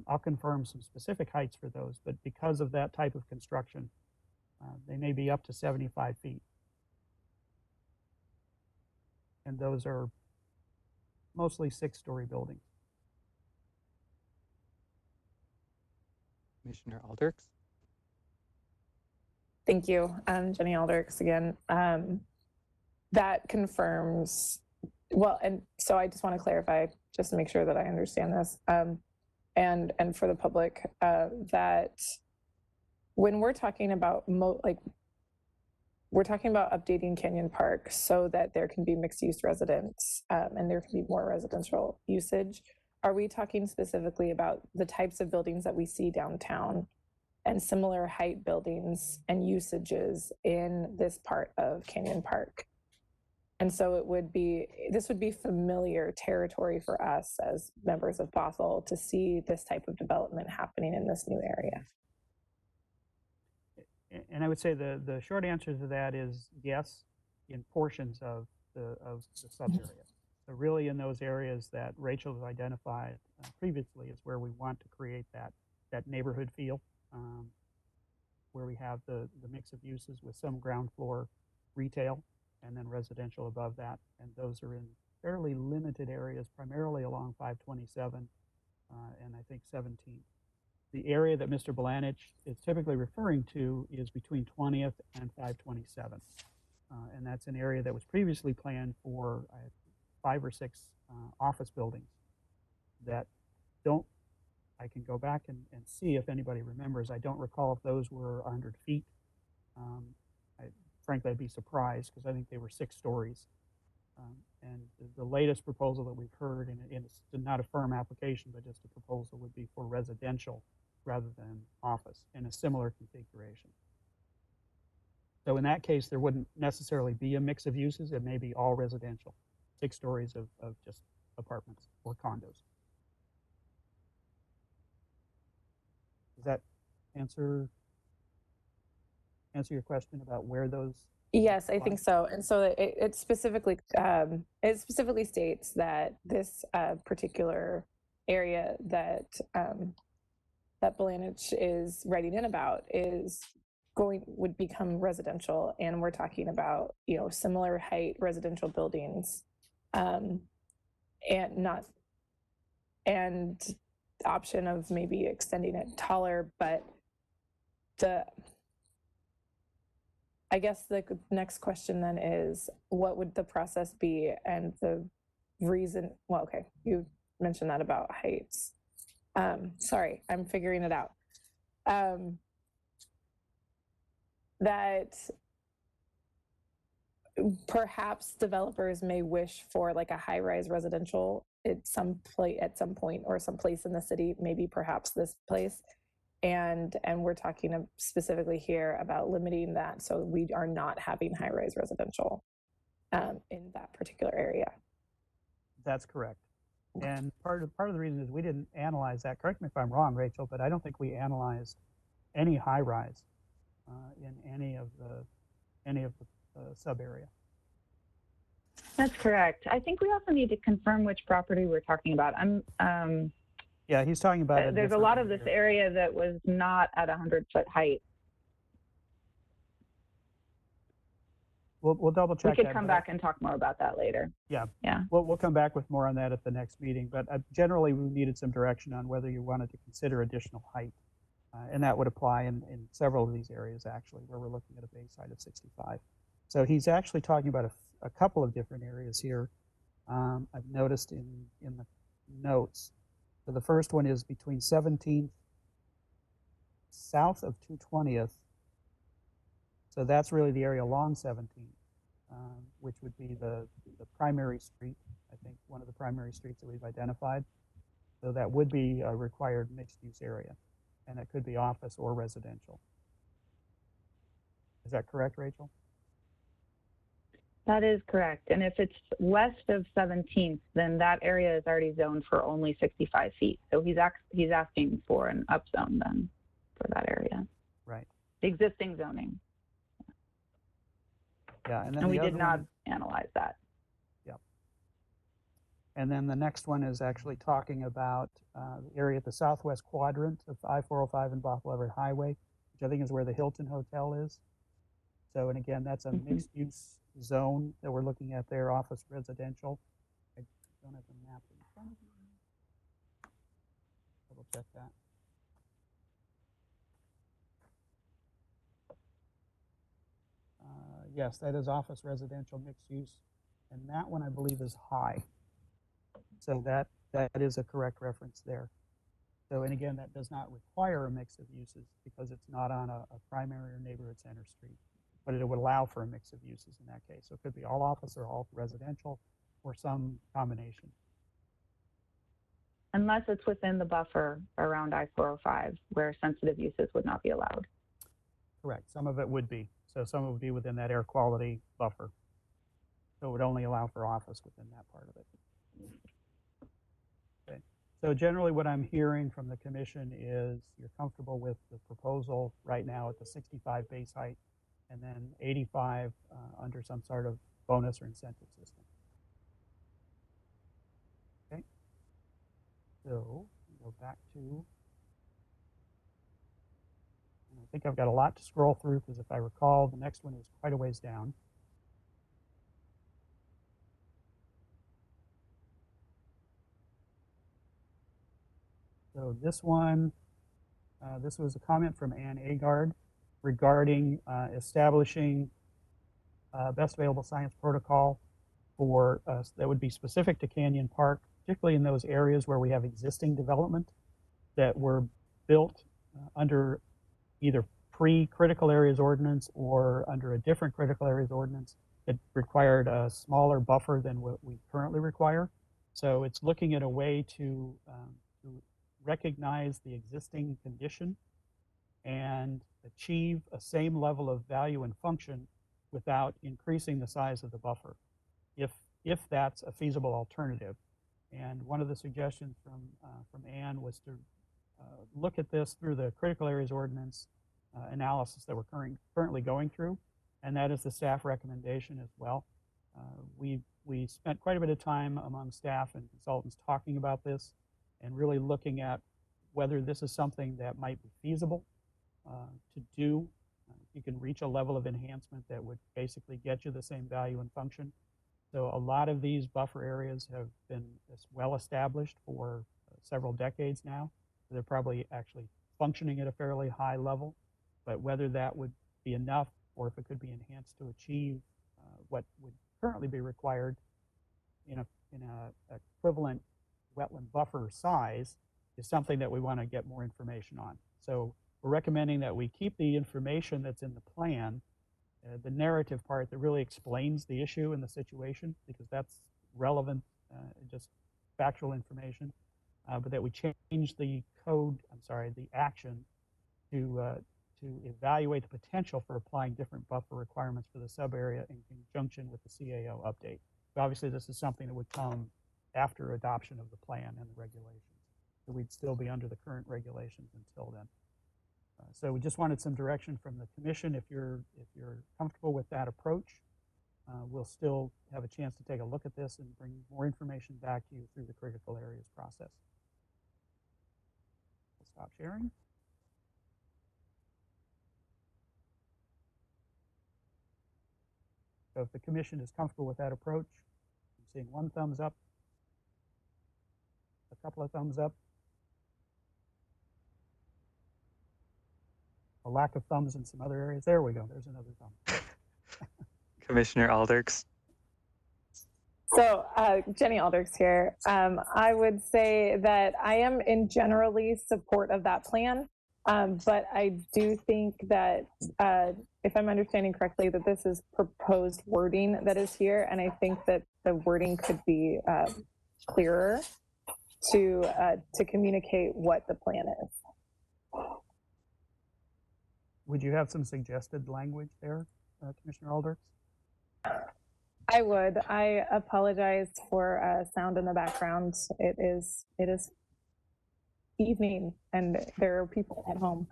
I'll confirm some specific heights for those, but because of that type of construction, they may be up to 75 feet. And those are mostly 6-story buildings. Commissioner Aldrich? Thank you, Jenny Aldrich again. That confirms, well, and so I just want to clarify, just to make sure that I understand this, and for the public, that when we're talking about we're talking about updating Canyon Park so that there can be mixed-use residents and there can be more residential usage. are we talking specifically about the types of buildings that we see downtown and similar height buildings and usages in this part of Canyon Park? And so this would be familiar territory for us as members of Bothell to see this type of development happening in this new area. And I would say the short answer to that is yes, in portions of the sub area. So really in those areas that Rachel has identified previously is where we want to create that neighborhood feel, where we have the mix of uses with some ground floor retail and then residential above that. And those are in fairly limited areas, primarily along 527 and I think 17. The area that Mr. Blanich is typically referring to is between 20th and 527. And that's an area that was previously planned for 5 or 6 office buildings that I can go back and see if anybody remembers. I don't recall if those were 100 feet. Frankly, I'd be surprised because I think they were 6 stories. And the latest proposal that we've heard, and it's not a firm application, but just a proposal, would be for residential rather than office in a similar configuration. So in that case, there wouldn't necessarily be a mix of uses. It may be all residential, 6 stories of just apartments or condos. Does that answer your question about where those? Yes, I think so. And so it specifically states that this particular area that that Blanich is writing in about would become residential, and we're talking about similar height residential buildings, and the option of maybe extending it taller, but I guess the next question then is, what would the process be and the reason? Well, okay, you mentioned that about heights. Sorry, I'm figuring it out. That perhaps developers may wish for like a high-rise residential at some point or someplace in the city, maybe perhaps this place. And we're talking specifically here about limiting that so we are not having high-rise residential in that particular area. That's correct. And part of the reason is we didn't analyze that. Correct me if I'm wrong, Rachel, but I don't think we analyzed any high-rise in any of the sub area. That's correct. I think we also need to confirm which property we're talking about. Yeah, he's talking about there's a lot of this area that was not at 100-foot height. We'll double check. We could come back and talk more about that later. Yeah. Yeah. We'll come back with more on that at the next meeting. But generally, we needed some direction on whether you wanted to consider additional height. And that would apply in several of these areas, actually, where we're looking at a base height of 65. So he's actually talking about a couple of different areas here. I've noticed in the notes. So the first one is between 17th, south of 220th. So that's really the area along 17th, which would be the primary street, I think one of the primary streets that we've identified. So that would be a required mixed-use area, and it could be office or residential. Is that correct, Rachel? That is correct. And if it's west of 17th, then that area is already zoned for only 65 feet. So he's asking for an upzone then for that area. Right. The existing zoning. Yeah, and we did not analyze that. Yep. And then the next one is actually talking about the area at the southwest quadrant of I-405 and Bothell Everett Highway, which I think is where the Hilton Hotel is. So, and again, that's a mixed-use zone that we're looking at there, office, residential. I don't have the map in front of me. Double check that. Yes, that is office, residential, mixed use, and that one I believe is high. So that is a correct reference there. So, and again, that does not require a mix of uses because it's not on a primary or neighborhood center street, but it would allow for a mix of uses in that case. So it could be all office or all residential or some combination. unless it's within the buffer around I-405 where sensitive uses would not be allowed. Correct. Some of it would be. So some would be within that air quality buffer. So it would only allow for office within that part of it. Okay. So generally what I'm hearing from the commission is you're comfortable with the proposal right now at the 65 base height and then 85 under some sort of bonus or incentive system. Okay. So go back to, I think I've got a lot to scroll through because if I recall, the next one is quite a ways down. So this one, this was a comment from Ann Agard regarding establishing best available science protocol for that would be specific to Canyon Park, particularly in those areas where we have existing development that were built under either pre-critical areas ordinance or under a different critical areas ordinance that required a smaller buffer than what we currently require. So it's looking at a way to recognize the existing condition and achieve a same level of value and function without increasing the size of the buffer, if that's a feasible alternative. And one of the suggestions from Ann was to look at this through the critical areas ordinance analysis that we're currently going through, and that is the staff recommendation as well. We spent quite a bit of time among staff and consultants talking about this and really looking at whether this is something that might be feasible to do. You can reach a level of enhancement that would basically get you the same value and function. So a lot of these buffer areas have been well established for several decades now. They're probably actually functioning at a fairly high level, but whether that would be enough or if it could be enhanced to achieve what would currently be required in a equivalent wetland buffer size is something that we want to get more information on. So we're recommending that we keep the information that's in the plan, the narrative part that really explains the issue and the situation, because that's relevant, just factual information, but that we change the the action to evaluate the potential for applying different buffer requirements for the sub-area in conjunction with the CAO update. But obviously, this is something that would come after adoption of the plan and the regulations. So we'd still be under the current regulations until then. So we just wanted some direction from the commission. If you're comfortable with that approach, we'll still have a chance to take a look at this and bring more information back to you through the critical areas process. We'll stop sharing. So if the commission is comfortable with that approach, I'm seeing one thumbs up, a couple of thumbs up, a lack of thumbs in some other areas. There we go. There's another thumb. Commissioner Alders. So Jenny Alders here. I would say that I am in generally support of that plan, but I do think that if I'm understanding correctly, that this is proposed wording that is here, and I think that the wording could be clearer to communicate what the plan is. Would you have some suggested language there, Commissioner Alders? I would. I apologize for sound in the background. It is evening and there are people at home.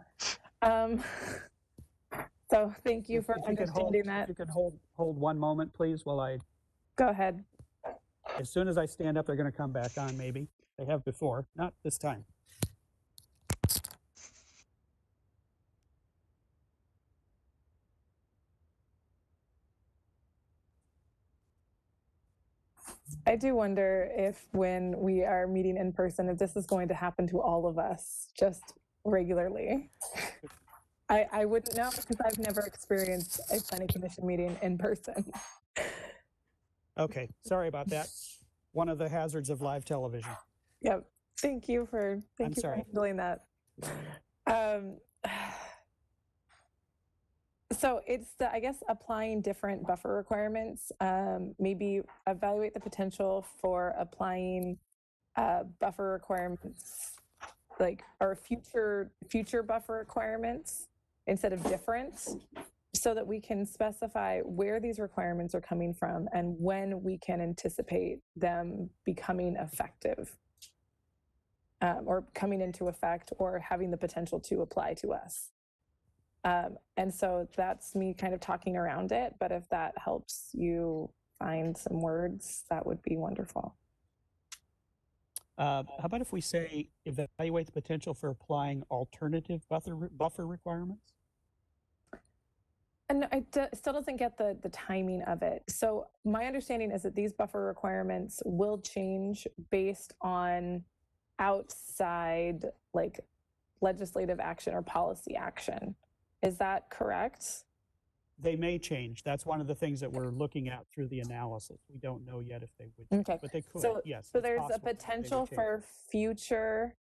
So thank you for understanding that. If you could hold one moment, please, while I... Go ahead. As soon as I stand up, they're going to come back on, maybe. They have before, not this time. I do wonder if when we are meeting in person, if this is going to happen to all of us just regularly. I wouldn't know because I've never experienced a planning commission meeting in person. Okay, sorry about that. One of the hazards of live television. Yep. Thank you for handling that. So it's I guess applying different buffer requirements, maybe evaluate the potential for applying buffer requirements, like, or future buffer requirements instead of different, so that we can specify where these requirements are coming from and when we can anticipate them becoming effective, or coming into effect, or having the potential to apply to us. And so that's me kind of talking around it, but if that helps you find some words, that would be wonderful. How about if we say evaluate the potential for applying alternative buffer requirements? And still doesn't get the timing of it. So my understanding is that these buffer requirements will change based on outside, like, legislative action or policy action. Is that correct? They may change. That's one of the things that we're looking at through the analysis. We don't know yet if they would change, Okay. but they could, So, yes. so it's there's a possible that they would potential change. for future,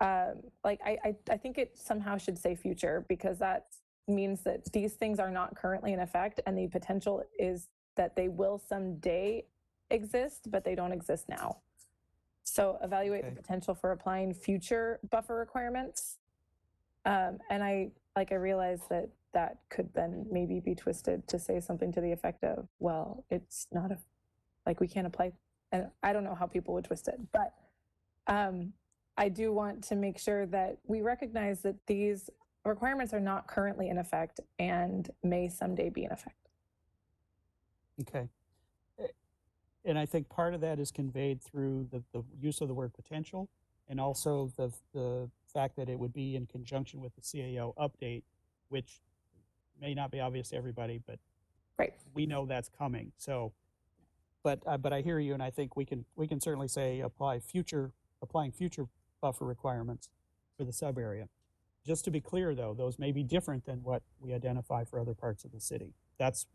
like, I think it somehow should say future, because that means that these things are not currently in effect, and the potential is that they will someday exist, but they don't exist now. So evaluate the potential for applying future buffer requirements. And I realize that could then maybe be twisted to say something to the effect of, well, it's not we can't apply, and I don't know how people would twist it, but I do want to make sure that we recognize that these requirements are not currently in effect and may someday be in effect. Okay. And I think part of that is conveyed through the use of the word potential, and also the fact that it would be in conjunction with the CAO update, which may not be obvious to everybody, but right, we know that's coming. So, but I hear you, and I think we can certainly say applying future buffer requirements for the sub area. Just to be clear, though, those may be different than what we identify for other parts of the city. That's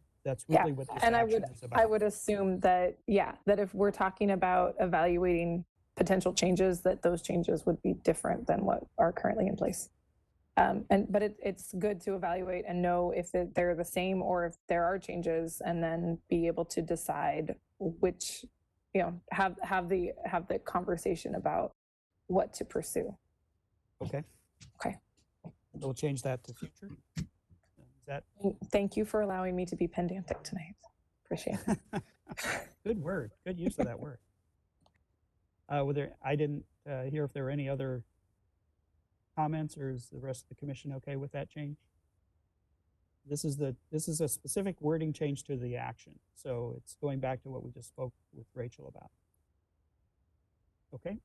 really what this action is about. I would assume that, that if we're talking about evaluating potential changes, that those changes would be different than what are currently in place. But it's good to evaluate and know if they're the same or if there are changes, and then be able to decide which, have the conversation about what to pursue. Okay. Okay. We'll change that to future. Is that? Thank you for allowing me to be pedantic tonight. Appreciate it. Good word. Good use of that word. I didn't hear if there were any other comments, or is the rest of the commission okay with that change? This is a specific wording change to the action, so it's going back to what we just spoke with Rachel about. Okay,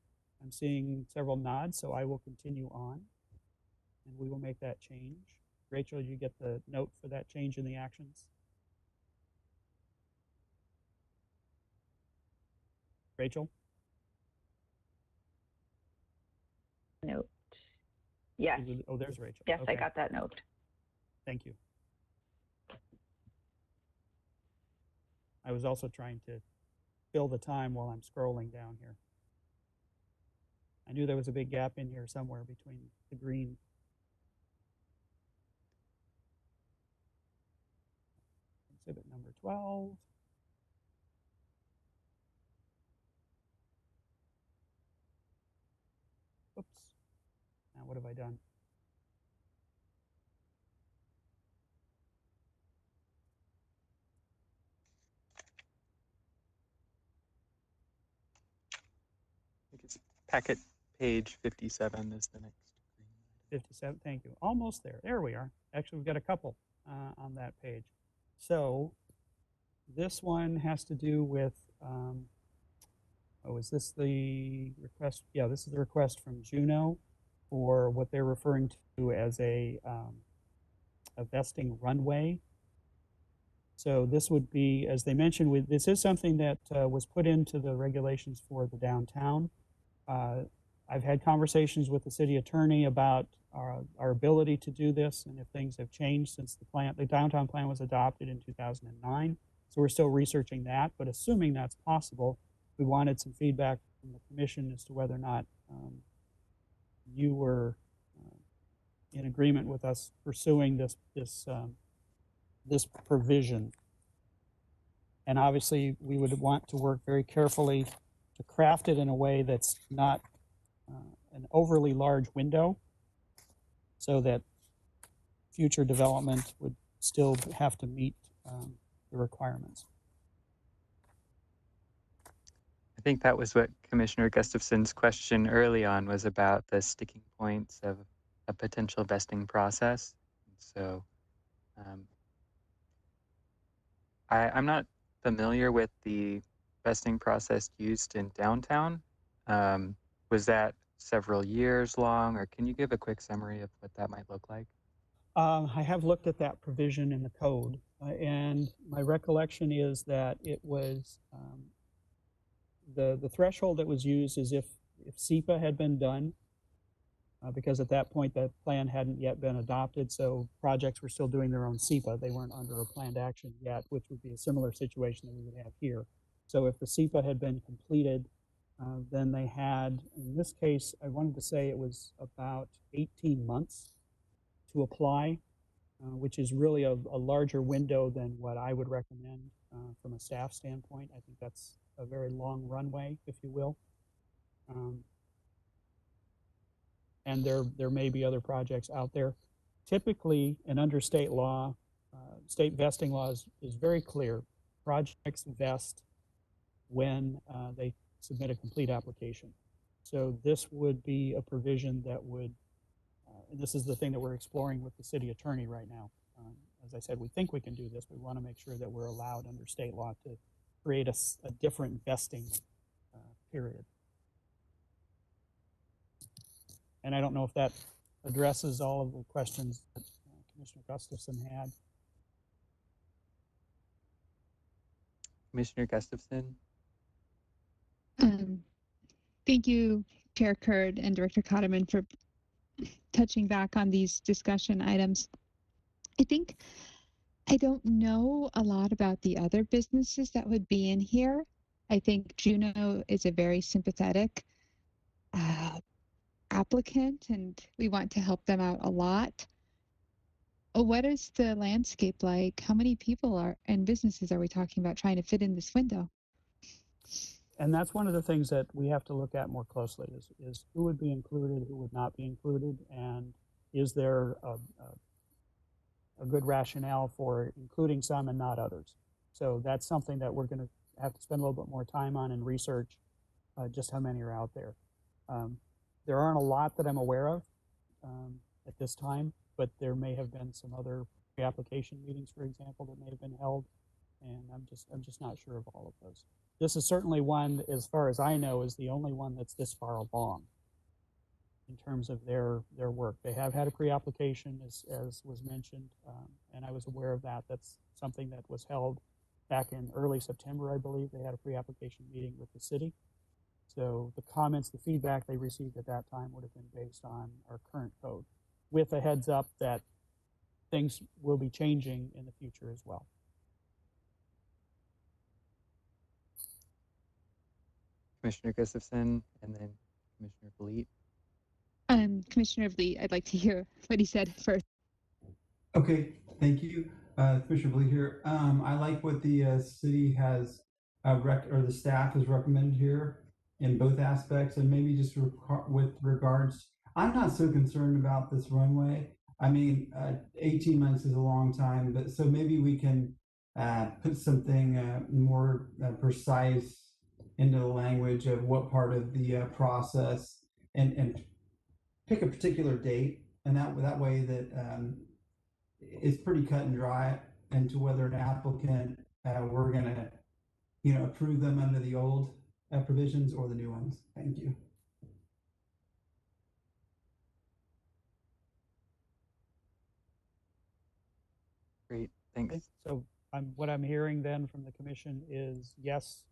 I'm seeing several nods, so I will continue on, and we will make that change. Rachel, you get the note for that change in the actions? Rachel? Note. Yes. Oh, there's Rachel. Yes, okay. I got that note. Thank you. I was also trying to fill the time while I'm scrolling down here. I knew there was a big gap in here somewhere between the green. Exhibit number 12. Oops. Now what have I done? I think it's packet page 57 is the next. 57, thank you. Almost there. There we are. Actually, we've got a couple on that page. So this one has to do with, is this the request? Yeah, this is the request from Juno for what they're referring to as a vesting runway. So this would be, as they mentioned, this is something that was put into the regulations for the downtown. I've had conversations with the city attorney about our ability to do this, and if things have changed since the downtown plan was adopted in 2009. So we're still researching that, but assuming that's possible, we wanted some feedback from the commission as to whether or not you were in agreement with us pursuing this provision. And obviously, we would want to work very carefully to craft it in a way that's not an overly large window, so that future development would still have to meet the requirements. I think that was what Commissioner Gustafson's question early on was about, the sticking points of a potential vesting process. So I'm not familiar with the vesting process used in downtown. Was that several years long, or can you give a quick summary of what that might look like? I have looked at that provision in the code, and my recollection is that it was the threshold that was used is if SEPA had been done, because at that point the plan hadn't yet been adopted, so projects were still doing their own SEPA. They weren't under a planned action yet, which would be a similar situation that we would have here. So if the SEPA had been completed, then they had, in this case, I wanted to say it was about 18 months to apply, which is really a larger window than what I would recommend from a staff standpoint. I think that's a very long runway, if you will. And there may be other projects out there. Typically, and under state law, state vesting law is very clear. Projects vest when they submit a complete application. So this would be a provision that would, and this is the thing that we're exploring with the city attorney right now. As I said, we think we can do this. We want to make sure that we're allowed under state law to create a different vesting period. And I don't know if that addresses all of the questions that Commissioner Gustafson had. Commissioner Gustafson? Thank you, Chair Kurd and Director Cotterman, for touching back on these discussion items. I think I don't know a lot about the other businesses that would be in here. I think Juno is a very sympathetic applicant, and we want to help them out a lot. What is the landscape like? How many people and businesses are we talking about trying to fit in this window? And that's one of the things that we have to look at more closely is who would be included, who would not be included, and is there a good rationale for including some and not others. So that's something that we're going to have to spend a little bit more time on and research just how many are out there. There aren't a lot that I'm aware of at this time, but there may have been some other pre-application meetings, for example, that may have been held, and I'm just not sure of all of those. This is certainly one, as far as I know, is the only one that's this far along in terms of their work. They have had a pre-application, as was mentioned, and I was aware of that. That's something that was held back in early September, I believe. They had a pre-application meeting with the city. So the comments, the feedback they received at that time would have been based on our current code, with a heads up that things will be changing in the future as well. Commissioner Gustafson, and then Commissioner Vliet. Commissioner Vliet, I'd like to hear what he said first. Okay, thank you. Commissioner Vliet here. I like what the city has, or the staff has recommended here in both aspects, and maybe just with regards, I'm not so concerned about this runway. I mean, 18 months is a long time, but so maybe we can put something more precise into the language of what part of the process, and pick a particular date, and that way that it's pretty cut and dry, and to whether an applicant we're going to approve them under the old provisions or the new ones. Thank you. Great, thanks. So what I'm hearing then from the commission is yes,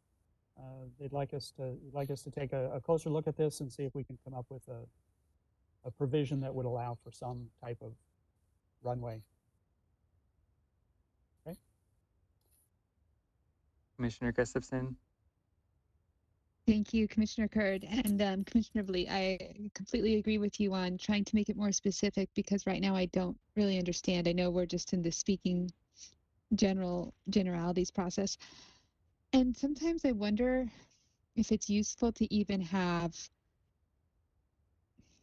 they'd like us to take a closer look at this and see if we can come up with a provision that would allow for some type of runway. Okay. Commissioner Gustafson. Thank you, Commissioner Kurd. And Commissioner Vliet, I completely agree with you on trying to make it more specific, because right now I don't really understand. I know we're just in the speaking generalities process. And sometimes I wonder if it's useful to even have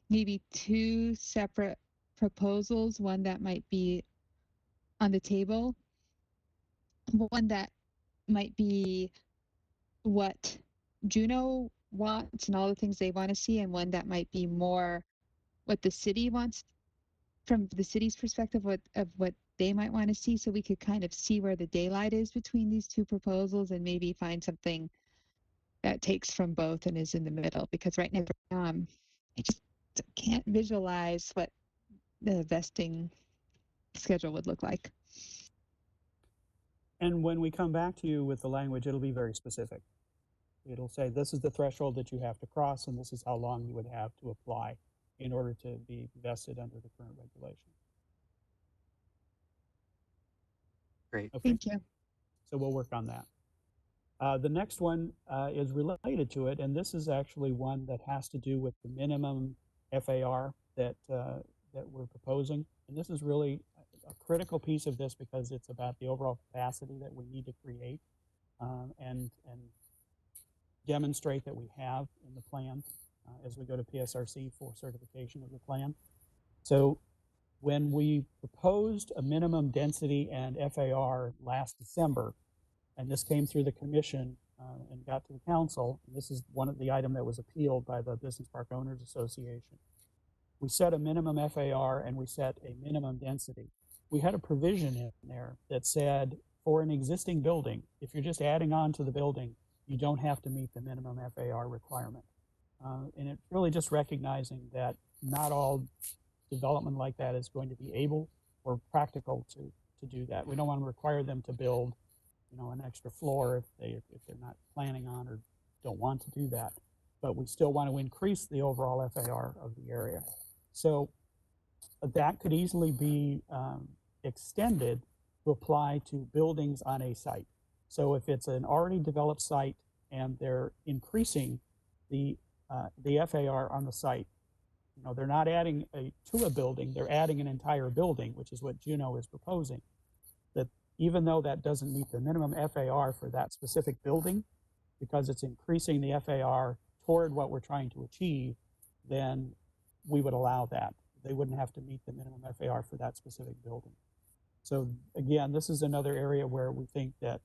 maybe two separate proposals, one that might be on the table, one that might be what Juneau wants and all the things they want to see, and one that might be more what the city wants from the city's perspective, of what they might want to see, so we could kind of see where the daylight is between these two proposals and maybe find something that takes from both and is in the middle. Because right now, I just can't visualize what the vesting schedule would look like. And when we come back to you with the language, it'll be very specific. It'll say, this is the threshold that you have to cross, and this is how long you would have to apply in order to be vested under the current regulation. Great. Okay. Thank you. So we'll work on that. The next one is related to it, and this is actually one that has to do with the minimum FAR that we're proposing. And this is really a critical piece of this because it's about the overall capacity that we need to create and demonstrate that we have in the plan as we go to PSRC for certification of the plan. So when we proposed a minimum density and FAR last December, and this came through the commission and got to the council, and this is one of the item that was appealed by the Business Park Owners Association. We set a minimum FAR and we set a minimum density. We had a provision in there that said for an existing building, if you're just adding on to the building, you don't have to meet the minimum FAR requirement. And it's really just recognizing that not all development like that is going to be able or practical to do that. We don't want to require them to build, you know, an extra floor if they're not planning on or don't want to do that. But we still want to increase the overall FAR of the area. So that could easily be extended to apply to buildings on a site. So if it's an already developed site and they're increasing the FAR on the site, you know, they're not adding to a building, they're adding an entire building, which is what Juneau is proposing. That even though that doesn't meet the minimum FAR for that specific building, because it's increasing the FAR toward what we're trying to achieve, then we would allow that. They wouldn't have to meet the minimum FAR for that specific building. So again, this is another area where we think that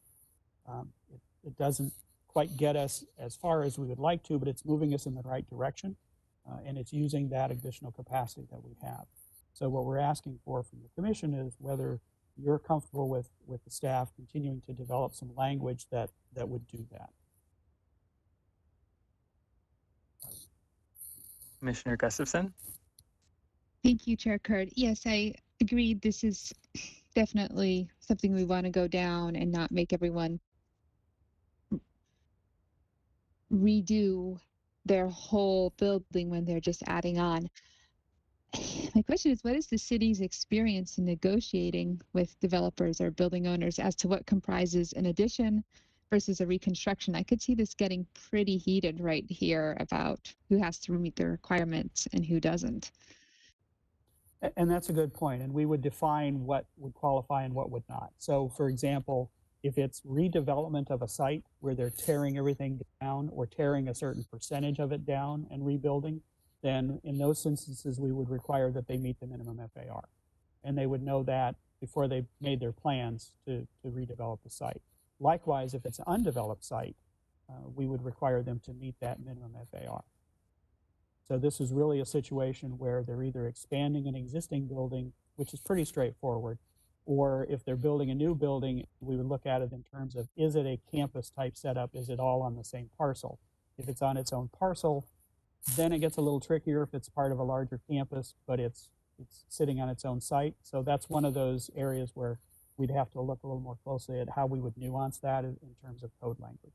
it doesn't quite get us as far as we would like to, but it's moving us in the right direction, and it's using that additional capacity that we have. So what we're asking for from the commission is whether you're comfortable with the staff continuing to develop some language that would do that. Commissioner Gustafson? Thank you, Chair Curd. Yes, I agree. This is definitely something we want to go down and not make everyone redo their whole building when they're just adding on. My question is, what is the city's experience in negotiating with developers or building owners as to what comprises an addition versus a reconstruction? I could see this getting pretty heated right here about who has to meet the requirements and who doesn't. And that's a good point. And we would define what would qualify and what would not. So for example, if it's redevelopment of a site where they're tearing everything down or tearing a certain percentage of it down and rebuilding, then in those instances, we would require that they meet the minimum FAR. And they would know that before they made their plans to redevelop the site. Likewise, if it's an undeveloped site, we would require them to meet that minimum FAR. So this is really a situation where they're either expanding an existing building, which is pretty straightforward, or if they're building a new building, we would look at it in terms of, is it a campus type setup? Is it all on the same parcel? If it's on its own parcel, then it gets a little trickier if it's part of a larger campus, but it's sitting on its own site. So that's one of those areas where we'd have to look a little more closely at how we would nuance that in terms of code language.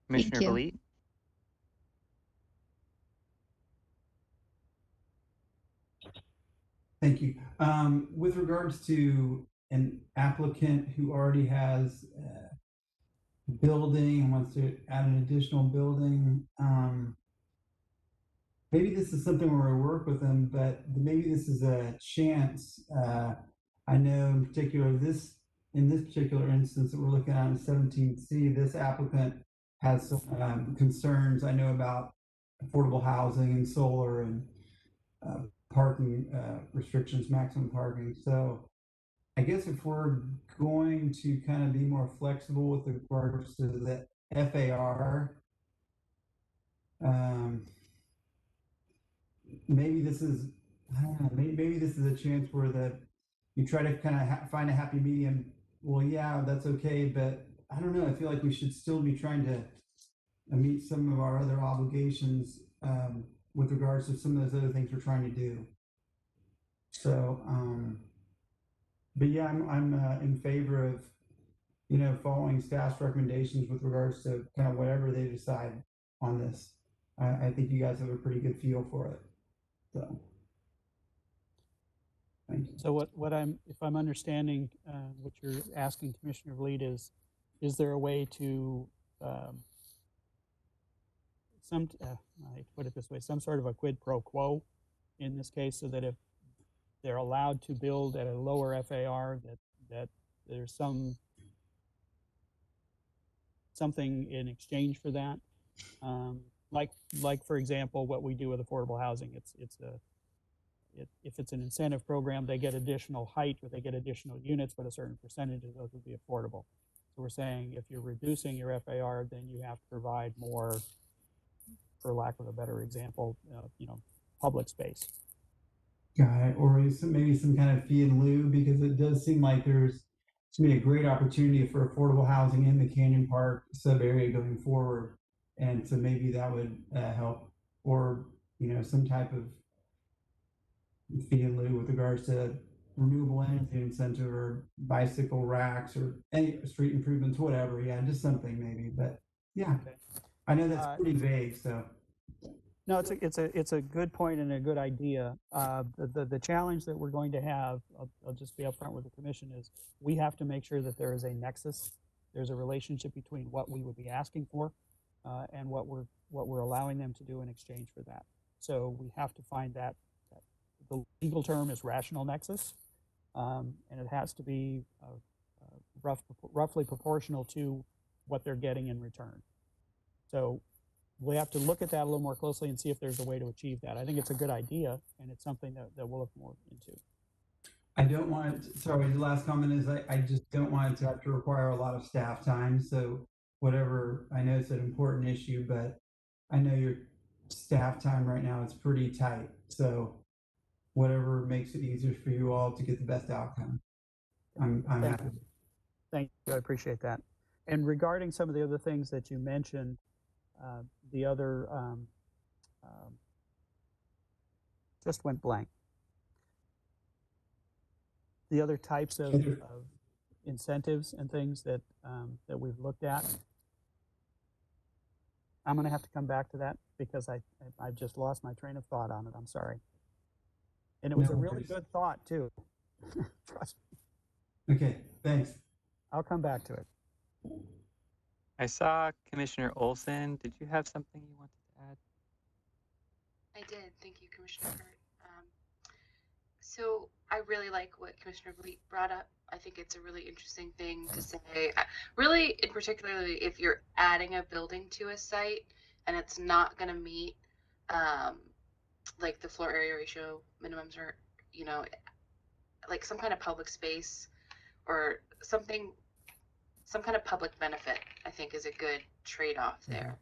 Commissioner Balit? Thank you. With regards to an applicant who already has a building and wants to add an additional building, maybe this is something where I work with them, but maybe this is a chance I know in particular in this particular instance that we're looking at in 17C, this applicant has some concerns I know about affordable housing and solar and parking restrictions, maximum parking. So I guess if we're going to kind of be more flexible with regards to the FAR, maybe this is, I don't know, maybe this is a chance where you try to kind of find a happy medium. Well, yeah, that's okay, but I don't know. I feel like we should still be trying to meet some of our other obligations with regards to some of those other things we're trying to do. So, but yeah, I'm in favor of, following staff's recommendations with regards to kind of whatever they decide on this. I think you guys have a pretty good feel for it. So, thank you. So if I'm understanding what you're asking, Commissioner Vliet, is there a way to I put it this way, some sort of a quid pro quo in this case, so that if they're allowed to build at a lower FAR, that there's something in exchange for that, like for example, what we do with affordable housing. If it's an incentive program, they get additional height or they get additional units, but a certain percentage of those would be affordable. So we're saying if you're reducing your FAR, then you have to provide more, for lack of a better example, public space. Got it. Or maybe some kind of fee in lieu, because it does seem like there's to be a great opportunity for affordable housing in the Canyon Park sub area going forward. And so maybe that would help, or, some type of fee in lieu with regards to renewable energy incentive or bicycle racks or any street improvements, whatever. Yeah, just something maybe. But yeah, okay. I know that's pretty vague. So no, it's a good point and a good idea. The challenge that we're going to have, I'll just be upfront with the commission, is we have to make sure that there is a nexus. There's a relationship between what we would be asking for and what we're allowing them to do in exchange for that. So we have to find that. The legal term is rational nexus, and it has to be roughly proportional to what they're getting in return. So we have to look at that a little more closely and see if there's a way to achieve that. I think it's a good idea, and it's something that we'll look more into. I don't want it, sorry, the last comment is I just don't want it to have to require a lot of staff time. So whatever, I know it's an important issue, but I know your staff time right now is pretty tight. So whatever makes it easier for you all to get the best outcome. I'm happy. Thank you, I appreciate that. And regarding some of the other things that you mentioned, the other just went blank. The other types of incentives and things that that we've looked at, I'm going to have to come back to that because I've just lost my train of thought on it. I'm sorry. And it was a really good thought too. Trust me. Okay, thanks. I'll come back to it. I saw Commissioner Olson. Did you have something you wanted to add? I did. Thank you, Commissioner Hurt. So I really like what Commissioner Vliet brought up. I think it's a really interesting thing to say. Really, in particularly if you're adding a building to a site and it's not going to meet like the floor area ratio minimums, or like some kind of public space or something, some kind of public benefit, I think is a good trade-off there.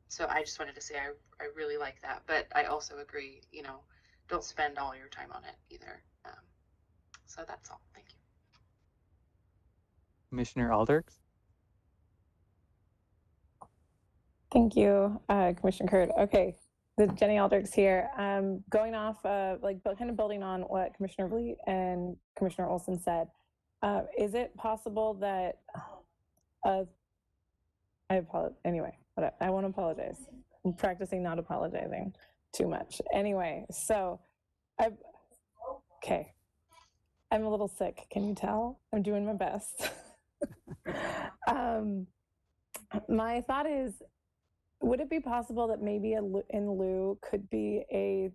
So I just wanted to say I really like that, but I also agree, don't spend all your time on it either. So that's all. Thank you. Commissioner Alders? Thank you, Commissioner Curd. Okay, Jenny Alders here. Going off kind of building on what Commissioner Vliet and Commissioner Olson said, is it possible that I apologize. Anyway, I won't apologize. I'm practicing not apologizing too much. Anyway, so okay. I'm a little sick. Can you tell? I'm doing my best. My thought is, would it be possible that maybe in lieu could be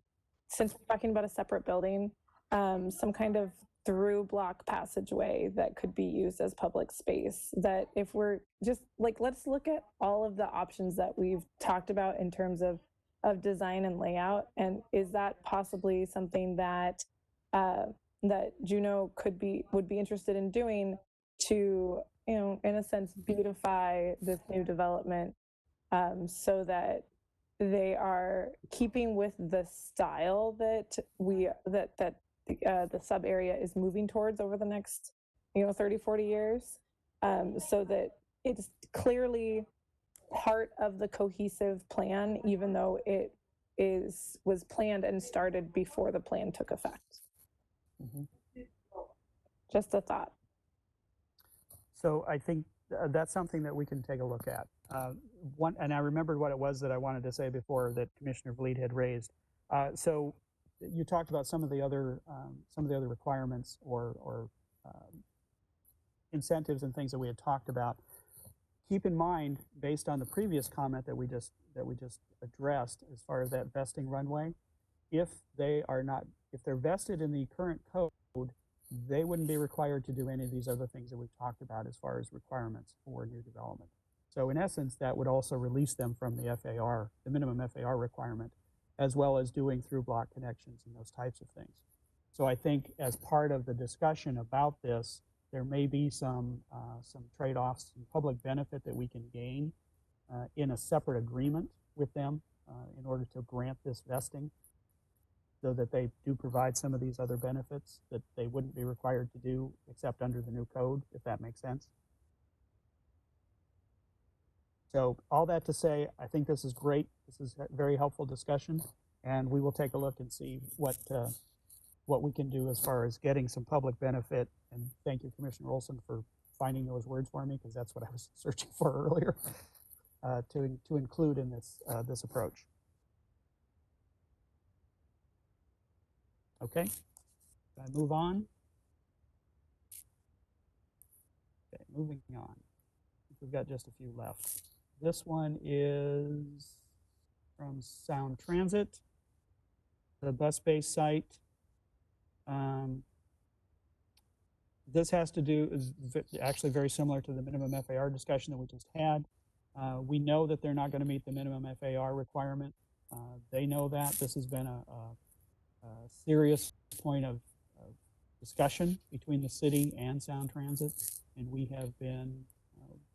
since we're talking about a separate building, some kind of through block passageway that could be used as public space. That if we're just like, let's look at all of the options that we've talked about in terms of design and layout, and is that possibly something that that Juneau would be interested in doing to, you know, in a sense, beautify this new development, so that they are keeping with the style that the sub area is moving towards over the next, you know, 30, 40 years, so that it's clearly part of the cohesive plan, even though it was planned and started before the plan took effect. Mm-hmm. Just a thought. So I think that's something that we can take a look at. And I remembered what it was that I wanted to say before that Commissioner Vliet had raised. So you talked about some of the other requirements or incentives and things that we had talked about. Keep in mind, based on the previous comment that we just addressed, as far as that vesting runway, if they're vested in the current code, they wouldn't be required to do any of these other things that we've talked about as far as requirements for new development. So in essence, that would also release them from the FAR, the minimum FAR requirement, as well as doing through block connections and those types of things. So I think as part of the discussion about this, there may be some trade-offs, some public benefit that we can gain in a separate agreement with them in order to grant this vesting, so that they do provide some of these other benefits that they wouldn't be required to do except under the new code, if that makes sense. So all that to say, I think this is great. This is a very helpful discussion, and we will take a look and see what we can do as far as getting some public benefit. And thank you, Commissioner Olson, for finding those words for me, because that's what I was searching for earlier to include in this approach. Okay, can I move on? Okay, moving on. I think we've got just a few left. This one is from Sound Transit, the bus-based site. This has to do, is actually very similar to the minimum FAR discussion that we just had. We know that they're not going to meet the minimum FAR requirement. They know that. This has been a serious point of discussion between the city and Sound Transit, and we have been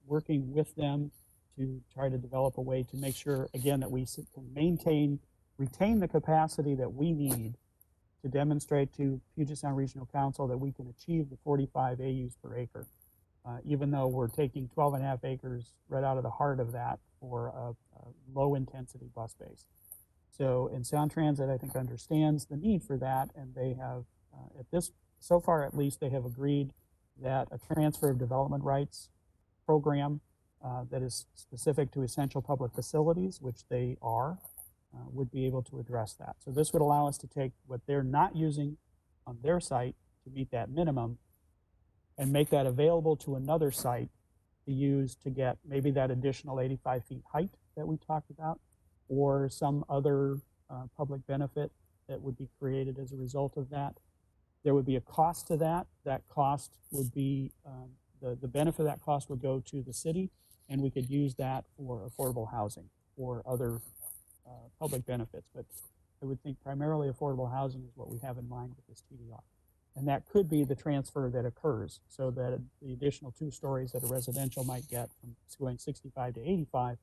working with them to try to develop a way to make sure, again, that we can retain the capacity that we need to demonstrate to Puget Sound Regional Council that we can achieve the 45 AUs per acre, even though we're taking 12.5 acres right out of the heart of that for a low intensity bus base. So, and Sound Transit, I think, understands the need for that, and they have, so far at least, they have agreed that a transfer of development rights program that is specific to essential public facilities, which they are, would be able to address that. So this would allow us to take what they're not using on their site to meet that minimum and make that available to another site to use to get maybe that additional 85 feet height that we talked about, or some other public benefit that would be created as a result of that. There would be a cost to that. That cost would be, the benefit of that cost would go to the city, and we could use that for affordable housing or other public benefits. But I would think primarily affordable housing is what we have in mind with this TDR. And that could be the transfer that occurs, so that the additional 2 stories that a residential might get from going 65 to 85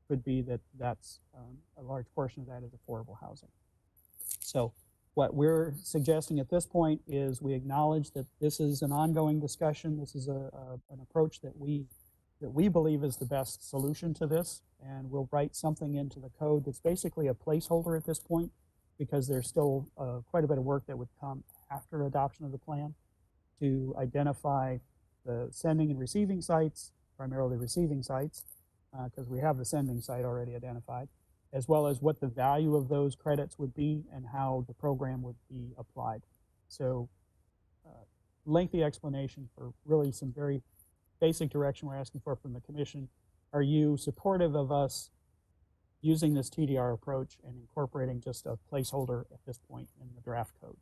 could be that's a large portion of that is affordable housing. So what we're suggesting at this point is we acknowledge that this is an ongoing discussion. This is an approach that we believe is the best solution to this, and we'll write something into the code that's basically a placeholder at this point, because there's still quite a bit of work that would come after adoption of the plan to identify the sending and receiving sites, primarily receiving sites, because we have the sending site already identified, as well as what the value of those credits would be and how the program would be applied. So lengthy explanation for really some very basic direction we're asking for from the commission. Are you supportive of us using this TDR approach and incorporating just a placeholder at this point in the draft code?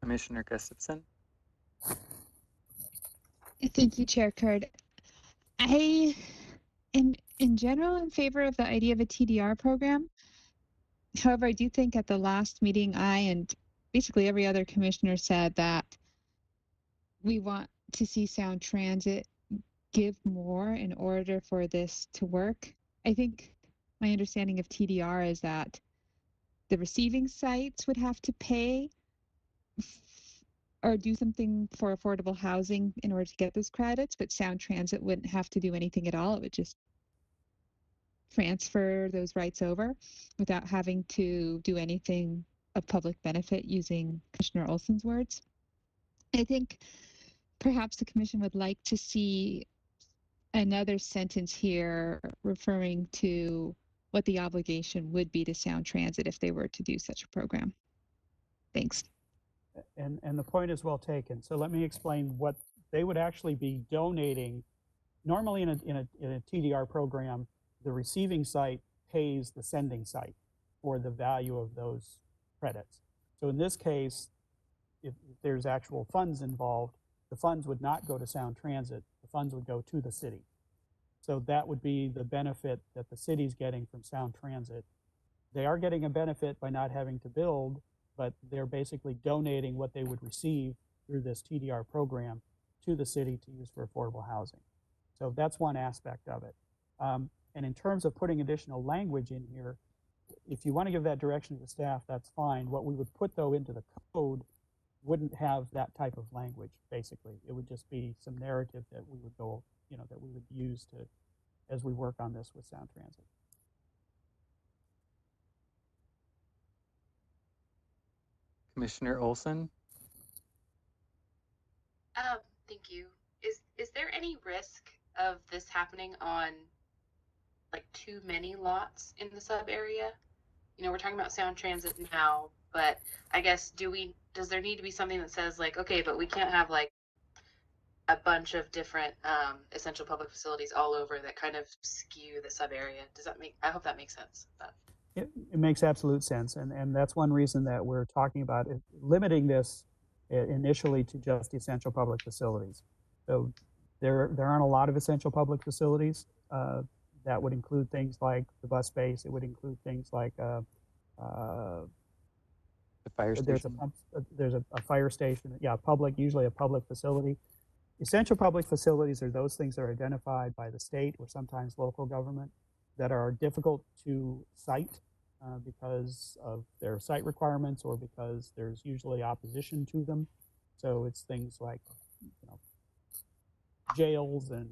Commissioner Gustafson. Thank you, Chair Kurd. I am in general in favor of the idea of a TDR program. However, I do think at the last meeting, I and basically every other commissioner said that we want to see Sound Transit give more in order for this to work. I think my understanding of TDR is that the receiving sites would have to pay or do something for affordable housing in order to get those credits, but Sound Transit wouldn't have to do anything at all. It would just transfer those rights over without having to do anything of public benefit, using Commissioner Olson's words. I think perhaps the commission would like to see another sentence here referring to what the obligation would be to Sound Transit if they were to do such a program. Thanks. And the point is well taken. So let me explain what they would actually be donating. Normally in a TDR program, the receiving site pays the sending site for the value of those credits. So in this case, if there's actual funds involved, the funds would not go to Sound Transit. The funds would go to the city. So that would be the benefit that the city's getting from Sound Transit. They are getting a benefit by not having to build, but they're basically donating what they would receive through this TDR program to the city to use for affordable housing. So that's one aspect of it. And in terms of putting additional language in here, if you want to give that direction to the staff, that's fine. What we would put, though, into the code wouldn't have that type of language, basically. It would just be some narrative that we would go, that we would use to, as we work on this with Sound Transit. Commissioner Olson. Thank you. Is there any risk of this happening on like too many lots in the sub area? We're talking about Sound Transit now, but I guess does there need to be something that says like, okay, but we can't have like a bunch of different essential public facilities all over that kind of skew the sub area? I hope that makes sense. It makes absolute sense, and that's one reason that we're talking about limiting this initially to just essential public facilities. So there aren't a lot of essential public facilities. That would include things like the bus base. It would include things like the fire station. There's a fire station. Yeah, usually a public facility. Essential public facilities are those things that are identified by the state or sometimes local government that are difficult to cite because of their site requirements or because there's usually opposition to them. So it's things like jails and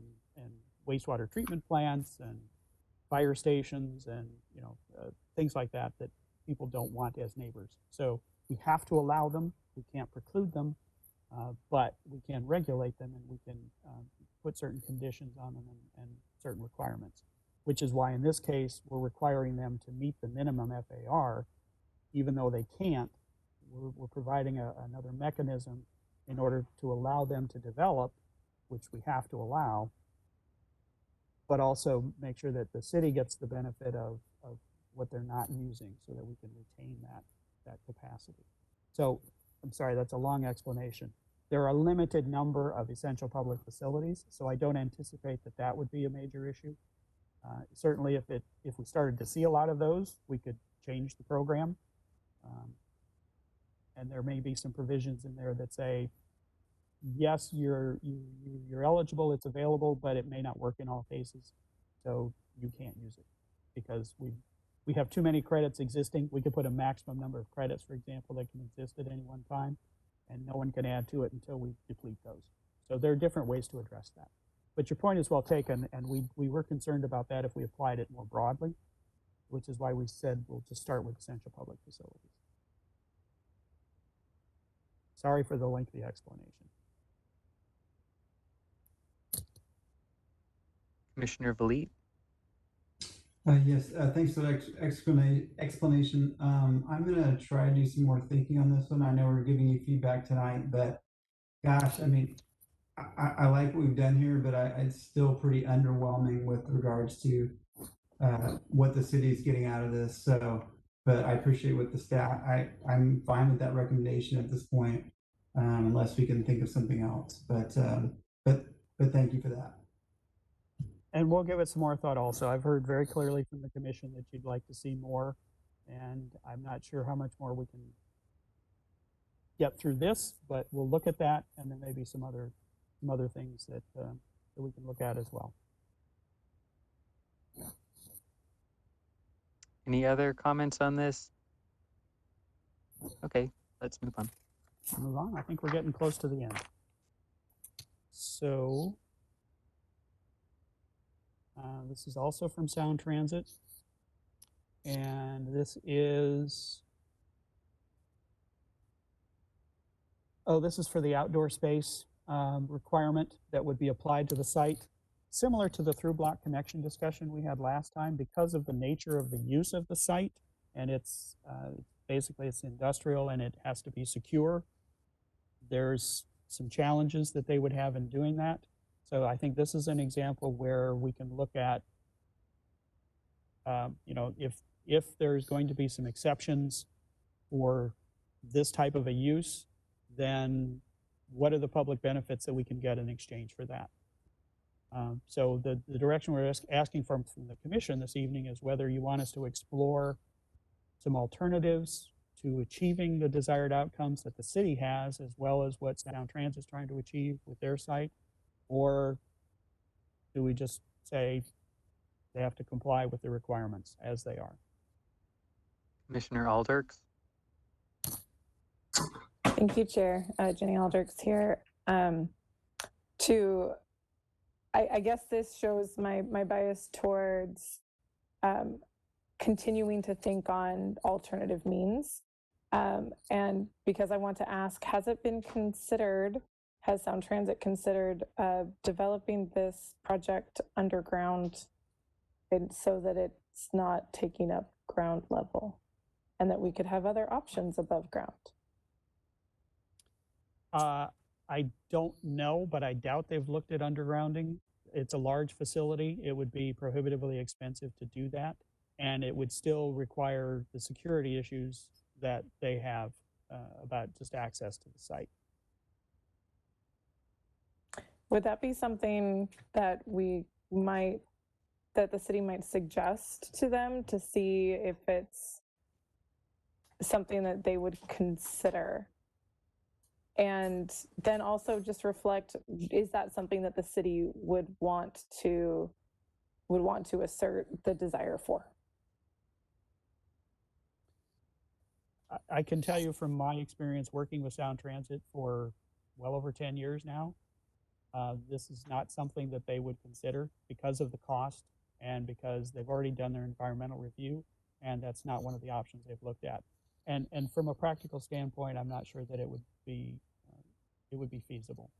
wastewater treatment plants and fire stations and things like that people don't want as neighbors. So we have to allow them. We can't preclude them, but we can regulate them, and we can put certain conditions on them and certain requirements, which is why in this case we're requiring them to meet the minimum FAR, even though they can't. We're providing another mechanism in order to allow them to develop, which we have to allow, but also make sure that the city gets the benefit of what they're not using so that we can retain that capacity. So I'm sorry, that's a long explanation. There are a limited number of essential public facilities, so I don't anticipate that would be a major issue. Certainly if we started to see a lot of those, we could change the program. And there may be some provisions in there that say, yes, you're eligible, it's available, but it may not work in all cases, so you can't use it because we have too many credits existing. We could put a maximum number of credits, for example, that can exist at any one time, and no one can add to it until we deplete those. So there are different ways to address that. But your point is well taken, and we were concerned about that if we applied it more broadly, which is why we said we'll just start with essential public facilities. Sorry for the lengthy explanation. Commissioner Valit. Yes, thanks for the explanation. I'm going to try to do some more thinking on this one. I know we're giving you feedback tonight, but gosh, I mean, I like what we've done here, but it's still pretty underwhelming with regards to what the city is getting out of this. So, but I appreciate what the staff, I'm fine with that recommendation at this point. unless we can think of something else. But thank you for that. And we'll give it some more thought also. I've heard very clearly from the commission that you'd like to see more, and I'm not sure how much more we can get through this, but we'll look at that, and then maybe some other things that we can look at as well. Any other comments on this? Okay, let's move on. Move on. I think we're getting close to the end. So this is also from Sound Transit, and this is this is for the outdoor space requirement that would be applied to the site, similar to the through block connection discussion we had last time. Because of the nature of the use of the site, and it's basically it's industrial and it has to be secure, there's some challenges that they would have in doing that. So I think this is an example where we can look at, you know, if there's going to be some exceptions for this type of a use, then what are the public benefits that we can get in exchange for that? So the direction we're asking from the commission this evening is whether you want us to explore some alternatives to achieving the desired outcomes that the city has, as well as what Sound Transit is trying to achieve with their site, or do we just say they have to comply with the requirements as they are? Commissioner Alders. Thank you, Chair. Jenny Alders here. I guess this shows my bias towards continuing to think on alternative means. And because I want to ask, has Sound Transit considered developing this project underground so that it's not taking up ground level and that we could have other options above ground? I don't know, but I doubt they've looked at undergrounding. It's a large facility. It would be prohibitively expensive to do that, and it would still require the security issues that they have about just access to the site. Would that be something that the city might suggest to them to see if it's something that they would consider? And then also just reflect, is that something that the city would want to assert the desire for? I can tell you from my experience working with Sound Transit for well over 10 years now, this is not something that they would consider because of the cost and because they've already done their environmental review, and that's not one of the options they've looked at. And from a practical standpoint, I'm not sure that it would be feasible.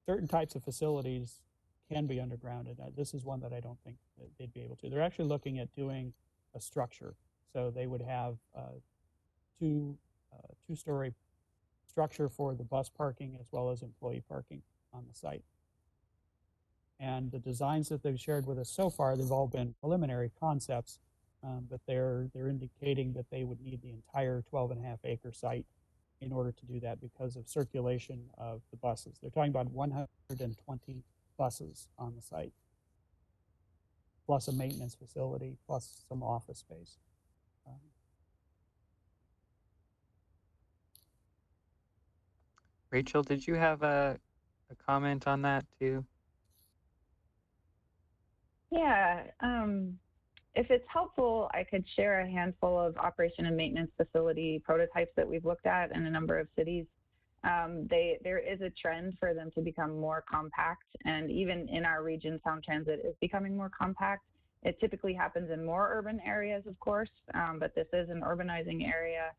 Certain types of facilities can be undergrounded. This is one that I don't think that they'd be able to. They're actually looking at doing a structure. So they would have two-story structure for the bus parking as well as employee parking on the site. And the designs that they've shared with us so far, they've all been preliminary concepts, but they're indicating that they would need the entire 12.5-acre site in order to do that because of circulation of the buses. They're talking about 120 buses on the site, plus a maintenance facility, plus some office space. Rachel, did you have a comment on that too? Yeah, if it's helpful, I could share a handful of operation and maintenance facility prototypes that we've looked at in a number of cities. There is a trend for them to become more compact, and even in our region, Sound Transit is becoming more compact. It typically happens in more urban areas, of course, but this is an urbanizing area.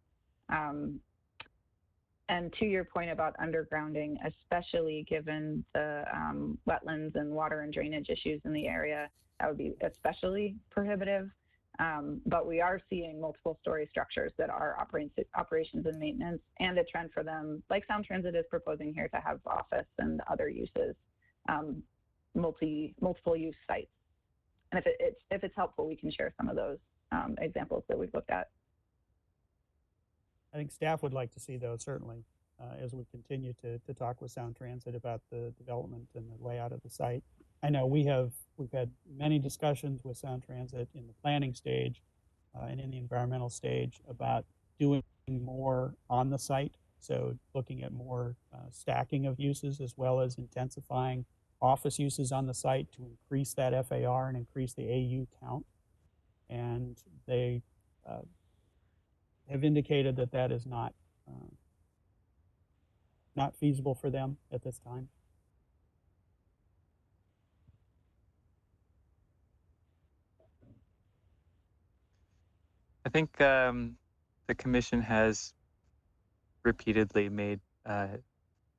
And to your point about undergrounding, especially given the wetlands and water and drainage issues in the area, that would be especially prohibitive. But we are seeing multiple story structures that are operations and maintenance, and a trend for them, like Sound Transit is proposing here, to have office and other uses, multiple use sites. And if it's helpful, we can share some of those examples that we've looked at. I think staff would like to see those certainly as we continue to talk with Sound Transit about the development and the layout of the site. I know we've had many discussions with Sound Transit in the planning stage and in the environmental stage about doing more on the site. So looking at more stacking of uses as well as intensifying office uses on the site to increase that FAR and increase the AU count. And they have indicated that that is not feasible for them at this time. I think the commission has repeatedly made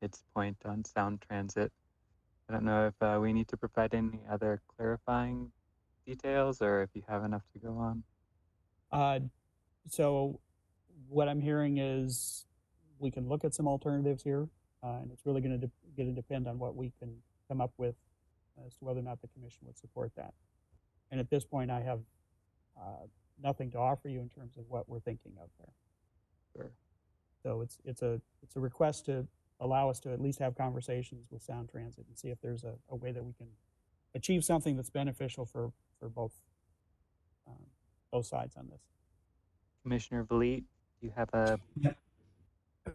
its point on Sound Transit. I don't know if we need to provide any other clarifying details or if you have enough to go on. So what I'm hearing is we can look at some alternatives here, and it's really going to depend on what we can come up with as to whether or not the commission would support that. And at this point, I have nothing to offer you in terms of what we're thinking of there. Sure. So it's a request to allow us to at least have conversations with Sound Transit and see if there's a way that we can achieve something that's beneficial for both sides on this. Commissioner Vliet, do you have a? Yeah.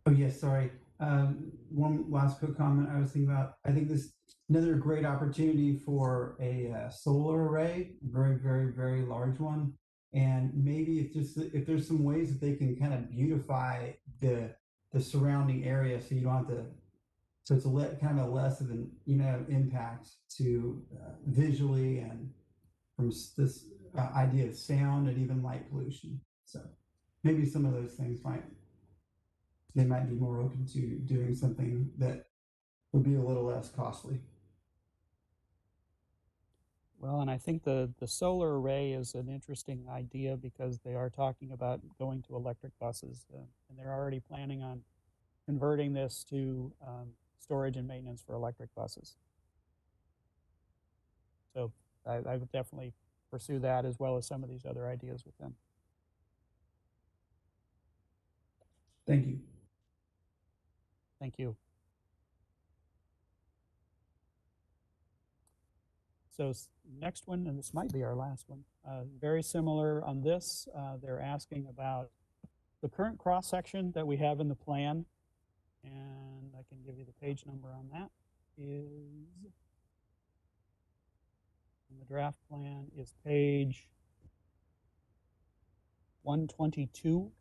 Oh yes, sorry. One last quick comment I was thinking about. I think this another great opportunity for a solar array, very, very, very large one. And maybe if there's some ways that they can kind of beautify the surrounding area, so you don't have to. So it's kind of a less of an impact to visually and from this idea of sound and even light pollution. So maybe some of those things they might be more open to doing something that would be a little less costly. Well, and I think the solar array is an interesting idea because they are talking about going to electric buses, and they're already planning on converting this to storage and maintenance for electric buses. So I would definitely pursue that as well as some of these other ideas with them. Thank you. Thank you. So next one, and this might be our last one, very similar on this. They're asking about the current cross section that we have in the plan, and I can give you the page number on that. In the draft plan is page 122.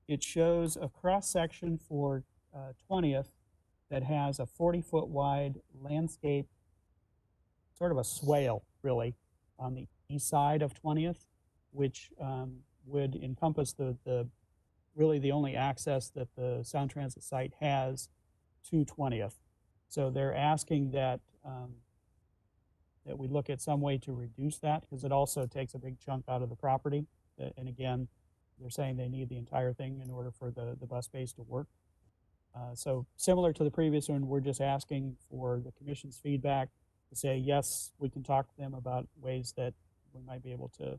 It shows a cross section for 20th that has a 40-foot wide landscape, sort of a swale, really, on the east side of 20th, which would encompass really the only access that the Sound Transit site has to 20th. So they're asking that that we look at some way to reduce that because it also takes a big chunk out of the property. And again, they're saying they need the entire thing in order for the bus base to work. So similar to the previous one, we're just asking for the commission's feedback to say, yes, we can talk to them about ways that we might be able to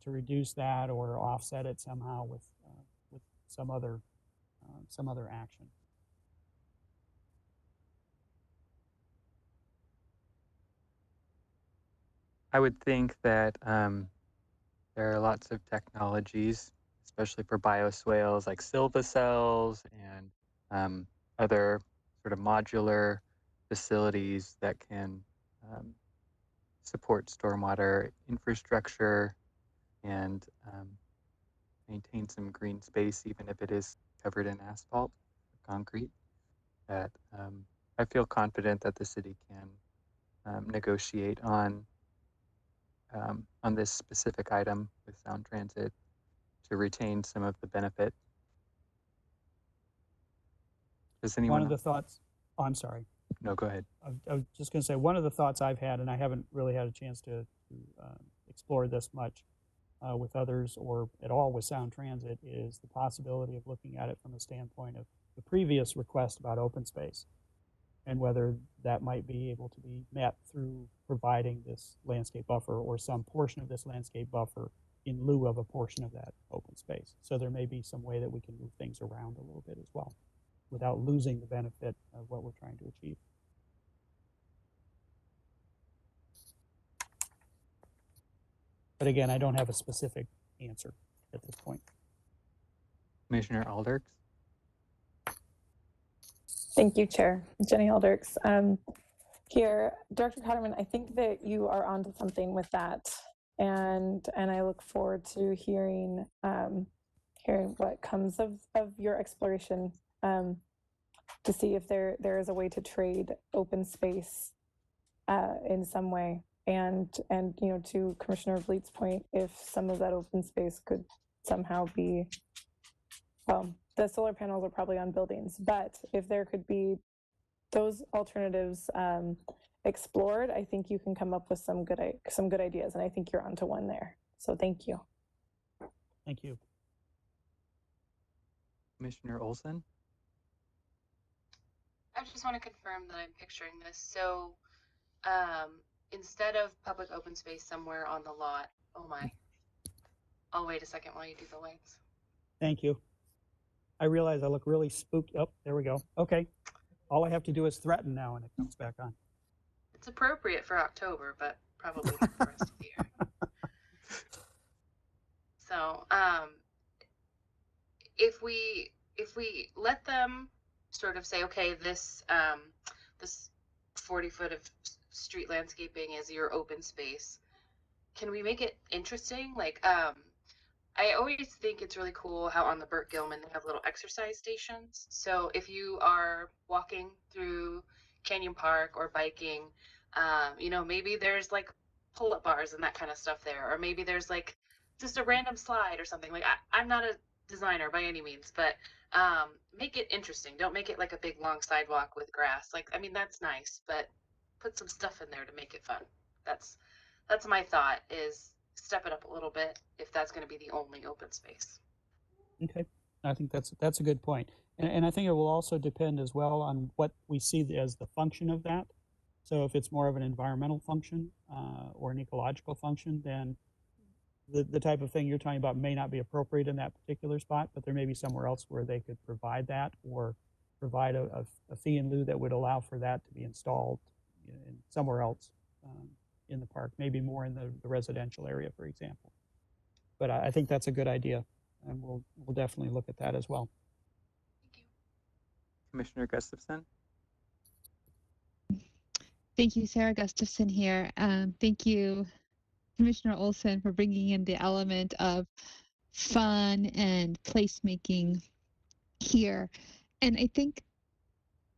reduce that or offset it somehow with some other action. I would think that there are lots of technologies, especially for bioswales like silvacells and other sort of modular facilities that can support stormwater infrastructure and maintain some green space, even if it is covered in asphalt or concrete. That I feel confident that the city can negotiate on this specific item with Sound Transit to retain some of the benefit. Does anyone? One of the thoughts. Oh, I'm sorry. No, go ahead. I was just going to say one of the thoughts I've had, and I haven't really had a chance to explore this much with others or at all with Sound Transit, is the possibility of looking at it from the standpoint of the previous request about open space and whether that might be able to be met through providing this landscape buffer or some portion of this landscape buffer in lieu of a portion of that open space. So there may be some way that we can move things around a little bit as well without losing the benefit of what we're trying to achieve. But again, I don't have a specific answer at this point. Commissioner Alders. Thank you, Chair. Jenny Alders. Here, Director Cotterman, I think that you are onto something with that, and I look forward to hearing what comes of your exploration to see if there is a way to trade open space in some way, and to Commissioner Vliet's point, if some of that open space could somehow be, well, the solar panels are probably on buildings, but if there could be those alternatives explored, I think you can come up with some good ideas, and I think you're onto one there. So thank you. Thank you. Commissioner Olson. I just want to confirm that I'm picturing this. So instead of public open space somewhere on the lot, oh my, I'll wait a second while you do the lights. Thank you. I realize I look really spooked. Oh, there we go. Okay. All I have to do is threaten now and it comes back on. It's appropriate for October, but probably not the rest of the year. So if we let them sort of say, okay, this 40 foot of street landscaping is your open space, can we make it interesting? Like I always think it's really cool how on the Burt Gilman they have little exercise stations. So if you are walking through Canyon Park or biking, maybe there's like pull-up bars and that kind of stuff there, or maybe there's like just a random slide or something. Like I'm not a designer by any means, but make it interesting. Don't make it like a big long sidewalk with grass. Like, I mean, that's nice, but put some stuff in there to make it fun. That's my thought, is step it up a little bit if that's going to be the only open space. Okay, I think that's a good point. And I think it will also depend as well on what we see as the function of that. So if it's more of an environmental function or an ecological function, then the type of thing you're talking about may not be appropriate in that particular spot, but there may be somewhere else where they could provide that, or provide a fee in lieu that would allow for that to be installed in somewhere else in the park, maybe more in the residential area, for example. But I think that's a good idea, and we'll definitely look at that as well. Thank you. Commissioner Gustafson. Thank you, Sarah Gustafson here. Thank you, Commissioner Olson, for bringing in the element of fun and placemaking here. And I think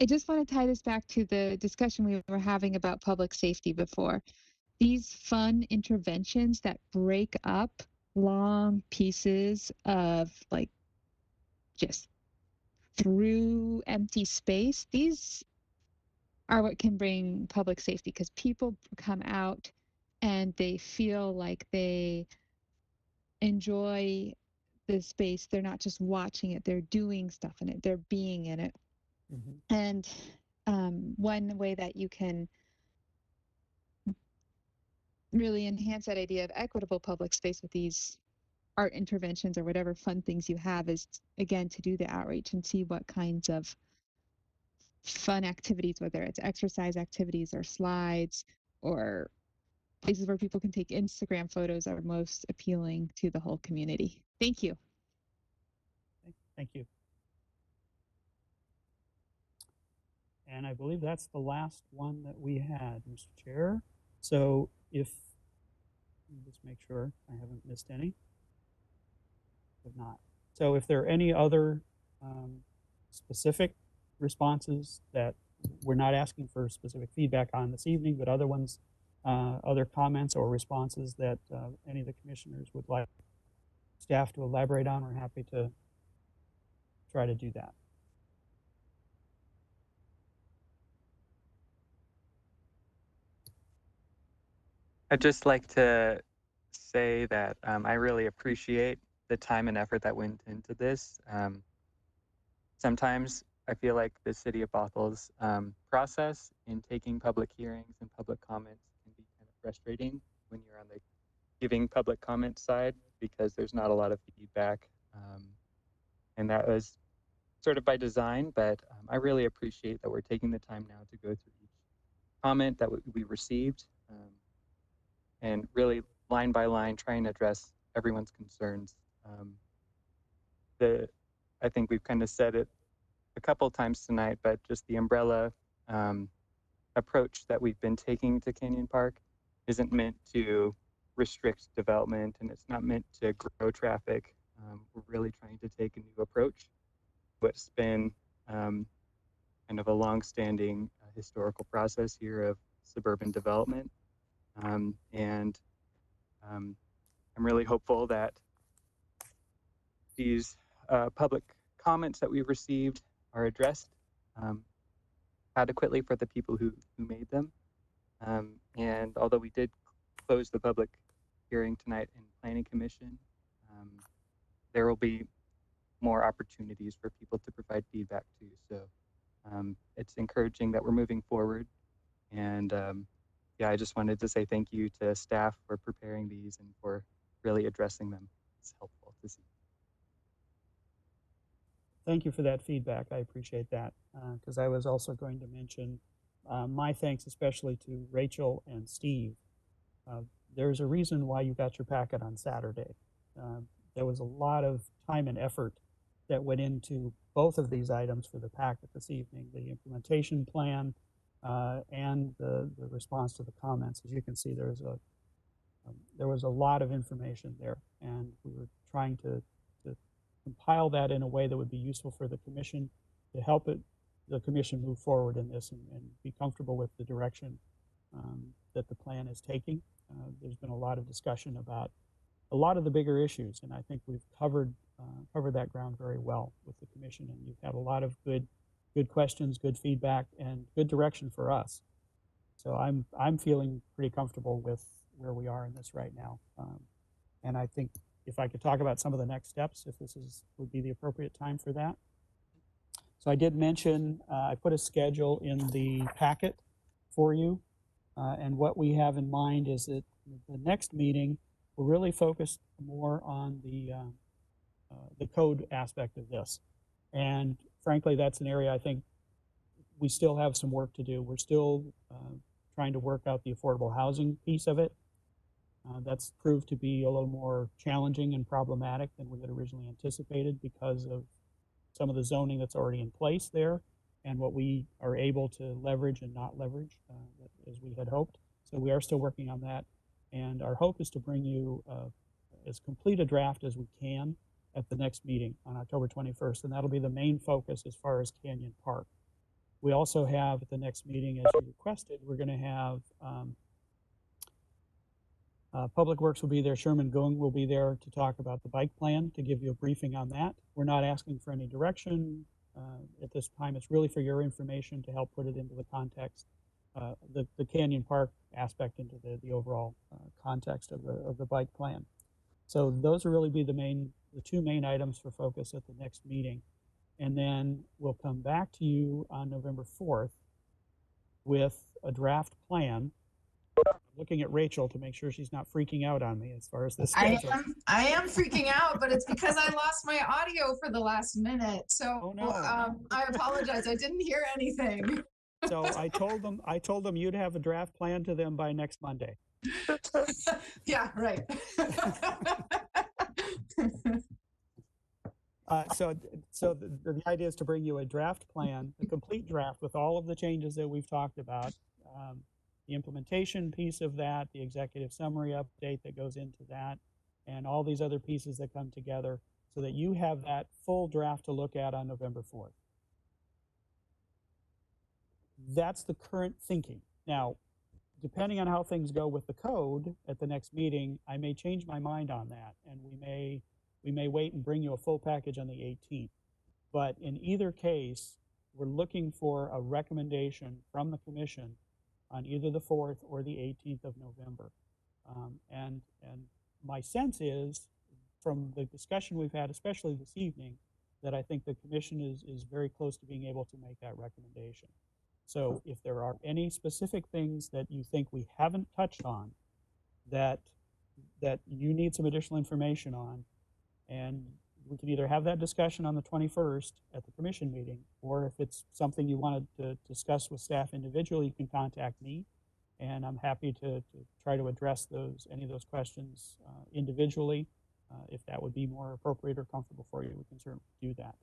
I just want to tie this back to the discussion we were having about public safety before. These fun interventions that break up long pieces of like just through empty space, these are what can bring public safety, because people come out and they feel like they enjoy the space. They're not just watching it, they're doing stuff in it, they're being in it. Mm-hmm. And one way that you can really enhance that idea of equitable public space with these art interventions or whatever fun things you have is, again, to do the outreach and see what kinds of fun activities, whether it's exercise activities or slides or places where people can take Instagram photos, are most appealing to the whole community. Thank you. Thank you. And I believe that's the last one that we had, Mr. Chair. So if, let me just make sure I haven't missed any. If not. So if there are any other specific responses that we're not asking for specific feedback on this evening, but other ones, other comments or responses that any of the commissioners would like staff to elaborate on, we're happy to try to do that. I'd just like to say that I really appreciate the time and effort that went into this. Sometimes I feel like the city of Bothell's process in taking public hearings and public comments can be kind of frustrating when you're on the giving public comment side because there's not a lot of feedback. And that was sort of by design, but I really appreciate that we're taking the time now to go through each comment that we received and really line by line try and address everyone's concerns. I think we've kind of said it a couple times tonight, but just the umbrella approach that we've been taking to Canyon Park isn't meant to restrict development, and it's not meant to grow traffic. We're really trying to take a new approach. What's been kind of a long-standing historical process here of suburban development. I'm really hopeful that these public comments that we've received are addressed adequately for the people who made them. And although we did close the public hearing tonight in Planning Commission, there will be more opportunities for people to provide feedback too. So it's encouraging that we're moving forward. And yeah, I just wanted to say thank you to staff for preparing these and for really addressing them. It's helpful to see. Thank you for that feedback. I appreciate that because I was also going to mention my thanks especially to Rachel and Steve. There's a reason why you got your packet on Saturday. There was a lot of time and effort that went into both of these items for the packet this evening, the implementation plan and the response to the comments. As you can see, there was a lot of information there, and we were trying to compile that in a way that would be useful for the commission to help the commission move forward in this and be comfortable with the direction that the plan is taking. There's been a lot of discussion about a lot of the bigger issues, and I think we've covered that ground very well with the commission, and you've had a lot of good questions, good feedback, and good direction for us. So I'm feeling pretty comfortable with where we are in this right now, and I think if I could talk about some of the next steps, if this would be the appropriate time for that. So I did mention I put a schedule in the packet for you, and what we have in mind is that the next meeting will really focus more on the code aspect of this. And frankly, that's an area I think we still have some work to do. We're still trying to work out the affordable housing piece of it. That's proved to be a little more challenging and problematic than we had originally anticipated because of some of the zoning that's already in place there and what we are able to leverage and not leverage as we had hoped. So we are still working on that. And our hope is to bring you as complete a draft as we can at the next meeting on October 21st. And that'll be the main focus as far as Canyon Park. We also have at the next meeting, as you requested, we're going to have Public Works will be there. Sherman Gung will be there to talk about the bike plan, to give you a briefing on that. We're not asking for any direction at this time. It's really for your information to help put it into the context, the Canyon Park aspect into the overall context of the bike plan. So those will really be the two main items for focus at the next meeting. And then we'll come back to you on November 4th with a draft plan. Looking at Rachel to make sure she's not freaking out on me as far as this schedule. I am freaking out, but it's because I lost my audio for the last minute. So oh, no. I apologize. I didn't hear anything. So I told them you'd have a draft plan to them by next Monday. Yeah, right. So the idea is to bring you a draft plan, a complete draft with all of the changes that we've talked about. The implementation piece of that, the executive summary update that goes into that, and all these other pieces that come together so that you have that full draft to look at on November 4th. That's the current thinking. Now, depending on how things go with the code at the next meeting, I may change my mind on that, and we may wait and bring you a full package on the 18th. But in either case, we're looking for a recommendation from the commission on either the 4th or the 18th of November. And my sense is, from the discussion we've had, especially this evening, that I think the commission is very close to being able to make that recommendation. So if there are any specific things that you think we haven't touched on that that you need some additional information on, and we can either have that discussion on the 21st at the commission meeting, or if it's something you wanted to discuss with staff individually, you can contact me, and I'm happy to try to address any of those questions individually. If that would be more appropriate or comfortable for you, we can certainly do that.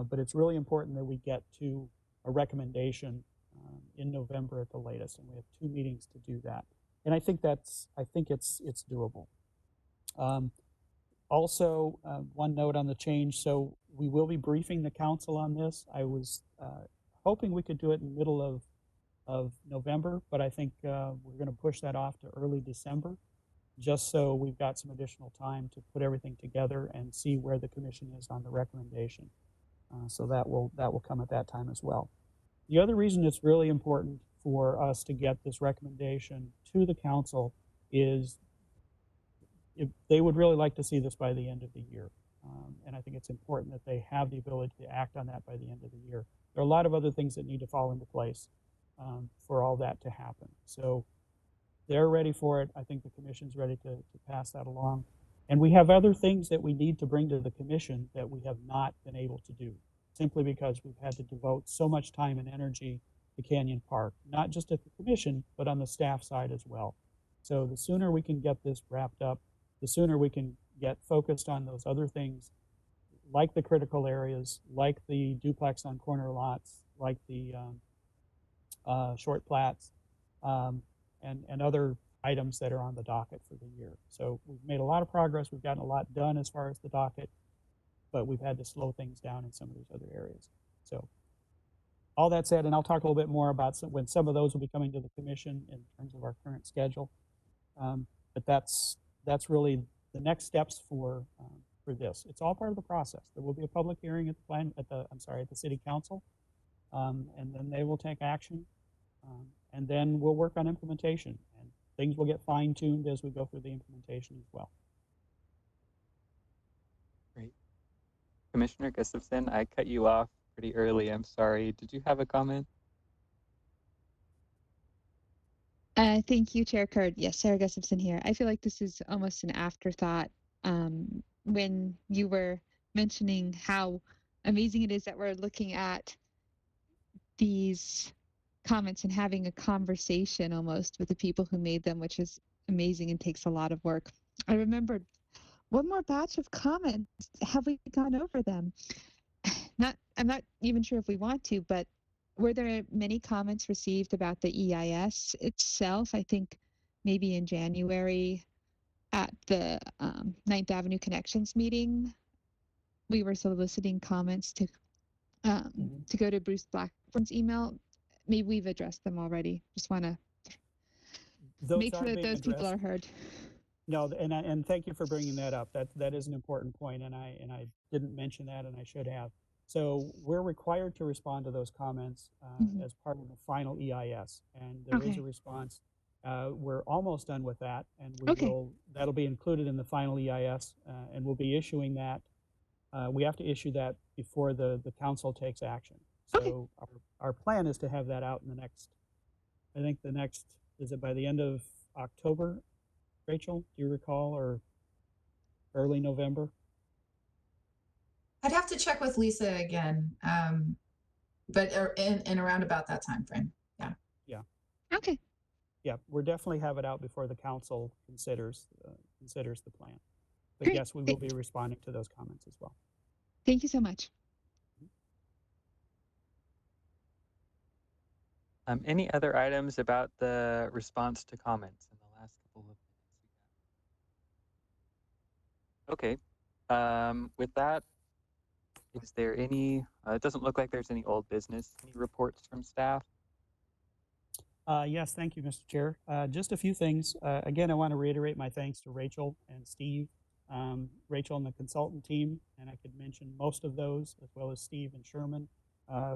But it's really important that we get to a recommendation in November at the latest, and we have 2 meetings to do that. And I think it's doable. Also, one note on the change. So we will be briefing the council on this. I was hoping we could do it in the middle of November, but I think we're going to push that off to early December, just so we've got some additional time to put everything together and see where the commission is on the recommendation. So that will come at that time as well. The other reason it's really important for us to get this recommendation to the council is if they would really like to see this by the end of the year. And I think it's important that they have the ability to act on that by the end of the year. There are a lot of other things that need to fall into place for all that to happen. So they're ready for it. I think the commission's ready to pass that along. And we have other things that we need to bring to the commission that we have not been able to do, simply because we've had to devote so much time and energy to Canyon Park, not just at the commission, but on the staff side as well. So the sooner we can get this wrapped up, the sooner we can get focused on those other things, like the critical areas, like the duplex on corner lots, like the short plats, and other items that are on the docket for the year. So we've made a lot of progress. We've gotten a lot done as far as the docket, but we've had to slow things down in some of these other areas. So all that said, and I'll talk a little bit more about when some of those will be coming to the commission in terms of our current schedule. But that's really the next steps for this. It's all part of the process. There will be a public hearing at the city council, and then they will take action, and then we'll work on implementation, and things will get fine-tuned as we go through the implementation as well. Great. Commissioner Gustafson, I cut you off pretty early. I'm sorry. Did you have a comment? Thank you, Chair Curd. Yes, Sarah Gustafson here. I feel like this is almost an afterthought. When you were mentioning how amazing it is that we're looking at these comments and having a conversation almost with the people who made them, which is amazing and takes a lot of work. I remembered one more batch of comments. Have we gone over them? I'm not even sure if we want to, but were there many comments received about the EIS itself? I think maybe in January at the 9th Avenue Connections meeting, we were soliciting comments to go to Bruce Blackburn's email. Maybe we've addressed them already. Just want to make sure that those people are heard. No, and thank you for bringing that up. That is an important point, and I didn't mention that, and I should have. So we're required to respond to those comments as part of the final EIS, and there is a response. We're almost done with that, and that'll be included in the final EIS, and we'll be issuing that. We have to issue that before the council takes action. So our plan is to have that out in the next, is it by the end of October, Rachel, do you recall, or early November? I'd have to check with Lisa again, but in around about that time frame. Yeah. Yeah. Okay. Yeah, we'll definitely have it out before the council considers the plan. But Great. Yes, we will be responding to those comments as well. Thank you so much. Any other items about the response to comments in the last couple of minutes we got? Okay. With that, is there any, it doesn't look like there's any old business, any reports from staff? Yes, thank you, Mr. Chair. Just a few things. Again, I want to reiterate my thanks to Rachel and Steve, Rachel and the consultant team, and I could mention most of those, as well as Steve and Sherman,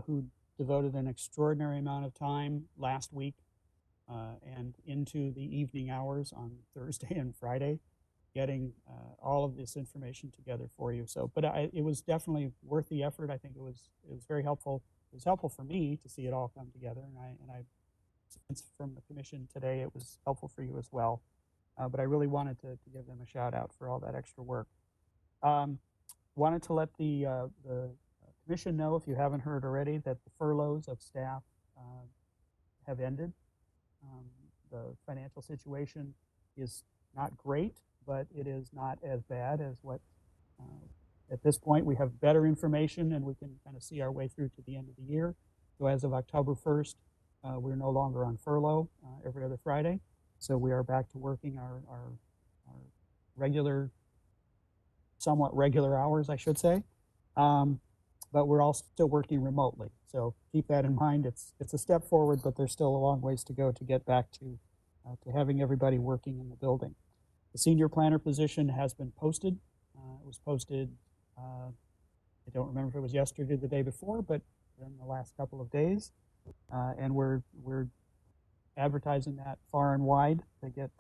who devoted an extraordinary amount of time last week and into the evening hours on Thursday and Friday, getting all of this information together for you. So, but it was definitely worth the effort. I think it was very helpful. It was helpful for me to see it all come together, and I sense from the commission today it was helpful for you as well. but I really wanted to give them a shout out for all that extra work. Wanted to let the commission know, if you haven't heard already, that the furloughs of staff have ended. The financial situation is not great, but it is not as bad as what, at this point, we have better information and we can kind of see our way through to the end of the year. So as of October 1st, we're no longer on furlough every other Friday. So we are back to working our regular, somewhat regular hours, I should say. But we're all still working remotely. So keep that in mind. It's a step forward, but there's still a long ways to go to get back to having everybody working in the building. The senior planner position has been posted. It was posted, I don't remember if it was yesterday or the day before, but in the last couple of days. And we're advertising that far and wide to get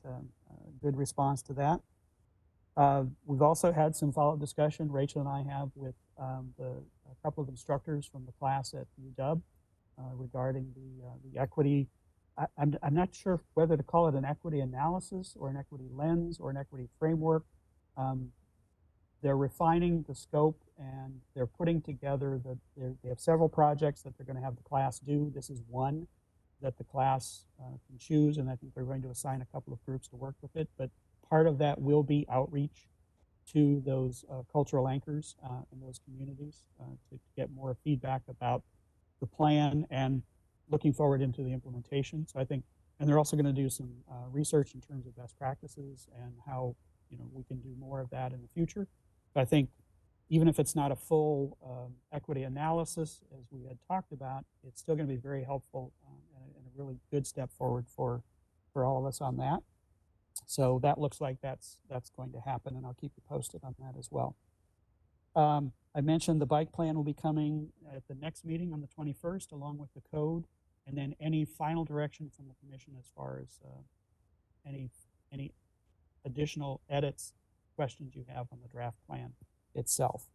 good response to that. We've also had some follow-up discussion, Rachel and I have, with a couple of instructors from the class at UW regarding the equity. I'm not sure whether to call it an equity analysis or an equity lens or an equity framework. They're refining the scope and they're putting together, they have several projects that they're going to have the class do. This is one that the class can choose, and I think they're going to assign a couple of groups to work with it. But part of that will be outreach to those cultural anchors in those communities to get more feedback about the plan and looking forward into the implementation. So I think, and they're also going to do some research in terms of best practices and how we can do more of that in the future. But I think even if it's not a full equity analysis, as we had talked about, it's still going to be very helpful and a really good step forward for all of us on that. So that looks like that's going to happen, and I'll keep you posted on that as well. I mentioned the bike plan will be coming at the next meeting on the 21st, along with the code, and then any final direction from the commission as far as any additional edits, questions you have on the draft plan itself.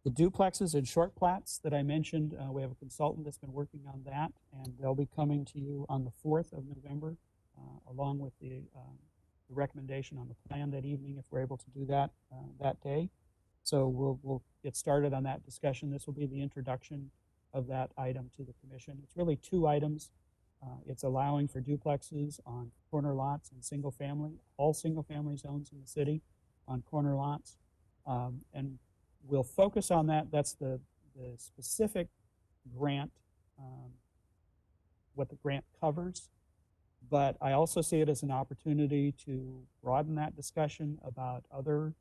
The duplexes and short plats that I mentioned, we have a consultant that's been working on that, and they'll be coming to you on the 4th of November, along with the recommendation on the plan that evening, if we're able to do that that day. So we'll get started on that discussion. This will be the introduction of that item to the commission. It's really two items. It's allowing for duplexes on corner lots and single family, all single family zones in the city on corner lots. And we'll focus on that. That's the specific grant, what the grant covers. But I also see it as an opportunity to broaden that discussion about other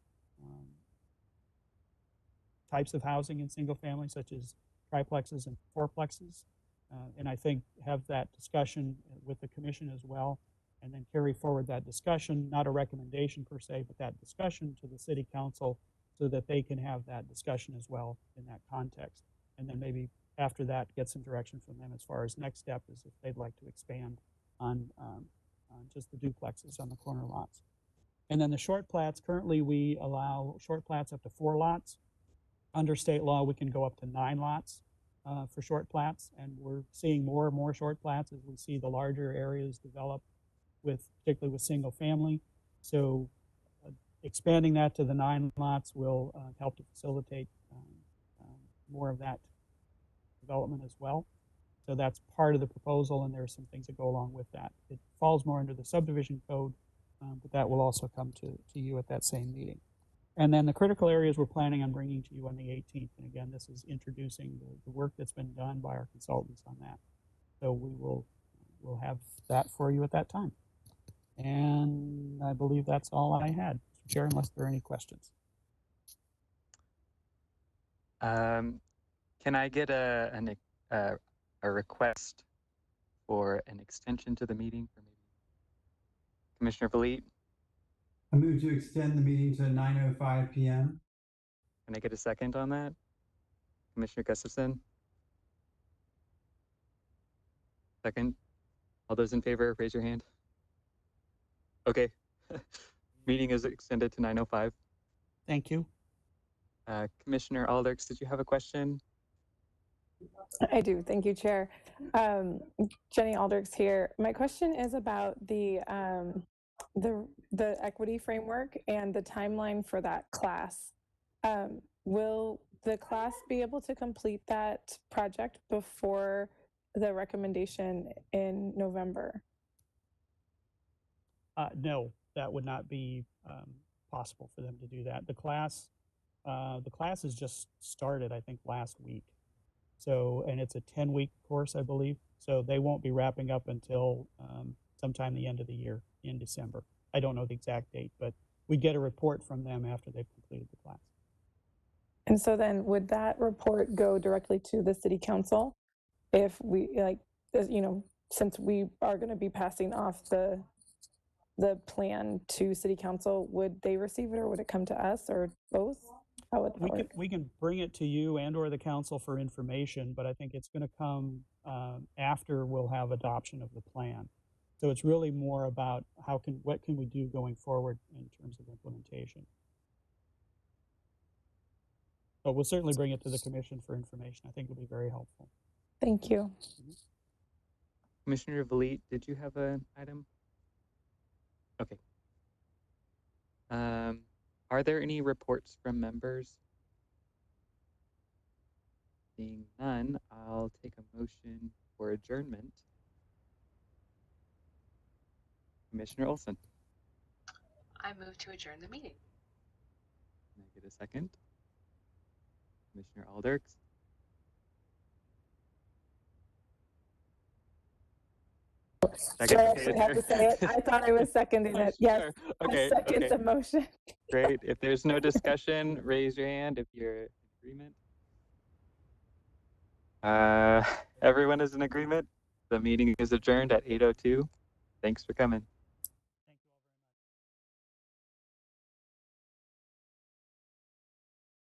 types of housing in single family, such as triplexes and fourplexes. And I think have that discussion with the commission as well, and then carry forward that discussion, not a recommendation per se, but that discussion to the city council so that they can have that discussion as well in that context. And then maybe after that, get some direction from them as far as next step is if they'd like to expand on just the duplexes on the corner lots. And then the short plats, currently we allow short plats up to 4 lots. Under state law, we can go up to 9 lots for short plats, and we're seeing more and more short plats as we see the larger areas develop, particularly with single family. So expanding that to the 9 lots will help to facilitate more of that development as well. So that's part of the proposal, and there are some things that go along with that. It falls more under the subdivision code, but that will also come to you at that same meeting. And then the critical areas we're planning on bringing to you on the 18th. And again, this is introducing the work that's been done by our consultants on that. So we'll have that for you at that time. And I believe that's all I had, Mr. Chair, unless there are any questions. Can I get a request for an extension to the meeting for maybe Commissioner Valit? I move to extend the meeting to 9:05 p.m. Can I get a second on that? Commissioner Gustafson? Second? All those in favor, raise your hand. Okay. Meeting is extended to 9:05. Thank you. Commissioner Alders, did you have a question? I do. Thank you, Chair. Jenny Alders here. My question is about the the equity framework and the timeline for that class. Will the class be able to complete that project before the recommendation in November? No, that would not be possible for them to do that. The class has just started, I think, last week. So, and it's a 10-week course, I believe. So they won't be wrapping up until sometime the end of the year in December. I don't know the exact date, but we get a report from them after they've completed the class. And so then would that report go directly to the city council? If we, like, you know, since we are going to be passing off the plan to city council, would they receive it or would it come to us or both? How would that work? We can bring it to you and or the council for information, but I think it's going to come after we'll have adoption of the plan. So it's really more about what can we do going forward in terms of implementation. But we'll certainly bring it to the commission for information. I think it'll be very helpful. Thank you. Commissioner Valit, did you have an item? Okay. Are there any reports from members? Seeing none, I'll take a motion for adjournment. Commissioner Olson. I move to adjourn the meeting. Can I get a second? Commissioner Alderks. Second. I actually have to say it. I thought I was seconding it. Yes. Sure. Okay. I second the motion. Great. If there's no discussion, raise your hand if you're in agreement. Everyone is in agreement. The meeting is adjourned at 8:02. Thanks for coming.